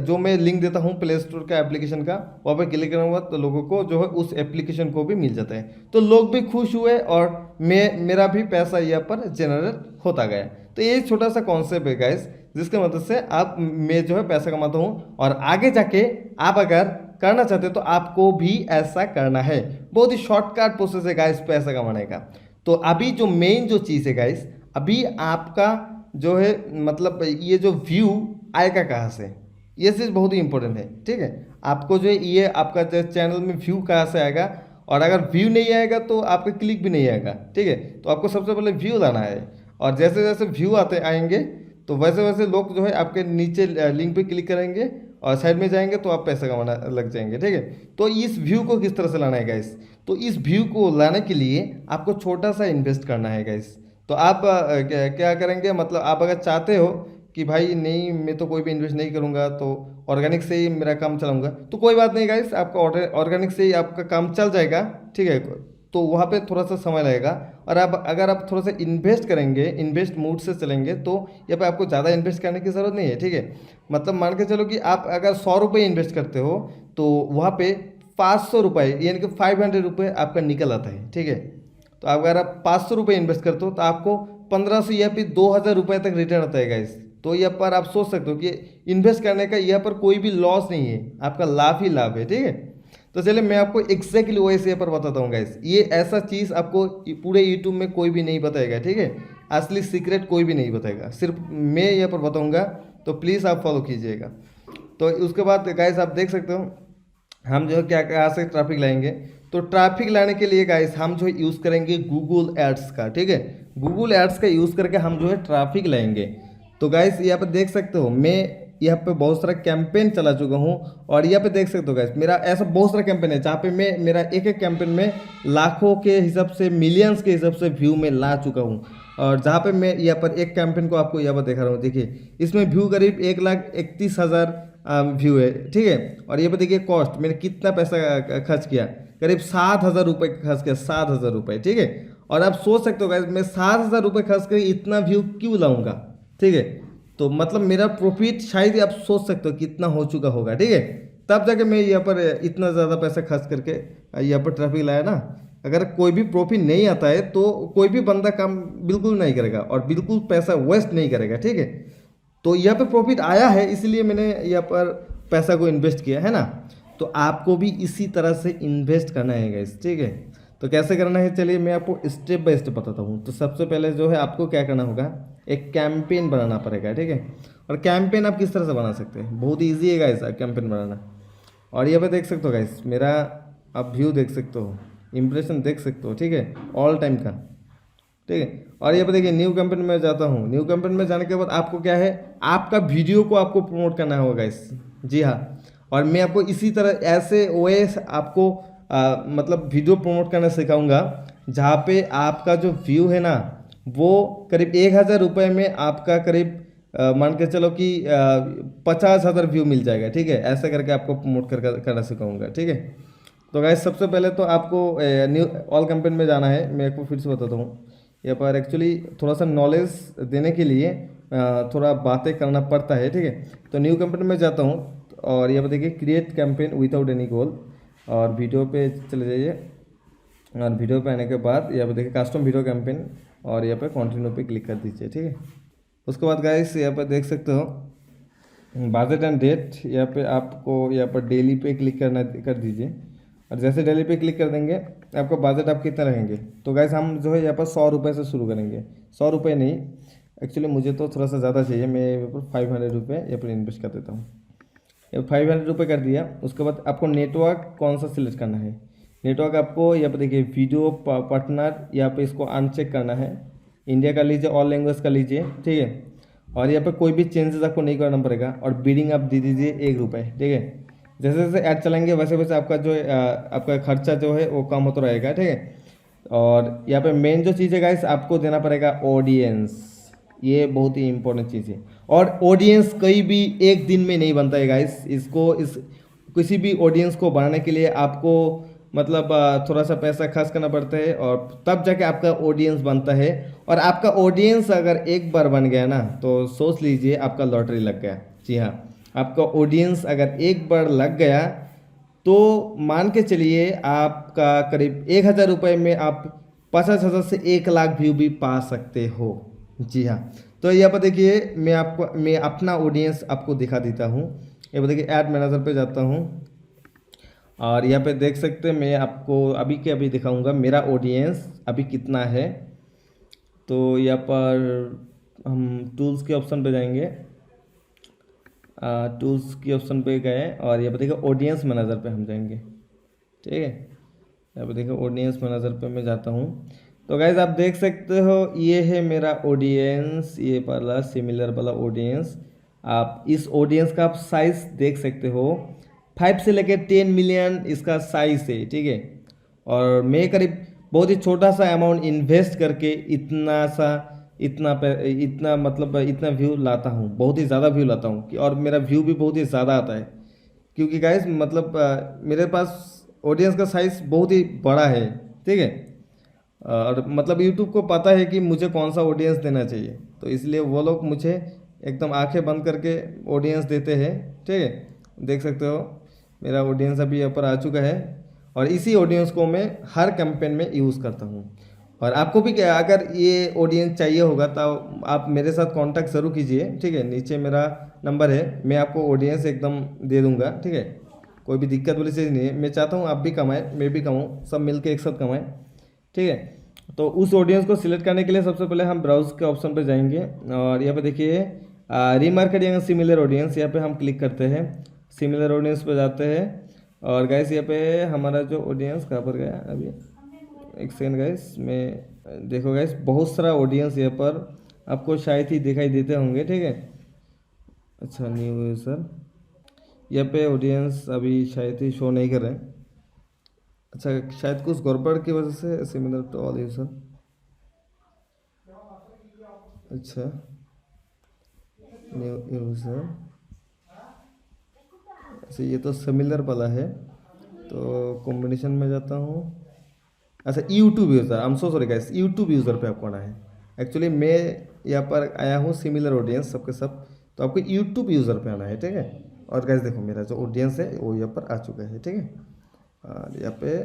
जो मैं लिंक देता हूँ प्ले स्टोर का एप्लीकेशन का, वहाँ पे क्लिक करूँगा तो लोगों को जो है उस एप्लीकेशन को भी मिल जाता है, तो लोग भी खुश हुए और मेरा भी पैसा यहाँ पर जनरेट होता गया। तो ये छोटा सा कॉन्सेप्ट है गाइस, जिसके मदद से आप मैं जो है पैसा कमाता हूँ, और आगे जाके आप अगर करना चाहते हो तो आपको भी ऐसा करना है। बहुत ही शॉर्टकट प्रोसेस है गाइस पैसा कमाने का। तो अभी जो मेन जो चीज़ है गाइस, अभी आपका जो है मतलब ये जो व्यू आएगा कहाँ से, ये चीज़ बहुत ही इंपॉर्टेंट है, ठीक है। आपको जो है ये आपका जो चैनल में व्यू कहाँ से आएगा, और अगर व्यू नहीं आएगा तो आपका क्लिक भी नहीं आएगा, ठीक है। तो आपको सबसे पहले व्यू लाना है, और जैसे जैसे व्यू आते आएंगे तो वैसे वैसे लोग जो है आपके नीचे लिंक पे क्लिक करेंगे और साइड में जाएंगे तो आप पैसा कमाना लग जाएंगे, ठीक है। तो इस व्यू को किस तरह से लाना है गाइस, तो इस व्यू को लाने के लिए आपको छोटा सा इन्वेस्ट करना है गाइस। तो आप क्या करेंगे, मतलब आप अगर चाहते हो कि भाई नहीं मैं तो कोई भी इन्वेस्ट नहीं करूँगा, तो ऑर्गेनिक से ही मेरा काम चलाऊँगा, तो कोई बात नहीं गाइस, आपका ऑर्गेनिक से ही आपका काम चल जाएगा, ठीक है। तो वहाँ पे थोड़ा सा समय लगेगा। और अब अगर आप थोड़ा सा इन्वेस्ट करेंगे, इन्वेस्ट मूड से चलेंगे, तो यहाँ पे आपको ज़्यादा इन्वेस्ट करने की ज़रूरत नहीं है, ठीक है। मतलब मान के चलो कि आप अगर 100 रुपये इन्वेस्ट करते हो तो वहाँ पे 500 रुपये यानी कि 500 रुपये आपका निकल आता है, ठीक है। तो अगर आप 500 रुपये इन्वेस्ट करते हो तो आपको 1500 या फिर 2000 रुपये तक रिटर्न आता है गाइस। तो यहाँ पर आप सोच सकते हो कि इन्वेस्ट करने का यहाँ पर कोई भी लॉस नहीं है, आपका लाभ ही लाभ है, ठीक है। तो चलिए मैं आपको एग्जैक्टली वैसे यहाँ पर बताता हूँ गाइस। ये ऐसा चीज़ आपको पूरे यूट्यूब में कोई भी नहीं बताएगा, ठीक है। असली सीक्रेट कोई भी नहीं बताएगा, सिर्फ मैं यहाँ पर बताऊँगा, तो प्लीज़ आप फॉलो कीजिएगा। तो उसके बाद गाइस आप देख सकते हो हम जो है क्या कहाँ से ट्रैफिक लाएंगे। तो ट्रैफिक लाने के लिए गाइस हम जो है यूज़ करेंगे गूगल एड्स का, ठीक है। गूगल एड्स का यूज़ करके हम जो है ट्रैफिक लाएंगे। तो गाइस यहाँ पर देख सकते हो मैं यहाँ पे बहुत सारा कैंपेन चला चुका हूँ, और यहाँ पे देख सकते हो गाइस मेरा ऐसा बहुत सारा कैंपेन है जहाँ पे मैं मेरा एक एक कैंपेन में लाखों के हिसाब से, मिलियंस के हिसाब से व्यू में ला चुका हूँ। और जहाँ पे मैं यहाँ पर एक कैंपेन को आपको यहाँ पर दिखा रहा हूँ, देखिए इसमें व्यू करीब 1,31,000 व्यू है, ठीक है। और ये पर देखिए कॉस्ट मैंने कितना पैसा खर्च किया, करीब 7,000 रुपये खर्च किया, 7,000 रुपये, ठीक है। और आप सोच सकते हो गाइस मैं 7,000 रुपये खर्च कर इतना व्यू क्यों लाऊंगा, ठीक है। तो मतलब मेरा प्रॉफिट शायद आप सोच सकते हो कितना हो चुका होगा, ठीक है। तब जाके मैं यहाँ पर इतना ज़्यादा पैसा खर्च करके यहाँ पर ट्रैफिक लाया ना। अगर कोई भी प्रॉफिट नहीं आता है तो कोई भी बंदा काम बिल्कुल नहीं करेगा और बिल्कुल पैसा वेस्ट नहीं करेगा, ठीक है। तो यहाँ पे प्रॉफिट आया है इसलिए मैंने यहाँ पर पैसा को इन्वेस्ट किया है ना। तो आपको भी इसी तरह से इन्वेस्ट करना है गाइस, ठीक है। तो कैसे करना है चलिए मैं आपको स्टेप बाय स्टेप बताता हूँ। तो सबसे पहले जो है आपको क्या करना होगा, एक कैंपेन बनाना पड़ेगा, ठीक है। और कैंपेन आप किस तरह से बना सकते हैं, बहुत ईजी है गाइस कैंपेन बनाना। और यहाँ पे देख सकते हो गाइस मेरा आप व्यू देख सकते हो, इम्प्रेशन देख सकते हो, ठीक है, ऑल टाइम का, ठीक है। और ये पे देखिए न्यू कैंपेन में जाता हूँ। न्यू कैंपेन में जाने के बाद आपको क्या है, आपका वीडियो को आपको प्रमोट करना होगा गाइस, जी हाँ। और मैं आपको इसी तरह ऐसे वे आपको मतलब वीडियो प्रमोट करना सिखाऊंगा जहाँ पे आपका जो व्यू है ना वो करीब 1,000 रुपये में आपका करीब मान के चलो कि 50,000 व्यू मिल जाएगा, ठीक है। ऐसा करके आपको प्रमोट करना सिखाऊंगा, ठीक है। तो गाइस सबसे पहले तो आपको न्यू ऑल कैंपेन में जाना है। मैं आपको फिर से बताता हूँ, यहाँ पर एक्चुअली थोड़ा सा नॉलेज देने के लिए थोड़ा बातें करना पड़ता है, ठीक है। तो न्यू कैंपेन में जाता हूँ और यहाँ पर देखिए क्रिएट कैंपेन विदाउट एनी गोल, और वीडियो पे चले जाइए। और वीडियो पे आने के बाद यहाँ पे देखिए कस्टम वीडियो कैंपेन, और यहाँ पे कंटिन्यू पे क्लिक कर दीजिए, ठीक है। उसके बाद गाइस यहाँ पे देख सकते हो बजट एंड डेट, यहाँ पे आपको यहाँ पर डेली पे क्लिक कर दीजिए। और जैसे डेली पे क्लिक कर देंगे आपका बजट आप कितना रहेंगे। तो गाइस हम जो है यहाँ पर 100 रुपये से शुरू करेंगे। 100 रुपये नहीं, एक्चुअली मुझे तो थोड़ा सा ज़्यादा चाहिए, मैं यहाँ पर 500 रुपये यहाँ पर इन्वेस्ट कर देता हूँ। 500 रुपये कर दिया। उसके बाद आपको नेटवर्क कौन सा सिलेक्ट करना है। नेटवर्क आपको यहाँ पर देखिए वीडियो पार्टनर, यहाँ पे इसको अनचेक करना है। इंडिया का लीजिए, ऑल लैंग्वेज का लीजिए, ठीक है। और यहाँ पे कोई भी चेंजेस आपको नहीं करना पड़ेगा। और बिडिंग आप दे दीजिए 1 रुपये, ठीक है। जैसे जैसे ऐड चलाएंगे वैसे वैसे आपका जो है आपका खर्चा जो है वो कम होता रहेगा, ठीक है। और यहाँ पे मेन जो चीज़ है गाइस आपको देना पड़ेगा ऑडियंस, ये बहुत ही इंपॉर्टेंट चीज़ है। और ऑडियंस कहीं भी एक दिन में नहीं बनता है गाइस। इस किसी भी ऑडियंस को बनाने के लिए आपको मतलब थोड़ा सा पैसा खर्च करना पड़ता है, और तब जाके आपका ऑडियंस बनता है। और आपका ऑडियंस अगर एक बार बन गया ना तो सोच लीजिए आपका लॉटरी लग गया। जी हाँ, आपका ऑडियंस अगर एक बार लग गया तो मान के चलिए आपका करीब 1,000 रुपये में आप 50,000 से 1,00,000 व्यू भी पा सकते हो। जी हाँ, तो यहाँ पर देखिए मैं अपना ऑडियंस आपको दिखा देता हूँ। यहाँ पर देखिए ऐड मैनेजर पे जाता हूँ, और यहाँ पे देख सकते हैं मैं आपको अभी के अभी दिखाऊंगा मेरा ऑडियंस अभी कितना है। तो यहाँ पर हम टूल्स के ऑप्शन पे जाएंगे, टूल्स के ऑप्शन पे गए और यहाँ पे देखिए ऑडियंस मैनेजर पे हम जाएंगे, ठीक है। यहाँ पे देखिए ऑडियंस मैनेजर पे मैं जाता हूँ। तो गाइज आप देख सकते हो ये है मेरा ऑडियंस, ये वाला सिमिलर वाला ऑडियंस। आप इस ऑडियंस का आप साइज देख सकते हो, 5 से लेकर 10 मिलियन इसका साइज है, ठीक है। और मैं करीब बहुत ही छोटा सा अमाउंट इन्वेस्ट करके इतना मतलब इतना व्यू लाता हूँ, बहुत ही ज़्यादा व्यू लाता हूँ। और मेरा व्यू भी बहुत ही ज़्यादा आता है क्योंकि गाइस मतलब मेरे पास ऑडियंस का साइज़ बहुत ही बड़ा है, ठीक है। और मतलब यूट्यूब को पता है कि मुझे कौन सा ऑडियंस देना चाहिए, तो इसलिए वो लोग मुझे एकदम आंखें बंद करके ऑडियंस देते हैं। ठीक है, देख सकते हो मेरा ऑडियंस अभी यहाँ पर आ चुका है और इसी ऑडियंस को मैं हर कैंपेन में यूज़ करता हूँ। और आपको भी क्या, अगर ये ऑडियंस चाहिए होगा तो आप मेरे साथ कांटेक्ट ज़रूर कीजिए। ठीक है, नीचे मेरा नंबर है, मैं आपको ऑडियंस एकदम दे दूँगा। ठीक है, कोई भी दिक्कत वाली चीज़ नहीं है। मैं चाहता हूँ आप भी कमाएं, मैं भी कमाऊँ, सब मिलके एक साथ कमाएं। ठीक है, तो उस ऑडियंस को सिलेक्ट करने के लिए सबसे पहले हम ब्राउज के ऑप्शन पर जाएंगे और यहाँ पे देखिए रीमार्केटिंग सिमिलर ऑडियंस, यहाँ पे हम क्लिक करते हैं। सिमिलर ऑडियंस पे जाते हैं और गाइस यहाँ पे हमारा जो ऑडियंस कहाँ पर गया, अभी एक सेकंड गाइस, मैं देखो गाइस बहुत सारा ऑडियंस यहाँ पर आपको शायद ही दिखाई देते होंगे। ठीक है, अच्छा न्यू यूज़र, यहाँ पे ऑडियंस अभी शायद ही शो नहीं कर रहे हैं। अच्छा, शायद कुछ गड़बड़ की वजह से सिमिलर टू ऑल यूज़र। अच्छा, न्यू यूज़र, अच्छा ये तो सिमिलर वाला है, तो कॉम्बिनेशन में जाता हूँ। अच्छा YouTube user, I am so sorry guys, YouTube user पे आपको आना है। एक्चुअली मैं यहाँ पर आया हूँ सिमिलर ऑडियंस सबके सब, तो आपको यूट्यूब यूज़र पे आना है। ठीक है, और गाइस देखो मेरा जो ऑडियंस है वो यहाँ पर आ चुका है। ठीक है, और यहाँ पे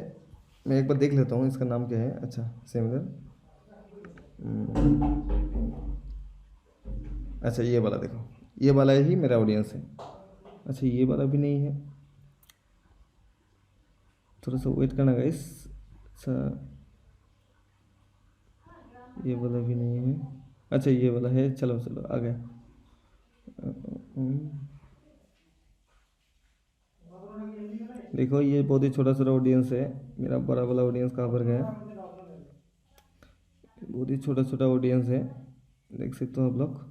मैं एक बार देख लेता हूँ इसका नाम क्या है। अच्छा सिमिलर, अच्छा ये वाला देखो, ये वाला ही मेरा ऑडियंस है। अच्छा ये वाला भी नहीं है, थोड़ा सा वेट करना गाइस। अच्छा ये वाला भी नहीं है, अच्छा ये वाला है, चलो चलो आ गया। देखो ये बहुत ही छोटा छोटा ऑडियंस है, मेरा बड़ा वाला ऑडियंस कहाँ पर गया, बहुत ही छोटा छोटा ऑडियंस है, देख सकते हो आप लोग।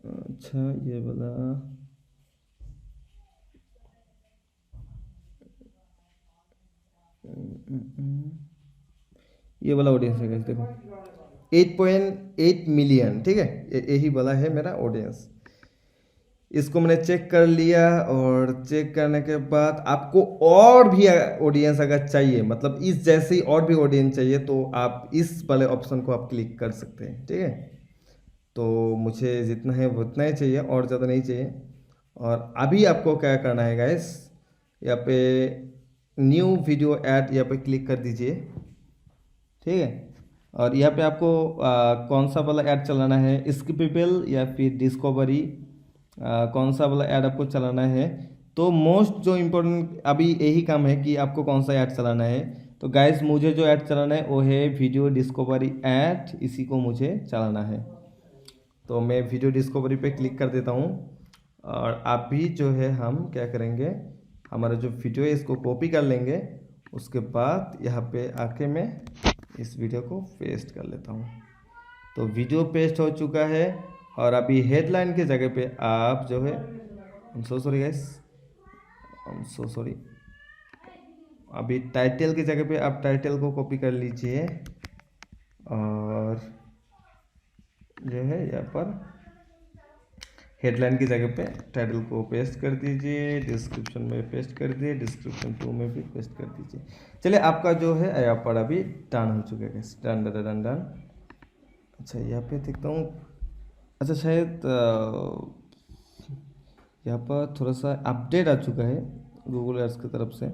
अच्छा ये वाला, ये वाला ऑडियंस है गाइस, देखो 8.8 मिलियन। ठीक है, यही वाला है मेरा ऑडियंस। इसको मैंने चेक कर लिया और चेक करने के बाद आपको और भी ऑडियंस अगर चाहिए, मतलब इस जैसे ही और भी ऑडियंस चाहिए, तो आप इस वाले ऑप्शन को आप क्लिक कर सकते हैं। ठीक है, तो मुझे जितना है उतना ही चाहिए और ज़्यादा नहीं चाहिए। और अभी आपको क्या करना है गाइस, यहाँ पे न्यू वीडियो ऐड यहाँ पे क्लिक कर दीजिए। ठीक है, और यहाँ पे आपको कौन सा वाला ऐड चलाना है, स्किपेबल या फिर डिस्कवरी, कौन सा वाला ऐड आपको चलाना है। तो मोस्ट जो इम्पोर्टेंट अभी यही काम है कि आपको कौन सा ऐड चलाना है। तो गाइस मुझे जो ऐड चलाना है वो है वीडियो डिस्कवरी ऐड, इसी को मुझे चलाना है। तो मैं वीडियो डिस्कवरी पे क्लिक कर देता हूँ और अभी जो है हम क्या करेंगे, हमारा जो वीडियो है इसको कॉपी कर लेंगे, उसके बाद यहाँ पे आके मैं इस वीडियो को पेस्ट कर लेता हूँ। तो वीडियो पेस्ट हो चुका है और अभी हेडलाइन के जगह पे आप जो है, I am so sorry guys, I am so sorry, अभी टाइटल की जगह पे आप टाइटल को कॉपी कर लीजिए और जो है यहाँ पर हेडलाइन की जगह पे टाइटल को पेस्ट कर दीजिए, डिस्क्रिप्शन में पेस्ट कर दिए, डिस्क्रिप्शन 2 में भी पेस्ट कर दीजिए। चलिए आपका जो है यहाँ पर अभी डन हो चुका है, डन डन डन डन। अच्छा यहाँ पे देखता हूँ, अच्छा शायद यहाँ पर थोड़ा सा अपडेट आ चुका है गूगल एड्स की तरफ से।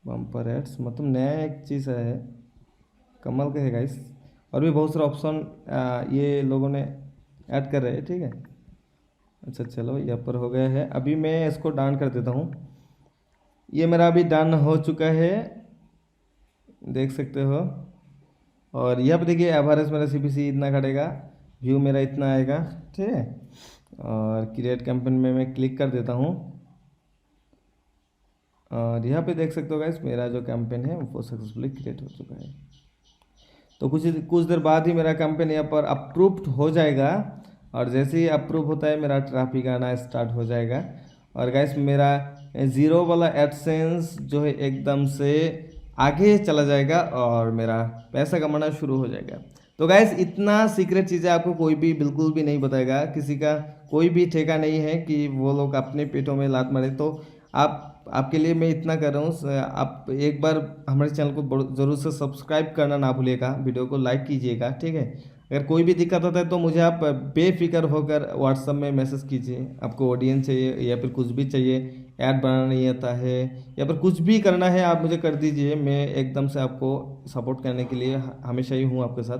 बम्पर एड्स मतलब नया एक चीज़ है, कमाल का है गाइस। और भी बहुत सारे ऑप्शन ये लोगों ने ऐड कर रहे हैं। ठीक है, अच्छा चलो यहाँ पर हो गया है, अभी मैं इसको डन कर देता हूँ। ये मेरा अभी डन हो चुका है, देख सकते हो। और यहाँ पे देखिए एवरेज मेरा CPC इतना घटेगा, व्यू मेरा इतना आएगा। ठीक है, और क्रिएट कैंपेन में मैं क्लिक कर देता हूँ और यहाँ पे देख सकते हो गाइस मेरा जो कैंपेन है वो सक्सेसफुली क्रिएट हो चुका है। तो कुछ देर बाद ही मेरा कैंपेन यहाँ पर अप्रूव्ड हो जाएगा और जैसे ही अप्रूव होता है मेरा ट्रैफिक आना स्टार्ट हो जाएगा। और गाइस मेरा 0 वाला एडसेंस जो है एकदम से आगे चला जाएगा और मेरा पैसा कमाना शुरू हो जाएगा। तो गाइस इतना सीक्रेट चीज़ें आपको कोई भी बिल्कुल भी नहीं बताएगा, किसी का कोई भी ठेका नहीं है कि वो लोग अपने पेटों में लात मारे। तो आप आपके लिए मैं इतना कर रहा हूँ, आप एक बार हमारे चैनल को ज़रूर से सब्सक्राइब करना ना भूलिएगा, वीडियो को लाइक कीजिएगा, ठीक है। अगर कोई भी दिक्कत होता है तो मुझे आप बेफिक्र होकर व्हाट्सएप में मैसेज कीजिए। आपको ऑडियंस चाहिए या फिर कुछ भी चाहिए, ऐड बनाना नहीं आता है या फिर कुछ भी करना है, आप मुझे कर दीजिए। मैं एकदम से आपको सपोर्ट करने के लिए हमेशा ही हूँ आपके साथ।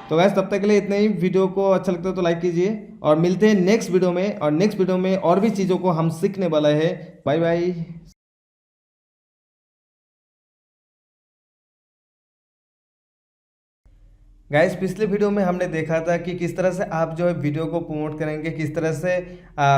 तो गाइस तब तक के लिए इतना ही। वीडियो को अच्छा लगता है तो लाइक कीजिए और मिलते हैं नेक्स्ट वीडियो में, और नेक्स्ट वीडियो में और भी चीज़ों को हम सीखने वाला है। Bye bye. गाइस पिछले वीडियो में हमने देखा था कि किस तरह से आप जो है वीडियो को प्रमोट करेंगे, किस तरह से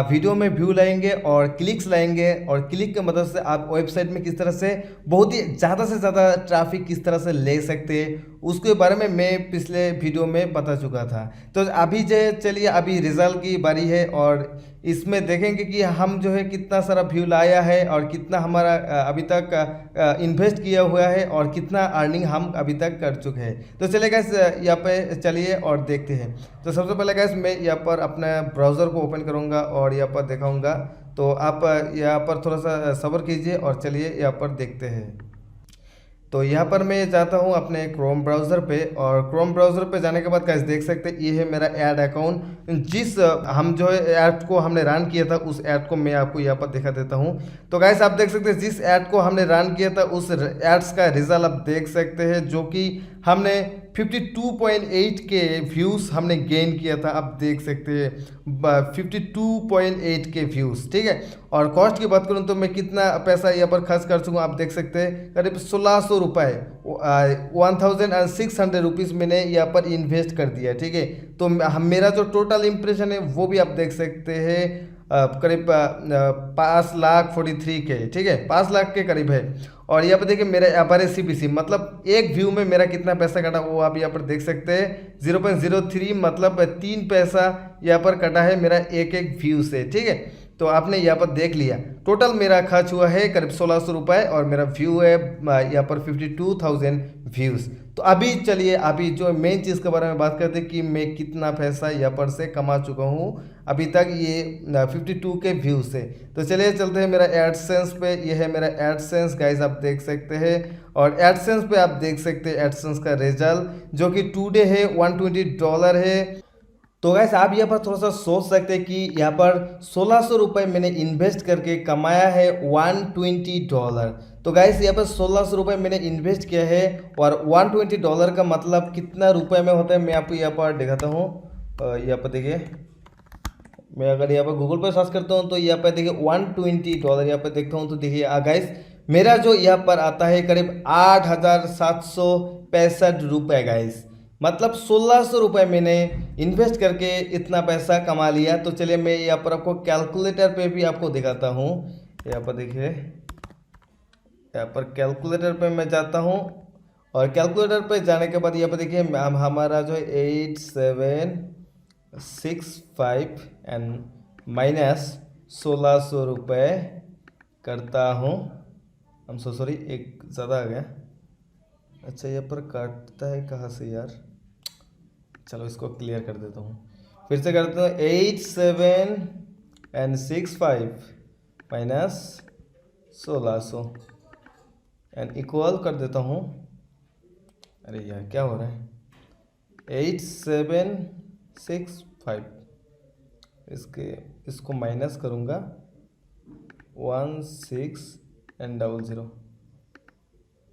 वीडियो में व्यू लाएंगे और क्लिक्स लाएंगे, और क्लिक की मदद से आप वेबसाइट में किस तरह से बहुत ही ज़्यादा से ज़्यादा ट्रैफिक किस तरह से ले सकते हैं, उसके बारे में मैं पिछले वीडियो में बता चुका था। तो अभी जो चलिए अभी रिजल्ट की बारी है, और इसमें देखेंगे कि हम जो है कितना सारा व्यू लाया है और कितना हमारा अभी तक इन्वेस्ट किया हुआ है और कितना अर्निंग हम अभी तक कर चुके हैं। तो चलिए गाइस यहाँ पे चलिए और देखते हैं। तो सबसे पहले गाइस मैं यहाँ पर अपने ब्राउज़र को ओपन करूँगा और यहाँ पर दिखाऊँगा। तो आप यहाँ पर थोड़ा सा सब्र कीजिए और चलिए यहाँ पर देखते हैं। तो यहाँ पर मैं जाता हूँ अपने क्रोम ब्राउज़र पे, और क्रोम ब्राउज़र पे जाने के बाद गाइस देख सकते हैं ये है मेरा ऐड अकाउंट। जिस हम जो है ऐड को हमने रन किया था उस ऐड को मैं आपको यहाँ पर दिखा देता हूँ। तो गाइस आप देख सकते हैं जिस ऐड को हमने रन किया था उस एड्स का रिजल्ट आप देख सकते हैं, जो कि हमने 52.8 के व्यूज़ हमने गेन किया था। आप देख सकते हैं 52.8 के व्यूज़, ठीक है। और कॉस्ट की बात करूं तो मैं कितना पैसा यहाँ पर खर्च कर चुका हूँ, आप देख सकते हैं करीब 1600 रुपये, 1600 रुपीज़ मैंने यहाँ पर इन्वेस्ट कर दिया, ठीक है। तो मेरा जो टोटल इम्प्रेशन है वो भी आप देख सकते हैं करीब 5,43,000 के, ठीक है, 5 लाख के करीब है। और यहाँ पर देखिए मेरा एवरेज CPC मतलब एक व्यू में मेरा कितना पैसा कटा वो आप यहाँ पर देख सकते हैं 0.03, मतलब 3 पैसा यहाँ पर कटा है मेरा एक एक व्यू से, ठीक है। तो आपने यहाँ पर देख लिया टोटल मेरा खर्च हुआ है करीब 1600 रुपये, और मेरा व्यू है यहाँ पर 52,000 व्यूज़। तो अभी चलिए अभी जो मेन चीज़ के बारे में बात करते हैं कि मैं कितना पैसा यहाँ पर से कमा चुका हूँ अभी तक ये 52 के व्यू से। तो चलिए चलते हैं मेरा एडसेंस पे। ये है मेरा एडसेंस गाइस, आप देख सकते हैं। और एडसेंस पे आप देख सकते हैं एडसेंस का रिजल्ट जो कि टुडे है $120 है। तो गाइस आप यहाँ पर थोड़ा सा सोच सकते हैं कि यहाँ पर 1600 रुपये मैंने इन्वेस्ट करके कमाया है $120। तो गाइस यहाँ पर 1600 रुपये मैंने इन्वेस्ट किया है, और $120 का मतलब कितना रुपए में होता है मैं आपको यहाँ पर दिखाता हूँ। यहाँ पर देखिए मैं अगर यहाँ पर गूगल पर सर्च करता हूँ तो यहाँ पर देखिए $120 यहाँ पर देखता हूँ तो देखिए गाइस मेरा जो यहाँ पर आता है करीब 8,765 रुपये गाइस, मतलब 1600 रुपये मैंने इन्वेस्ट करके इतना पैसा कमा लिया। तो चलिए मैं यहाँ पर आपको कैलकुलेटर पे भी आपको दिखाता हूँ। यहाँ पर देखिए यहाँ पर कैलकुलेटर पे मैं जाता हूँ, और कैलकुलेटर पे जाने के बाद यहाँ पर देखिए हमारा जो 8765 एंड माइनस 1600 रुपये करता हूँ। हम सो सॉरी एक ज़्यादा आ गया। अच्छा यहाँ पर काटता है कहाँ से यार, चलो इसको क्लियर कर देता हूँ, फिर से करता हूँ 8765 माइनस 1600 एंड इक्वल कर देता हूँ। अरे यार क्या हो रहा है, 8765 इसको माइनस करूँगा 1600।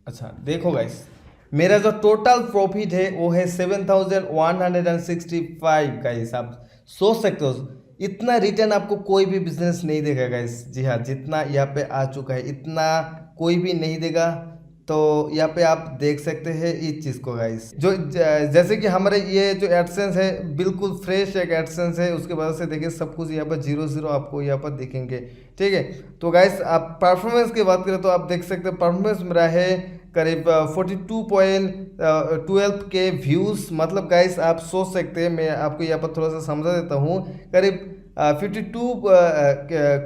अच्छा देखो गाइस मेरा जो टोटल प्रॉफिट है वो है 7,165 गाइस। आप सोच सकते हो इतना रिटर्न आपको कोई भी बिजनेस नहीं देगा गाइस। जी हाँ, जितना यहाँ पे आ चुका है इतना कोई भी नहीं देगा। तो यहाँ पे आप देख सकते हैं इस चीज़ को गाइस, जो जैसे कि हमारे ये जो एडसेंस है बिल्कुल फ्रेश एक एडसेंस है, उसके वजह से देखिए सब कुछ यहाँ पर 0 आपको यहाँ पर दिखेंगे, ठीक है। तो गाइस आप परफॉर्मेंस की बात करें तो आप देख सकते हैं परफॉर्मेंस मेरा है करीब 42.12 के व्यूज़, मतलब गाइस आप सोच सकते हैं, मैं आपको यहाँ पर थोड़ा सा समझा देता हूँ। करीब 52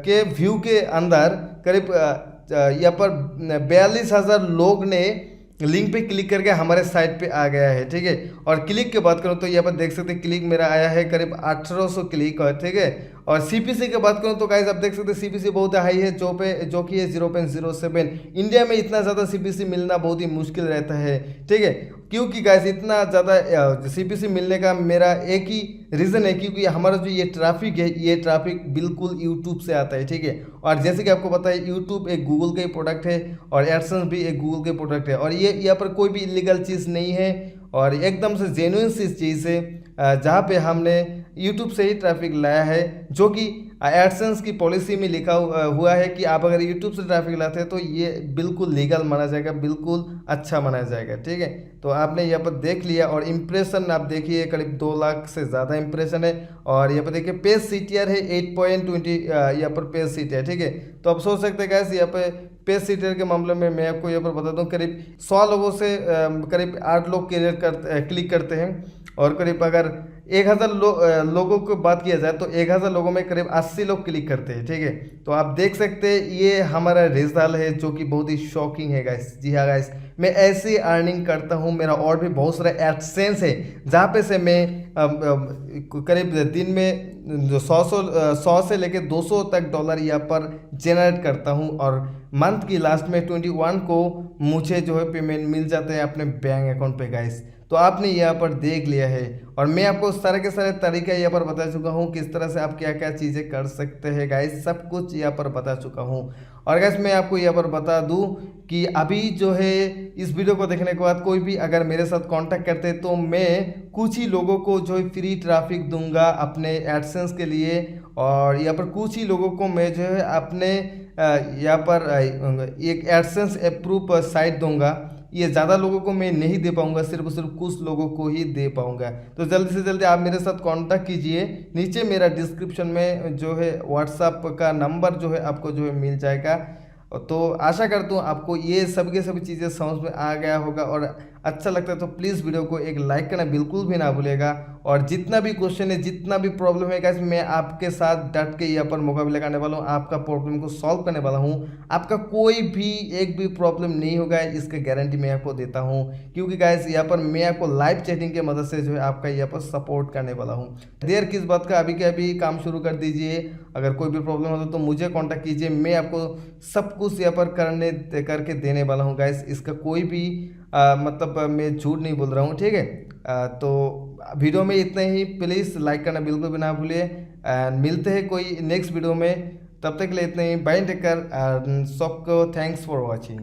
के व्यू के अंदर करीब यहाँ पर 42,000 लोग ने लिंक पे क्लिक करके हमारे साइट पे आ गया है, ठीक है। और क्लिक की बात करूँ तो यहाँ पर देख सकते हैं क्लिक मेरा आया है करीब 1800 क्लिक, ठीक है। और सीपीसी की बात करूँ तो गाइस आप देख सकते हैं सीपीसी बहुत हाई है, जो कि है 0.07। इंडिया में इतना ज़्यादा सीपीसी मिलना बहुत ही मुश्किल रहता है, ठीक है। क्योंकि गाइस इतना ज़्यादा सीपीसी मिलने का मेरा एक ही रीज़न है, क्योंकि हमारा जो ये ट्रैफिक है, ये ट्रैफिक बिल्कुल यूट्यूब से आता है, ठीक है। और जैसे कि आपको पता है यूट्यूब एक गूगल का ही प्रोडक्ट है और एडसेंस भी एक गूगल के प्रोडक्ट है, और ये यहाँ पर कोई भी इलीगल चीज़ नहीं है और एकदम से जेन्युइन सी चीज़ है, जहाँ पे हमने यूट्यूब से ही ट्रैफिक लाया है, जो कि एडसेंस की पॉलिसी में लिखा हुआ है कि आप अगर यूट्यूब से ट्रैफिक लाते हैं तो ये बिल्कुल लीगल माना जाएगा, बिल्कुल अच्छा माना जाएगा, ठीक है। तो आपने यहाँ पर देख लिया और इम्प्रेशन आप देखिए करीब 2 लाख से ज़्यादा इम्प्रेशन है, और यहाँ पर देखिए पेज सीटीआर है 8.20, यहाँ पर पेज सीटीआर, ठीक है। तो आप सोच सकते हैं गैस यहाँ पे पेज सीटीआर के मामले में मैं आपको यहाँ पर बता दूँ करीब 100 लोगों से करीब 8 लोग क्लिक करते हैं, और करीब अगर 1000 लोगों की बात किया जाए तो 1000 लोगों में करीब 80 लोग क्लिक करते हैं, ठीक है। तो आप देख सकते हैं ये हमारा रिजल्ट है, जो कि बहुत ही शॉकिंग है गाइस। जी हाँ गाइस, मैं ऐसे अर्निंग करता हूँ, मेरा और भी बहुत सारा एडसेंस है जहाँ पे से मैं करीब दिन में 100 से लेके 200 तक डॉलर यहाँ पर जनरेट करता हूँ, और मंथ की लास्ट में 21 को मुझे जो है पेमेंट मिल जाते हैं अपने बैंक अकाउंट पे गाइस। तो आपने यहाँ पर देख लिया है, और मैं आपको सारे के सारे तरीके यहाँ पर बता चुका हूँ किस तरह से आप क्या क्या चीज़ें कर सकते हैं गाइस, सब कुछ यहाँ पर बता चुका हूँ। और गाइस मैं आपको यहाँ पर बता दूँ कि अभी जो है इस वीडियो को देखने के बाद कोई भी अगर मेरे साथ कांटेक्ट करते हैं तो मैं कुछ ही लोगों को जो है फ्री ट्रैफिक दूंगा अपने एडसेंस के लिए, और यहाँ पर कुछ ही लोगों को मैं जो है अपने यहाँ पर एक एडसेंस अप्रूव साइट दूंगा। ये ज़्यादा लोगों को मैं नहीं दे पाऊंगा, सिर्फ कुछ लोगों को ही दे पाऊंगा। तो जल्दी से जल्दी आप मेरे साथ कांटेक्ट कीजिए, नीचे मेरा डिस्क्रिप्शन में जो है व्हाट्सअप का नंबर जो है आपको जो है मिल जाएगा। तो आशा करता हूँ आपको ये सब के सभी चीज़ें समझ में आ गया होगा, और अच्छा लगता है तो प्लीज़ वीडियो को एक लाइक करना बिल्कुल भी ना भूलेगा। और जितना भी क्वेश्चन है, जितना भी प्रॉब्लम है गाइस, मैं आपके साथ डट के यहाँ पर मुकाबला करने वाला हूँ, आपका प्रॉब्लम को सॉल्व करने वाला हूँ। आपका कोई भी एक भी प्रॉब्लम नहीं होगा, इसका गारंटी मैं आपको देता हूँ, क्योंकि गाइस यहाँ पर मैं आपको लाइव चैटिंग की मदद से जो है आपका यहाँ पर सपोर्ट करने वाला हूँ। देर किस बात का, अभी के अभी काम शुरू कर दीजिए। अगर कोई भी प्रॉब्लम होता तो मुझे कॉन्टैक्ट कीजिए, मैं आपको सब कुछ यहाँ पर करके देने वाला हूँ गाइस। इसका कोई भी मतलब मैं झूठ नहीं बोल रहा हूँ, ठीक है। तो वीडियो में इतना ही, प्लीज़ लाइक करना बिल्कुल भी ना भूलिए, एंड मिलते हैं कोई नेक्स्ट वीडियो में। तब तक के लिए इतना ही, बाय, टेक केयर, सबको थैंक्स फॉर वॉचिंग।